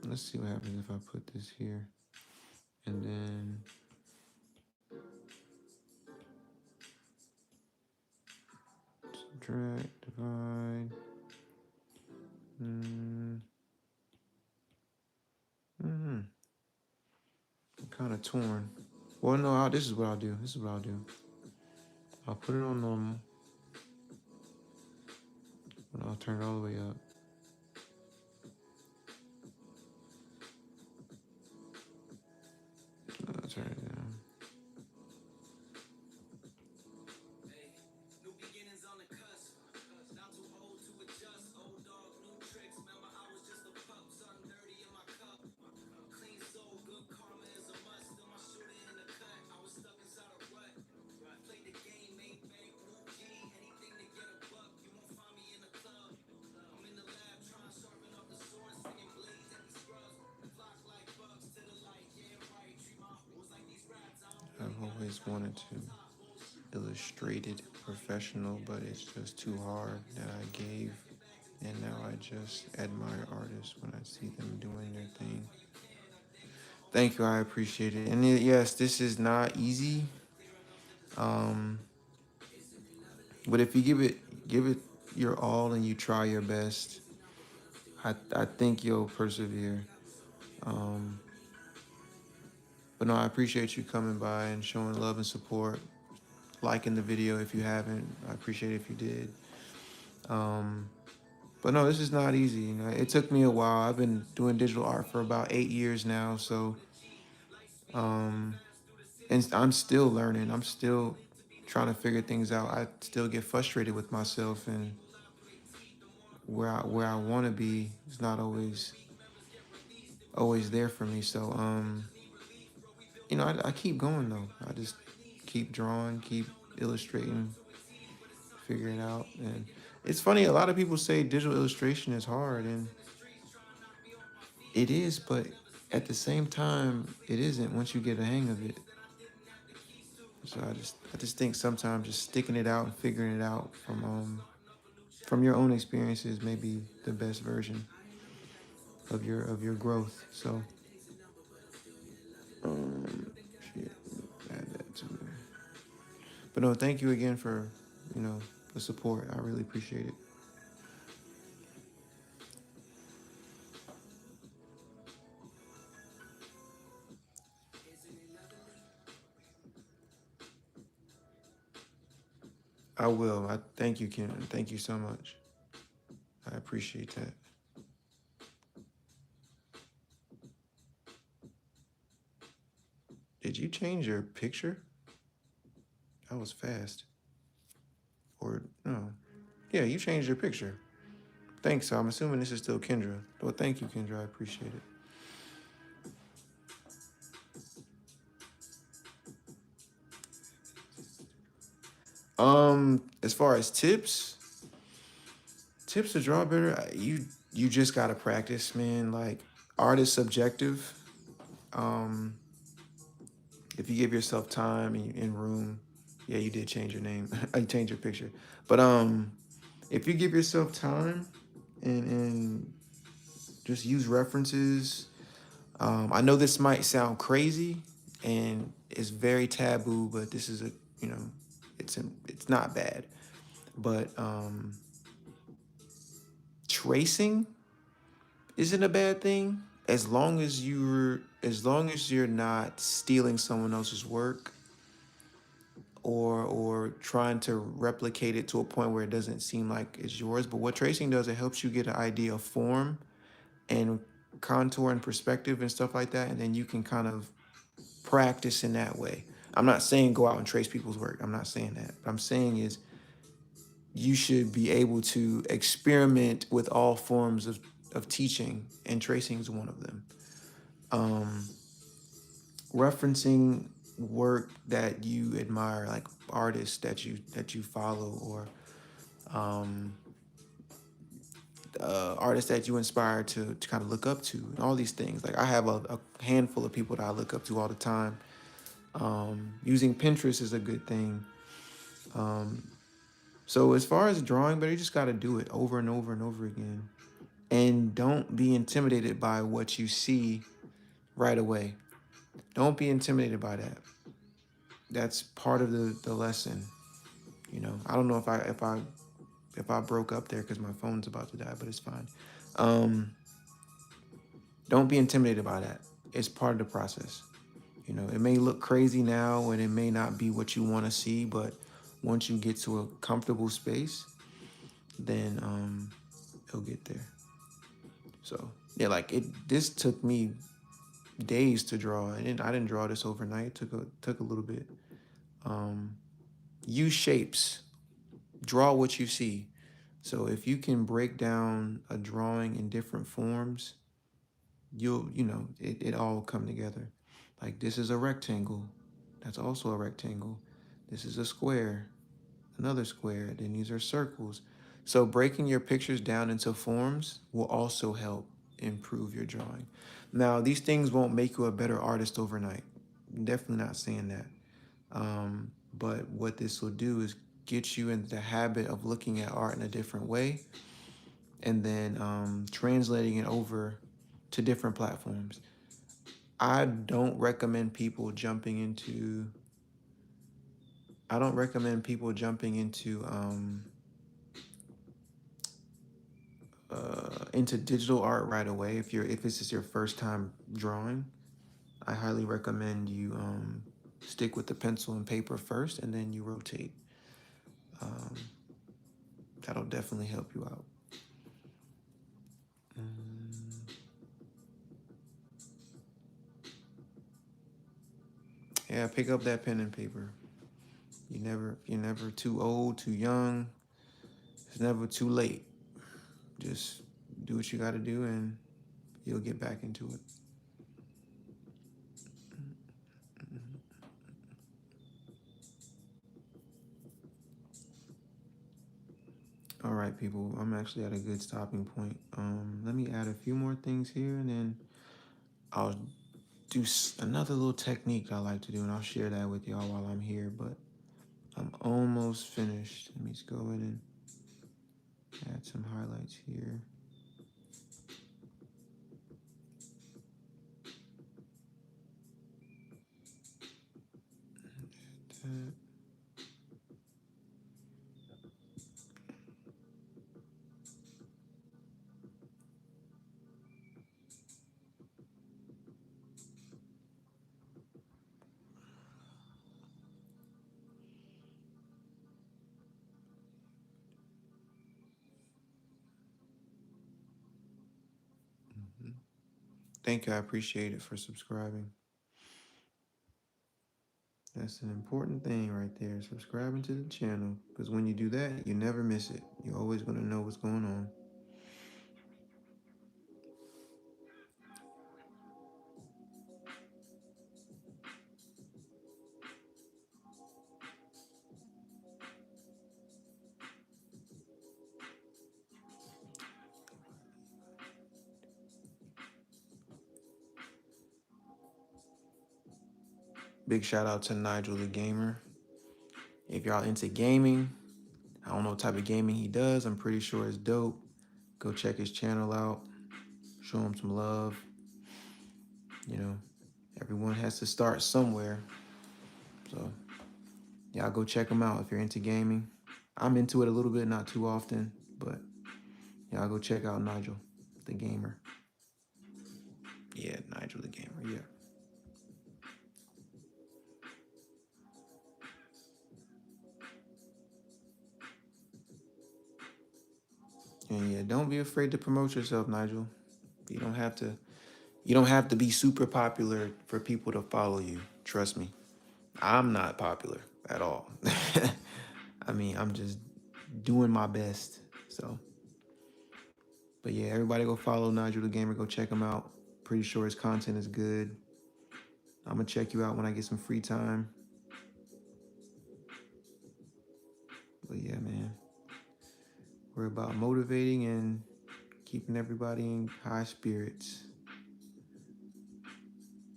Let's see what happens if I put this here. And then subtract, divide. I'm kind of torn. Well, no, this is what I'll do. I'll put it on normal. And I'll turn it all the way up. I'll turn it down. I've always wanted to illustrate it professional, but it's just too hard that I gave. And now I just admire artists when I see them doing their thing. Thank you, I appreciate it. And yes, this is not easy. Um, but if you give it your all and you try your best, I think you'll persevere. Um, but no, I appreciate you coming by and showing love and support, liking the video if you haven't. I appreciate it if you did. Um, but no, this is not easy. You know, it took me a while. I've been doing digital art for about 8 years now, so um, and I'm still learning. I'm still trying to figure things out. I still get frustrated with myself, and where I want to be is not always there for me. So you know, I keep going though. I just keep drawing, keep illustrating, figuring it out. And it's funny, a lot of people say digital illustration is hard, and it is, but at the same time, it isn't once you get a hang of it. So I just think sometimes just sticking it out and figuring it out from your own experiences may be the best version of your growth. So shit, add that to it. But no, thank you again for, you know, the support. I really appreciate it. I will. I thank you, Ken. Thank you so much. I appreciate that. Did you change your picture? That was fast. Or no. Yeah, you changed your picture. Thanks. So I'm assuming this is still Kendra. Well, thank you, Kendra. I appreciate it. As far as tips to draw better, you just gotta practice, man. Like art is subjective. Um, if you give yourself time and room, yeah, you did change your name. I changed your picture, but if you give yourself time and just use references, I know this might sound crazy and it's very taboo, but this is a you know, it's not bad, but tracing isn't a bad thing as long as you're not stealing someone else's work or trying to replicate it to a point where it doesn't seem like it's yours. But what tracing does, it helps you get an idea of form and contour and perspective and stuff like that, and then you can kind of practice in that way. I'm not saying go out and trace people's work. I'm not saying that. What I'm saying is you should be able to experiment with all forms of teaching, and tracing is one of them. Um, Referencing work that you admire, like artists that you follow, or um, artists that you inspire to kind of look up to, and all these things. Like I have a handful of people that I look up to all the time. Using Pinterest is a good thing. Um, so as far as drawing, but you just got to do it over and over and over again, and don't be intimidated by what you see right away. Don't be intimidated by that. That's part of the lesson. You know, I don't know if I broke up there because my phone's about to die, but it's fine. Um, don't be intimidated by that. It's part of the process. You know, it may look crazy now and it may not be what you want to see, but once you get to a comfortable space, then it'll get there. So yeah, like it. This took me days to draw, and I didn't draw this overnight. It took a little bit. Um, Use shapes. Draw what you see. So if you can break down a drawing in different forms, it all come together. Like this is a rectangle. That's also a rectangle. This is a square, another square. Then these are circles. So breaking your pictures down into forms will also help improve your drawing. Now, these things won't make you a better artist overnight. I'm definitely not saying that. But what this will do is get you into the habit of looking at art in a different way, and then translating it over to different platforms. I don't recommend people jumping into. I don't recommend people jumping into digital art right away. If this is your first time drawing, I highly recommend you stick with the pencil and paper first, and then you rotate. Um, that'll definitely help you out. Yeah, pick up that pen and paper. You're never too old, too young. It's never too late. Just do what you got to do, and you'll get back into it. All right, people. I'm actually at a good stopping point. Let me add a few more things here, and then I'll do another little technique I like to do, and I'll share that with y'all while I'm here. But I'm almost finished. Let me just go in and add some highlights here. That. Thank you. I appreciate it for subscribing. That's an important thing right there. Subscribing to the channel. Because when you do that, you never miss it. You're always going to know what's going on. Big shout out to Nigel the Gamer. If y'all into gaming, I don't know what type of gaming he does. I'm pretty sure it's dope. Go check his channel out. Show him some love. You know, everyone has to start somewhere. So, y'all go check him out if you're into gaming. I'm into it a little bit, not too often, but y'all go check out Nigel the Gamer. Yeah, Nigel the Gamer. Yeah. And yeah, don't be afraid to promote yourself, Nigel. You don't have to. You don't have to be super popular for people to follow you. Trust me. I'm not popular at all. I mean, I'm just doing my best. So, but yeah, everybody go follow Nigel the Gamer. Go check him out. Pretty sure his content is good. I'm gonna check you out when I get some free time. But yeah, man, we're about motivating and keeping everybody in high spirits.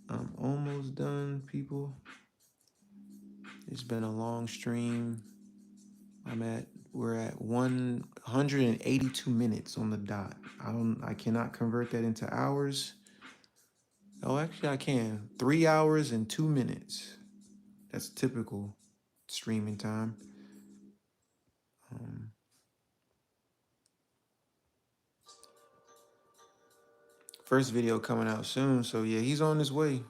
I'm almost done, people. It's been a long stream. We're at 182 minutes on the dot. I cannot convert that into hours. Oh, actually I can. 3 hours and 2 minutes. That's typical streaming time. Um, First video coming out soon, so yeah, he's on his way.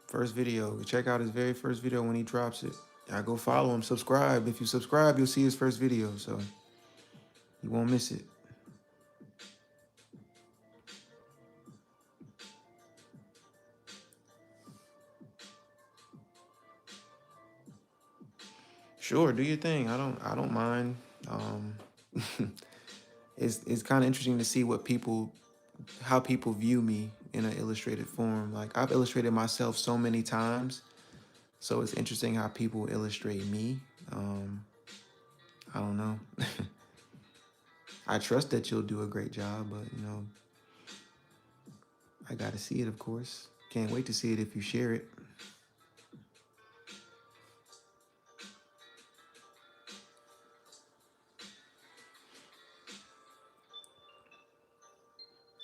First video. Check out his very first video when he drops it. I go follow him, subscribe. If you subscribe, you'll see his first video, so you won't miss it. Sure, do your thing. I don't mind. Um, it's kind of interesting to see how people view me in an illustrated form. Like I've illustrated myself so many times, so it's interesting how people illustrate me. Um, I don't know. I trust that you'll do a great job, but I got to see it, of course. Can't wait to see it if you share it.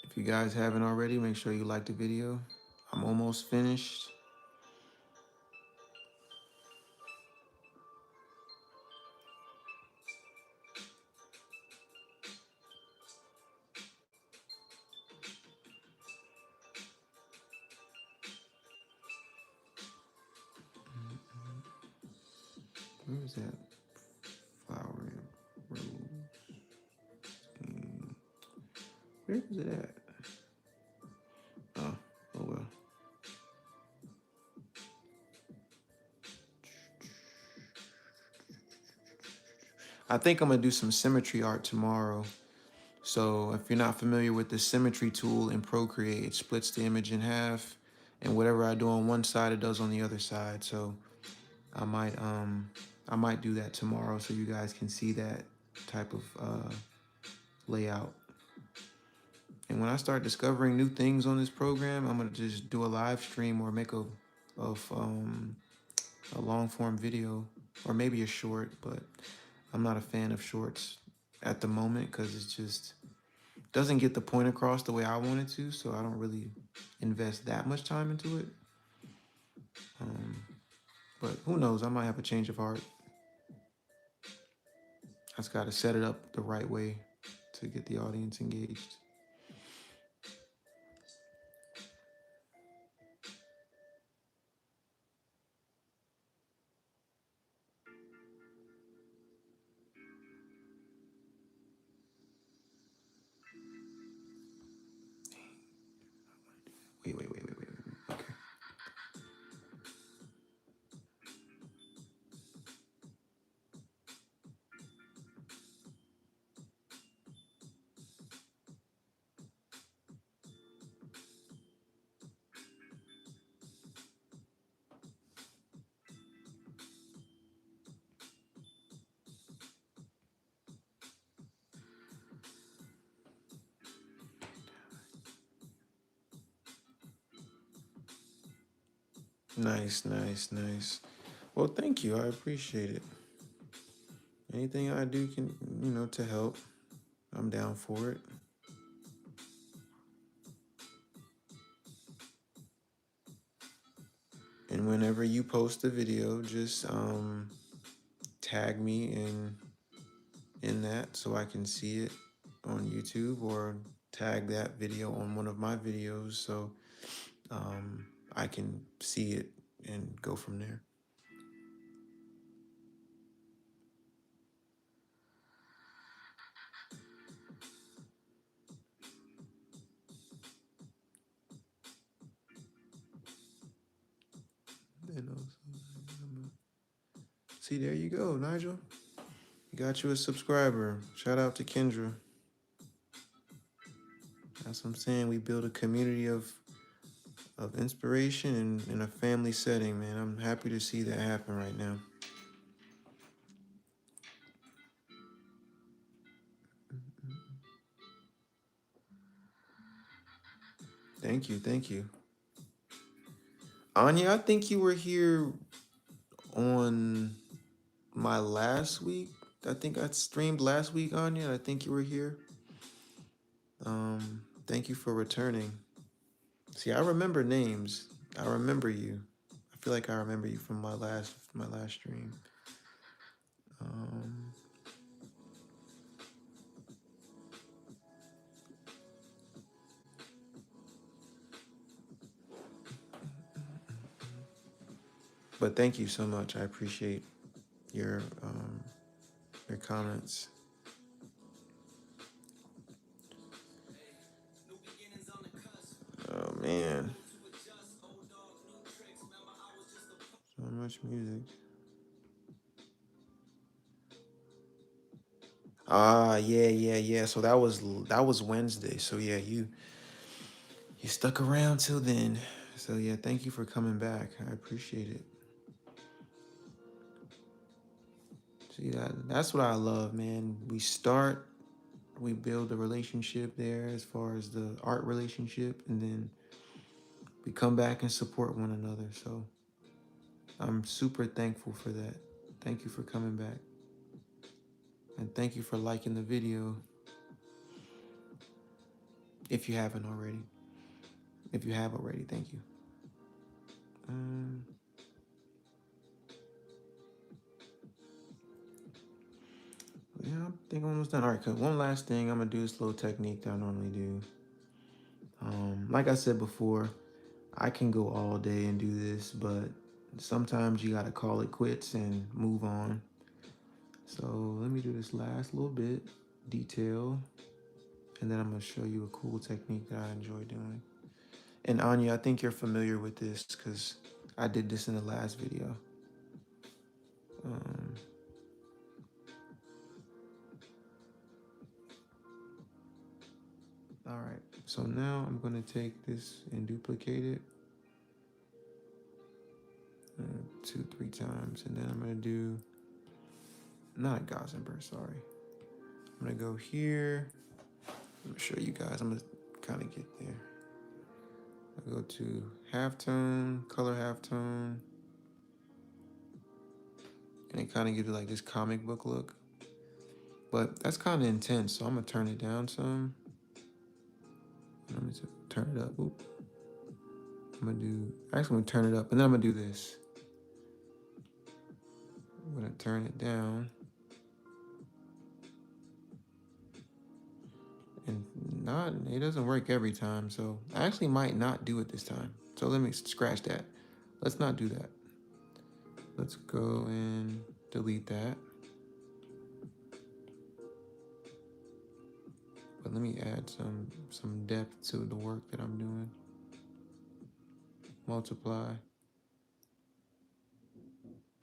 If you guys haven't already, make sure you like the video. I'm almost finished. Where is that flower rose? Where is it at? Oh, oh well. I think I'm gonna do some symmetry art tomorrow. So if you're not familiar with the symmetry tool in Procreate, it splits the image in half, and whatever I do on one side, it does on the other side. So I might I might do that tomorrow so you guys can see that type of layout. And when I start discovering new things on this program, I'm gonna just do a live stream or make a long form video or maybe a short, but I'm not a fan of shorts at the moment because it just doesn't get the point across the way I want it to. So I don't really invest that much time into it. Um, but who knows? I might have a change of heart. I just got to set it up the right way to get the audience engaged. Wait. Okay. Nice. Well, thank you. I appreciate it. Anything I do can, to help, I'm down for it. And whenever you post a video, just tag me in that so I can see it on YouTube, or tag that video on one of my videos so I can see it and go from there. See, there you go, Nigel. You got you a subscriber. Shout out to Kendra. That's what I'm saying. We build a community of inspiration and in a family setting, man. I'm happy to see that happen right now. Thank you, thank you. Anya, I think you were here on my last week. I think I streamed last week, Anya. I think you were here. Thank you for returning. See, I remember names. I remember you. I feel like I remember you from my last stream. Um, but thank you so much. I appreciate your um, your comments. Oh man, so much music. Ah, yeah, yeah, yeah. So that was Wednesday. So yeah, you stuck around till then. So yeah, thank you for coming back. I appreciate it. See that's what I love, man. We build a relationship there as far as the art relationship, and then we come back and support one another. So I'm super thankful for that. Thank you for coming back. And thank you for liking the video if you haven't already. If you have already, thank you. Um, yeah, I think I'm almost done. All right, cause one last thing, I'm gonna do this little technique that I normally do. Like I said before, I can go all day and do this, but sometimes you gotta call it quits and move on. So let me do this last little bit, detail, and then I'm gonna show you a cool technique that I enjoy doing. And Anya, I think you're familiar with this because I did this in the last video. Um, all right, so now I'm gonna take this and duplicate it 2, 3 times, and then I'm gonna do, not a Gaussian burst, sorry. I'm gonna go here. I'm gonna show you guys. I'm gonna kind of get there. I go to halftone, color halftone, and it kind of gives you like this comic book look. But that's kind of intense, so I'm gonna turn it down some. I'm gonna turn it up. Oop. I'm gonna turn it up, and then I'm gonna do this. I'm gonna turn it down. And it doesn't work every time, so I actually might not do it this time. So let me scratch that. Let's not do that. Let's go and delete that. But let me add some depth to the work that I'm doing. Multiply.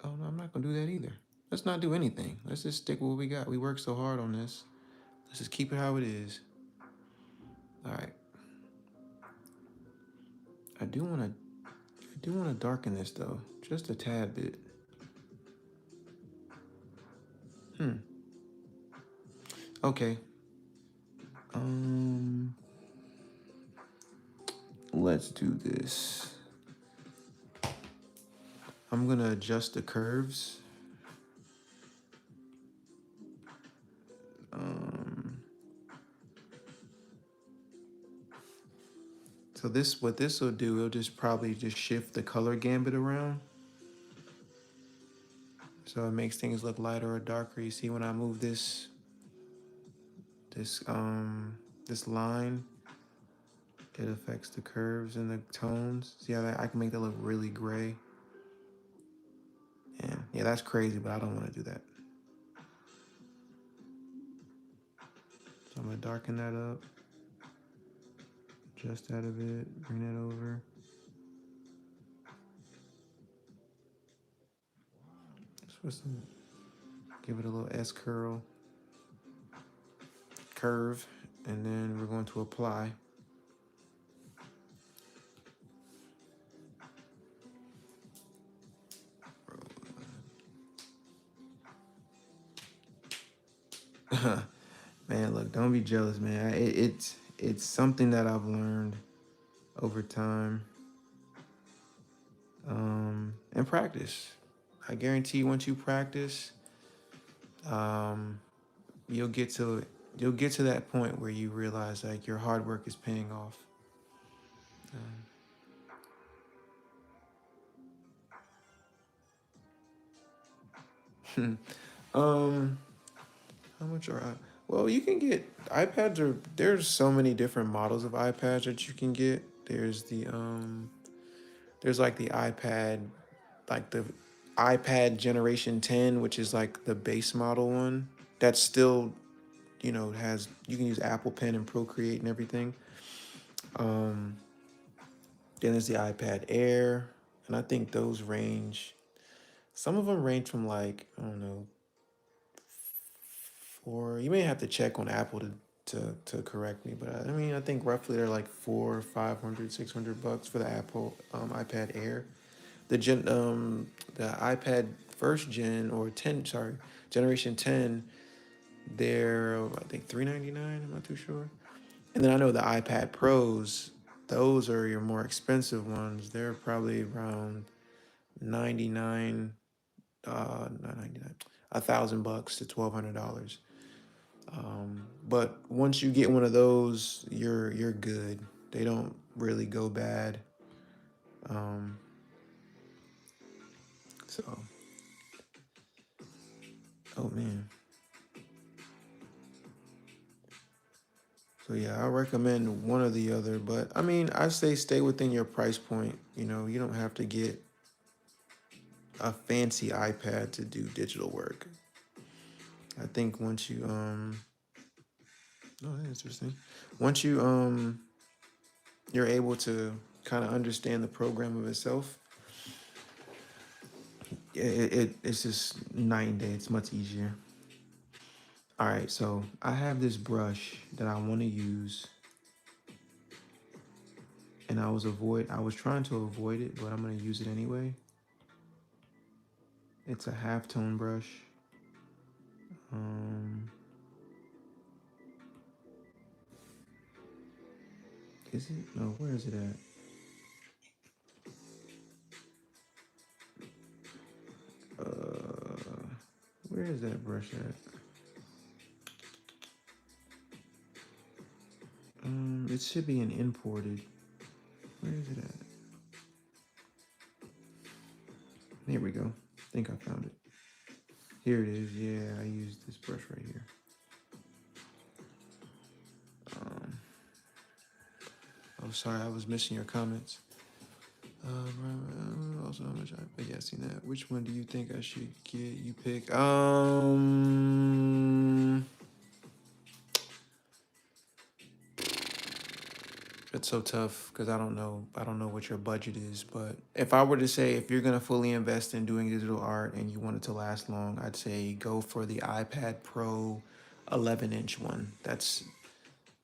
Oh no, I'm not gonna do that either. Let's not do anything. Let's just stick with what we got. We worked so hard on this. Let's just keep it how it is. All right. I do wanna darken this though, just a tad bit. Okay. Let's do this. I'm gonna adjust the curves. So what this will do, it'll just probably just shift the color gambit around. So it makes things look lighter or darker. You see when I move this this line, it affects the curves and the tones. See how that I can make that look really gray. And yeah, that's crazy, but I don't want to do that. So I'm gonna darken that up, adjust that a bit, bring that over. Supposed to give it a little S curve, and then we're going to apply. Man, look, don't be jealous, man. It's something that I've learned over time, and practice. I guarantee once you practice, um, you'll get to you'll get to that point where you realize like your hard work is paying off. Um, how much are I? Well, you can get iPads. There's so many different models of iPads that you can get. There's like the iPad, like the iPad Generation 10, which is like the base model one. That's still, has you can use Apple Pen and Procreate and everything. Um, then there's the iPad Air, and I think those range. Some of them range from like I don't know, four. You may have to check on Apple to correct me, but I mean I think roughly they're like 500, $600 for the Apple iPad Air. The iPad first gen or 10, sorry, generation 10, they're I think 399. I'm not too sure. And then I know the iPad Pros, those are your more expensive ones. They're probably around 99, not 99, $1,000 to $1,200. But once you get one of those, you're good. They don't really go bad. Um, so, oh man. So yeah, I recommend one or the other, but I mean, I say stay within your price point. You don't have to get a fancy iPad to do digital work. I think once you oh, that's interesting. Once you're able to kind of understand the program of itself, it's just night and day. It's much easier. All right, so I have this brush that I want to use, and I was trying to avoid it, but I'm gonna use it anyway. It's a halftone brush. Um, is it? No, where is it at? Uh, where is that brush at? It should be an imported. Where is it at? Here we go. I think I found it. Here it is. Yeah, I used this brush right here. Um, oh, sorry, I was missing your comments. Also, how much but yeah, seen that. Which one do you think I should get? You pick. It's so tough because I don't know. I don't know what your budget is. But if I were to say if you're gonna fully invest in doing digital art and you want it to last long, I'd say go for the iPad Pro 11-inch one. That's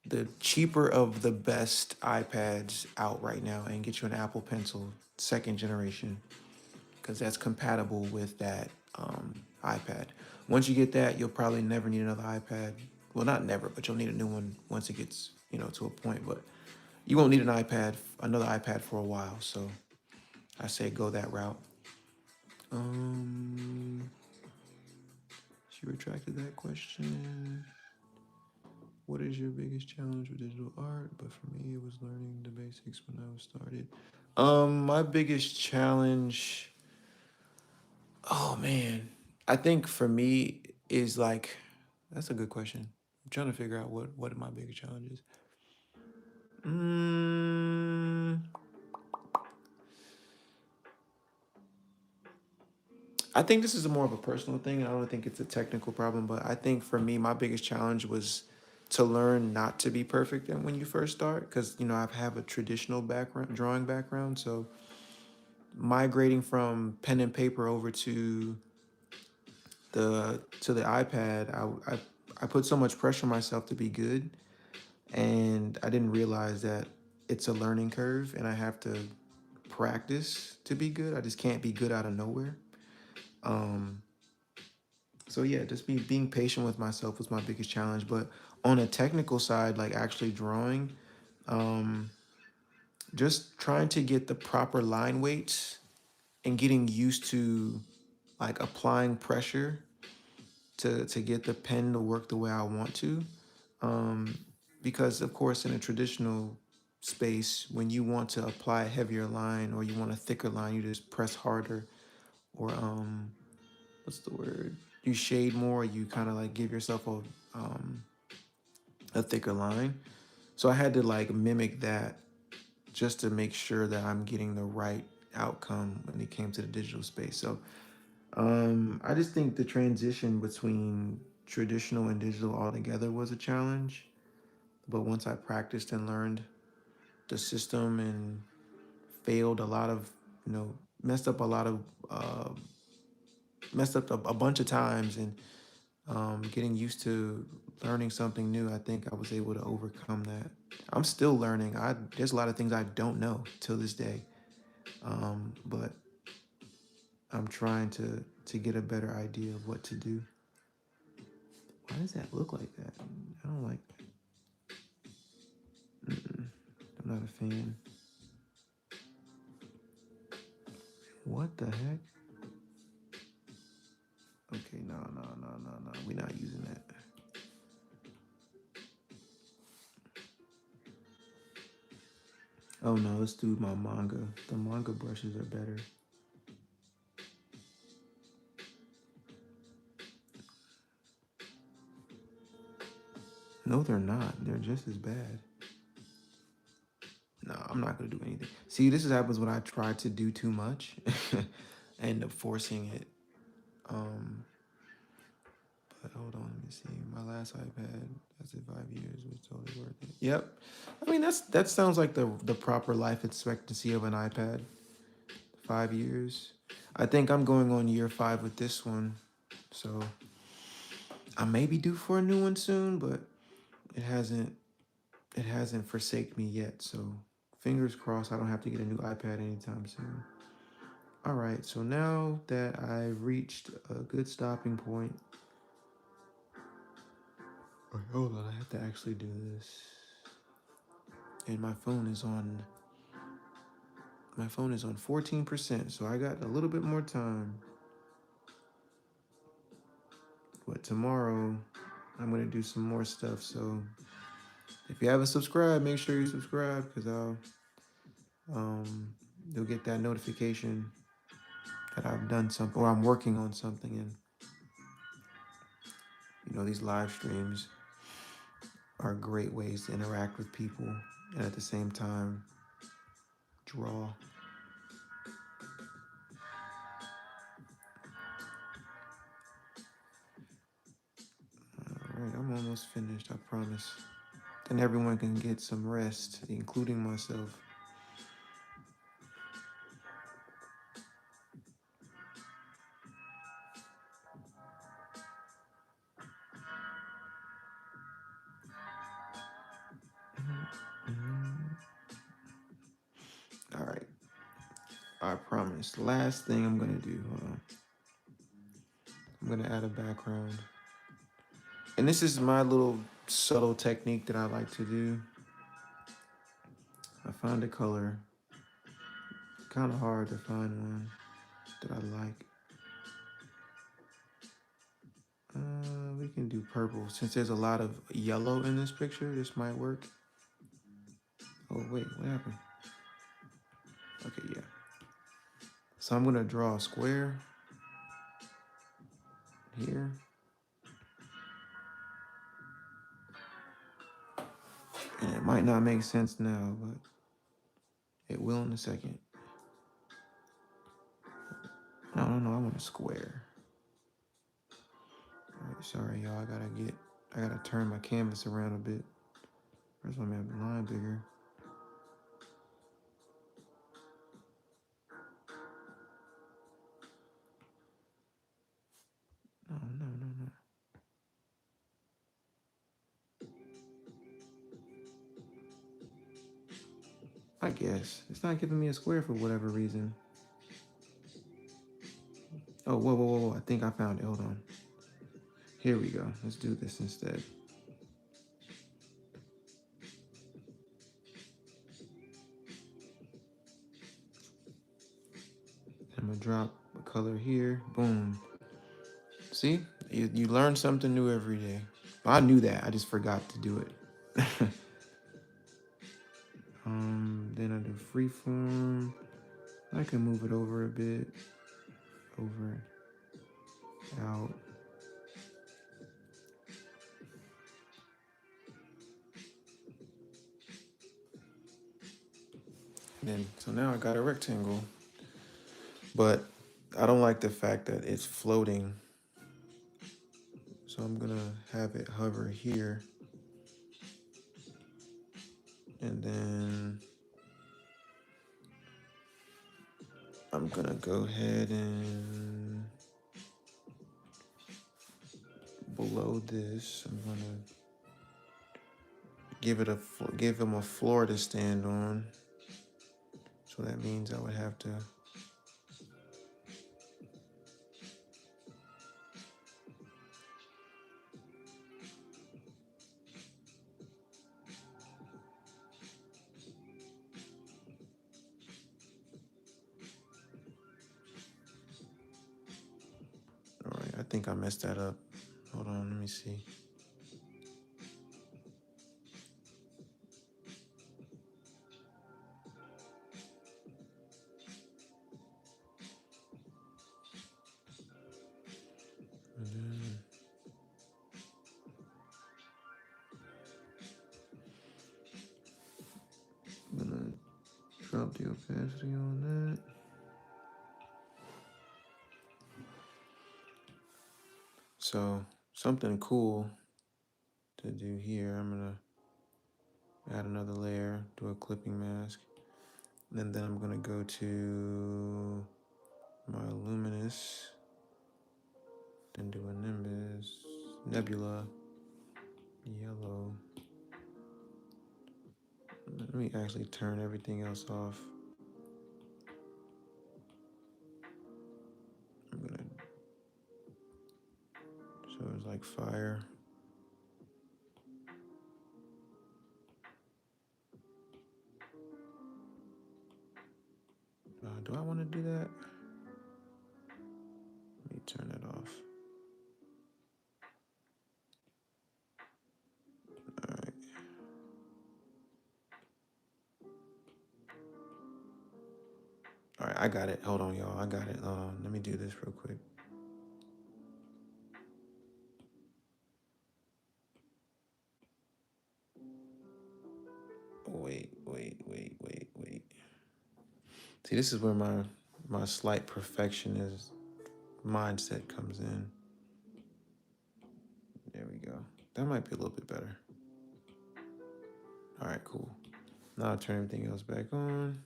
the cheaper of the best iPads out right now, and get you an Apple Pencil second generation because that's compatible with that iPad. Once you get that, you'll probably never need another iPad. Well, not never, but you'll need a new one once it gets to a point. But you won't need another iPad for a while. So I say go that route. Um, she retracted that question. What is your biggest challenge with digital art? But for me, it was learning the basics when I was started. My biggest challenge, oh man, I think for me is like, that's a good question. I'm trying to figure out what are my biggest challenges. Mm, I think this is more of a personal thing. I don't think it's a technical problem, but I think for me, my biggest challenge was to learn not to be perfect and when you first start, because I have a traditional background, drawing background, so migrating from pen and paper over the iPad, I put so much pressure on myself to be good, and I didn't realize that it's a learning curve, and I have to practice to be good. I just can't be good out of nowhere. Um, so yeah, just being patient with myself was my biggest challenge. But on a technical side, like actually drawing, um, just trying to get the proper line weights and getting used to like applying pressure to get the pen to work the way I want to. Um, because of course in a traditional space, when you want to apply a heavier line or you want a thicker line, you just press harder, or what's the word? You shade more, you kind of like give yourself a thicker line. So I had to like mimic that just to make sure that I'm getting the right outcome when it came to the digital space. So I just think the transition between traditional and digital altogether was a challenge. But once I practiced and learned the system and failed a lot of, you know, messed up a lot of, messed up a bunch of times, and getting used to learning something new, I think I was able to overcome that. I'm still learning. There's a lot of things I don't know till this day, but I'm trying to get a better idea of what to do. Why does that look like that? I don't like that. I'm not a fan. What the heck? Okay, no. We're not using that. Oh no, let's do my manga. The manga brushes are better. No, they're not. They're just as bad. No, I'm not gonna do anything. See, this is happens when I try to do too much. I end up forcing it. Um, but hold on, let me see. My last iPad, that's it, 5 years, was totally worth it. Yep. I mean, that sounds like the proper life expectancy of an iPad. 5 years. I think I'm going on year 5 with this one, so I may be due for a new one soon, but it hasn't it hasn't forsake me yet. So fingers crossed, I don't have to get a new iPad anytime soon. All right, so now that I've reached a good stopping point, oh, hold on, I have to actually do this. And my phone is on 14%, so I got a little bit more time. But tomorrow I'm gonna do some more stuff. So if you haven't subscribed, make sure you subscribe, because um you'll get that notification that I've done something or I'm working on something. And these live streams are great ways to interact with people and at the same time draw. All right, I'm almost finished, I promise. Then everyone can get some rest, including myself. All right, I promise. Last thing I'm gonna do, I'm gonna add a background. And this is my little subtle technique that I like to do. I find a color, kind of hard to find one that I like. We can do purple. Since there's a lot of yellow in this picture, this might work. Oh, wait, what happened? Okay, yeah. So I'm gonna draw a square here. And it might not make sense now, but it will in a second. No, I want a square. All right, sorry, y'all. I gotta turn my canvas around a bit. First, let me have the line bigger. No. I guess it's not giving me a square for whatever reason. Oh, whoa. I think I found it. Hold on. Here we go. Let's do this instead. I'm gonna drop a color here. Boom. See? You learn something new every day. Well, I knew that. I just forgot to do it. Then I do freeform. I can move it over a bit. Over, out. Then so now I got a rectangle. But I don't like the fact that it's floating. So I'm gonna have it hover here. And then I'm gonna go ahead and below this, I'm gonna give him a floor to stand on. So that means I would have to all right, I think I messed that up. Hold on, let me see. And then I'm gonna drop the opacity on that. So something cool to do here, I'm gonna add another layer, do a clipping mask. And then I'm gonna go to my luminous, then do a nimbus, nebula, yellow. Let me actually turn everything else off. I'm gonna, so it's like fire. Do I want to do that? Let me turn it off. All right. All right, I got it. Hold on, y'all. I got it. Hold on. Let me do this real quick. Wait. See, this is where my slight perfectionist mindset comes in. There we go. That might be a little bit better. All right, cool. Now I'll turn everything else back on.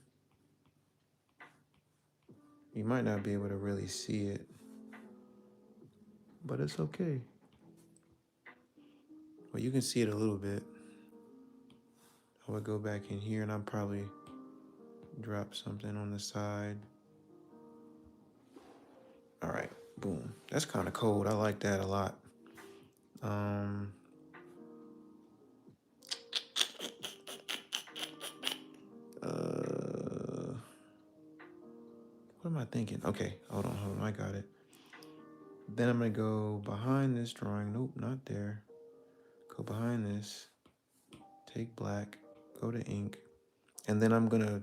You might not be able to really see it, but it's okay. Well, you can see it a little bit. I would go back in here and I'll probably drop something on the side. All right, boom. That's kind of cold. I like that a lot. What am I thinking? Okay, hold on. I got it. Then I'm gonna go behind this drawing. Nope, not there. Go behind this. Take black. Go to ink. And then I'm gonna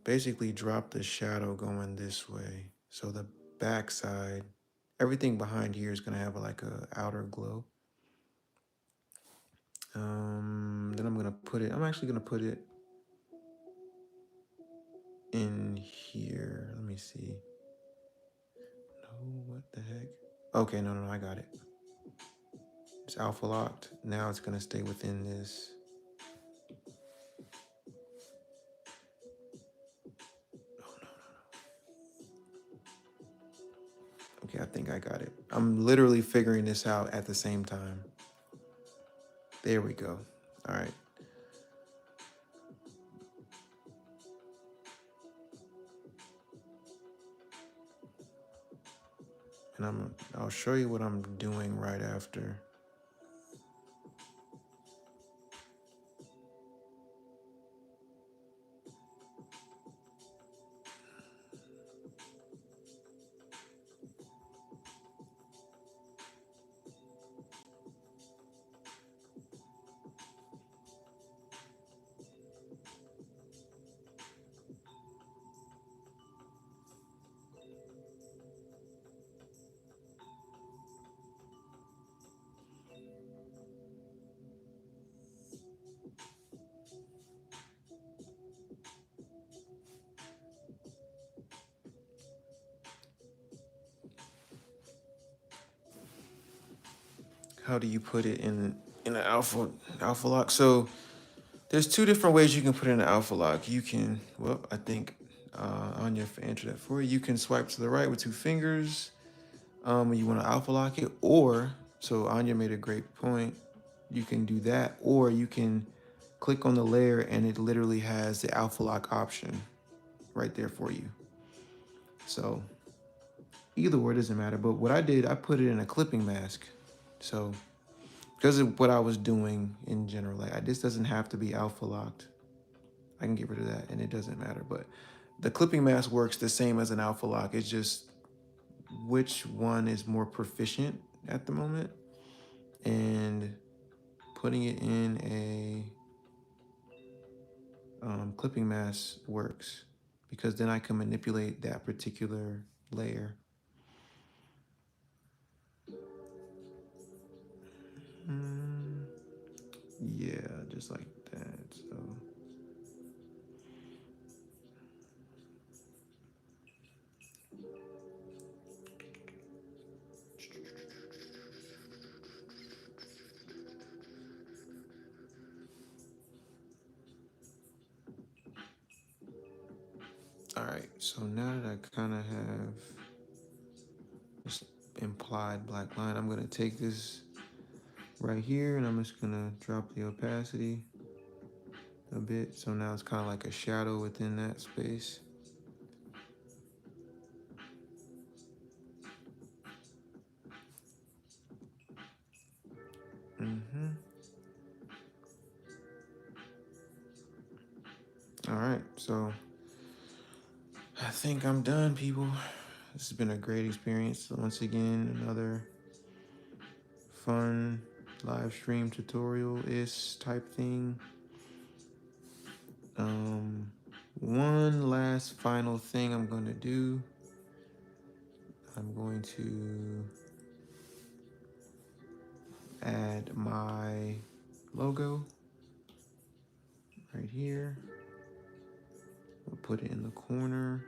basically drop the shadow going this way. So the back side, everything behind here is gonna have like a outer glow. Then I'm gonna put it. I'm actually gonna put it in here. Let me see. No, what the heck? Okay, no, I got it. It's alpha locked. Now it's gonna stay within this. Okay, I think I got it. I'm literally figuring this out at the same time. There we go. All right. And I'll show you what I'm doing right after. How do you put it in an alpha lock? So there's two different ways you can put in an alpha lock. You can, well, I think Anya answered that for you. You can swipe to the right with two fingers when you want to alpha lock it, or so Anya made a great point. You can do that, or you can click on the layer and it literally has the alpha lock option right there for you. So either or, it doesn't matter. But what I did, I put it in a clipping mask. So because of what I was doing in general, like this doesn't have to be alpha locked. I can get rid of that and it doesn't matter. But the clipping mask works the same as an alpha lock. It's just which one is more proficient at the moment, and putting it in a clipping mask works because then I can manipulate that particular layer. Mm, yeah, just like that. So all right, so now that I kind of have this implied black line, I'm gonna take this right here and I'm just gonna drop the opacity a bit. So now it's kind of like a shadow within that space. Mm-hmm. All right, so I think I'm done, people. This has been a great experience. Once again, another fun live stream tutorial-ish type thing. One last final thing I'm going to do. I'm going to add my logo right here. We'll put it in the corner.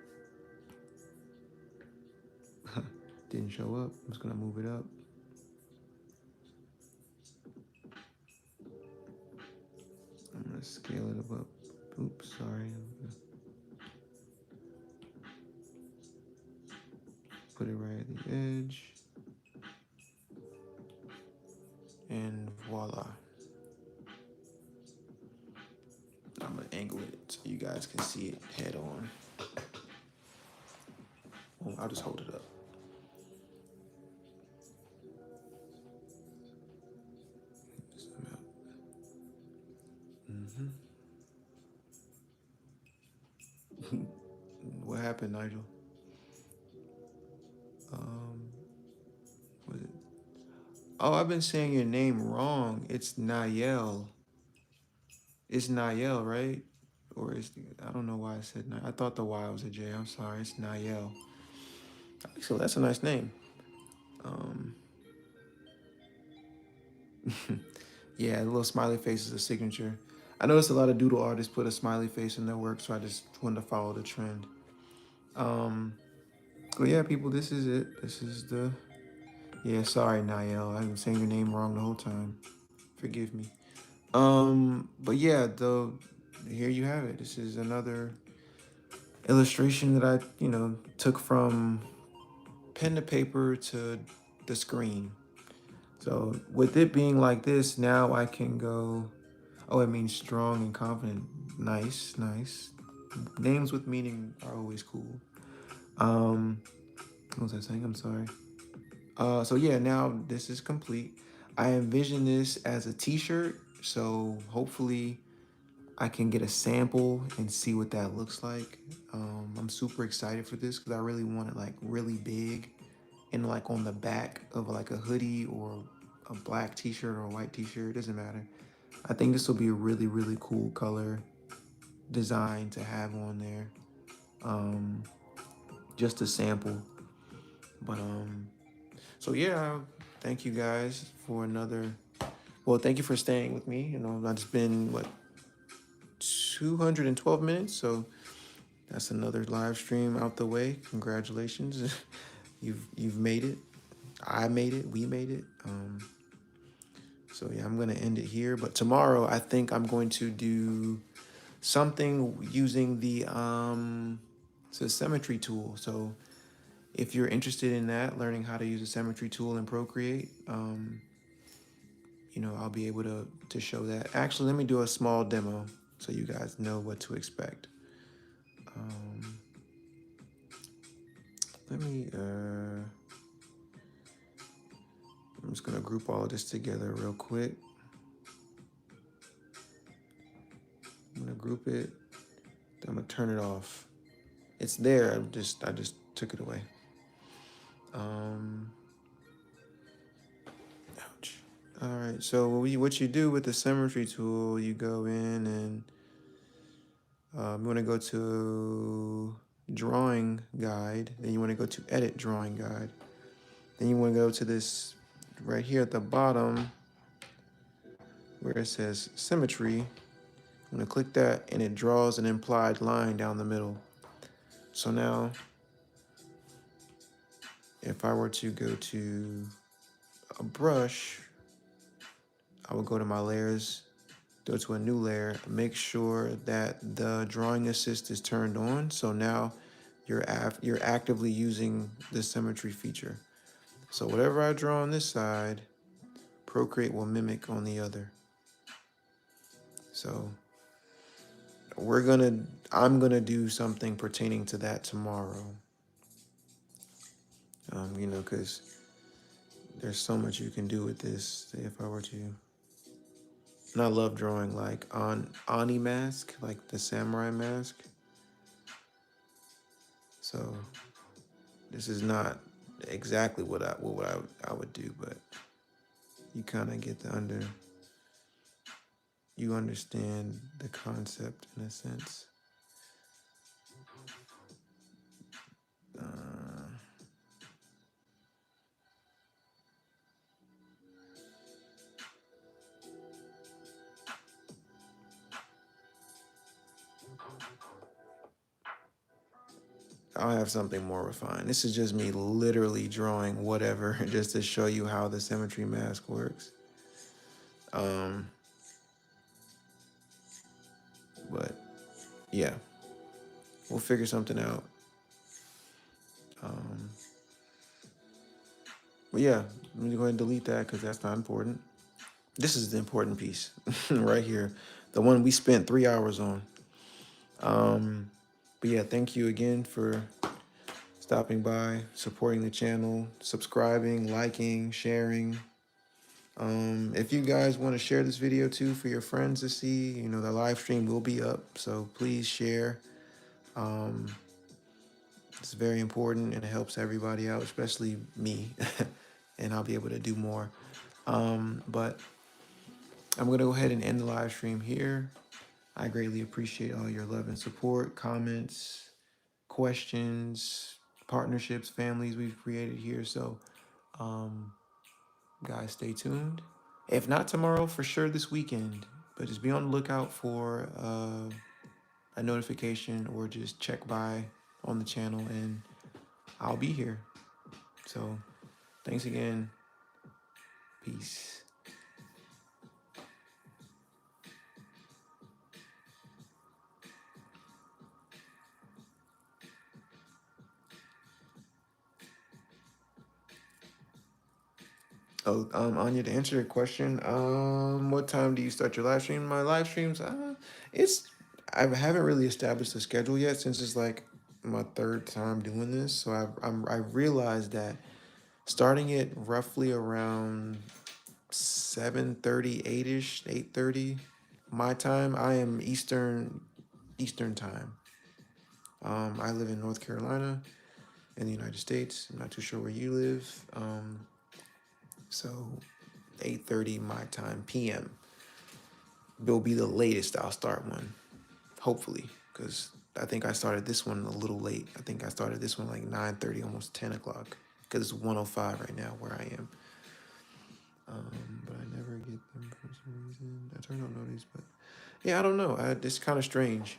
Didn't show up. I'm just going to move it up. I'm going to scale it up. Oops, sorry. Put it right at the edge. And voila. I'm gonna angle it so you guys can see it head on. Well, I'll just hold it up. Zoom out. What happened, Nigel? Was it? Oh, I've been saying your name wrong. It's Nayel. It's Nayel, right? Or is I don't know why I said I thought the Y was a J. I'm sorry. It's Nayel. Actually, that's a nice name. Yeah, a little smiley face is a signature. I noticed a lot of doodle artists put a smiley face in their work, so I just wanted to follow the trend. Um, but yeah, people, this is it. This is the yeah. Sorry, Niall, I've been saying your name wrong the whole time. Forgive me. But yeah, the here you have it. This is another illustration that I took from pen to paper to the screen. So with it being like this, now I can go. Oh, it means strong and confident. Nice, nice. Names with meaning are always cool. Um, what was I saying? I'm sorry. So yeah, now this is complete. I envision this as a T-shirt, so hopefully I can get a sample and see what that looks like. I'm super excited for this because I really want it like really big and like on the back of like a hoodie or a black T-shirt or a white T-shirt. It doesn't matter. I think this will be a really really cool color design to have on there. Um, just a sample, but so yeah, thank you guys for another. Well, thank you for staying with me. It's been what 212 minutes, so that's another live stream out the way. Congratulations, you've made it. I made it. We made it. So yeah, I'm gonna end it here. But tomorrow, I think I'm going to do something using the symmetry tool. So if you're interested in that, learning how to use a symmetry tool in Procreate, I'll be able to show that. Actually, let me do a small demo so you guys know what to expect. Um, let me. I'm just gonna group all of this together real quick. I'm gonna group it. Then I'm gonna turn it off. It's there. I just took it away. Um, ouch. All right. So what you do with the symmetry tool, you go in and you want to go to drawing guide. Then you want to go to edit drawing guide. Then you want to go to this right here at the bottom where it says symmetry. I'm going to click that and it draws an implied line down the middle. So now if I were to go to a brush, I will go to my layers, go to a new layer, make sure that the drawing assist is turned on. So now you're actively using the symmetry feature. So whatever I draw on this side, Procreate will mimic on the other. So I'm gonna do something pertaining to that tomorrow. Because there's so much you can do with this. If I were to, and I love drawing like on Ani mask, like the samurai mask. So this is not exactly what I would do, but you kind of get you understand the concept in a sense. Uh, I'll have something more refined. This is just me literally drawing whatever just to show you how the symmetry mask works. Um, but yeah, we'll figure something out. Um, but yeah, let me go ahead and delete that because that's not important. This is the important piece right here, the one we spent 3 hours on. But yeah, thank you again for stopping by, supporting the channel, subscribing, liking, sharing. If you guys want to share this video too for your friends to see, the live stream will be up, so please share. Um, it's very important and it helps everybody out, especially me, and I'll be able to do more. But I'm gonna go ahead and end the live stream here. I greatly appreciate all your love and support, comments, questions, partnerships, families we've created here. So, guys, stay tuned. If not tomorrow, for sure this weekend. But just be on the lookout for a notification or just check by on the channel and I'll be here. So thanks again. Peace. Oh, Anya, to answer your question, what time do you start your live stream? My live streams, it's I haven't really established a schedule yet since it's like my third time doing this. So I realized that starting it roughly around 7:30, 8ish, 8:30 my time. I am Eastern time. I live in North Carolina in the United States. I'm not too sure where you live. So 8:30 my time PM will be the latest I'll start one, hopefully, because I think I started this one a little late. I think I started this one like 9:30, almost 10 o'clock, because it's 1:05 right now where I am. But I never get them for some reason. I turn on notice, but yeah, I don't know. It's kind of strange.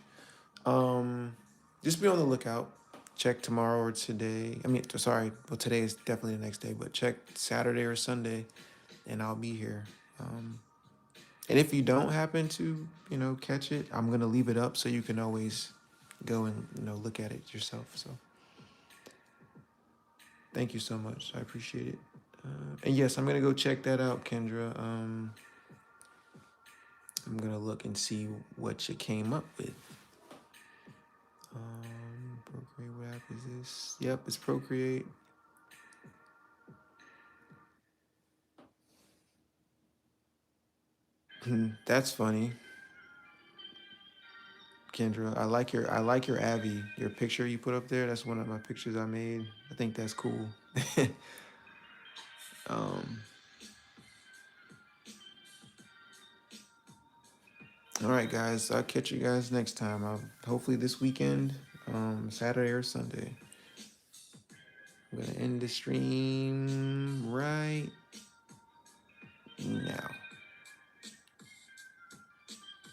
Um, just be on the lookout. Check tomorrow or today. I mean, sorry. Well, today is definitely the next day, but check Saturday or Sunday, and I'll be here. And if you don't happen to, catch it, I'm gonna leave it up so you can always go and look at it yourself. So thank you so much. I appreciate it. And yes, I'm gonna go check that out, Kendra. I'm gonna look and see what you came up with. Procreate. What app is this? Yep, it's Procreate. That's funny, Kendra. I like your Abby. Your picture you put up there. That's one of my pictures I made. I think that's cool. um, all right, guys. I'll catch you guys next time. Hopefully this weekend, Saturday or Sunday. I'm gonna end the stream right now.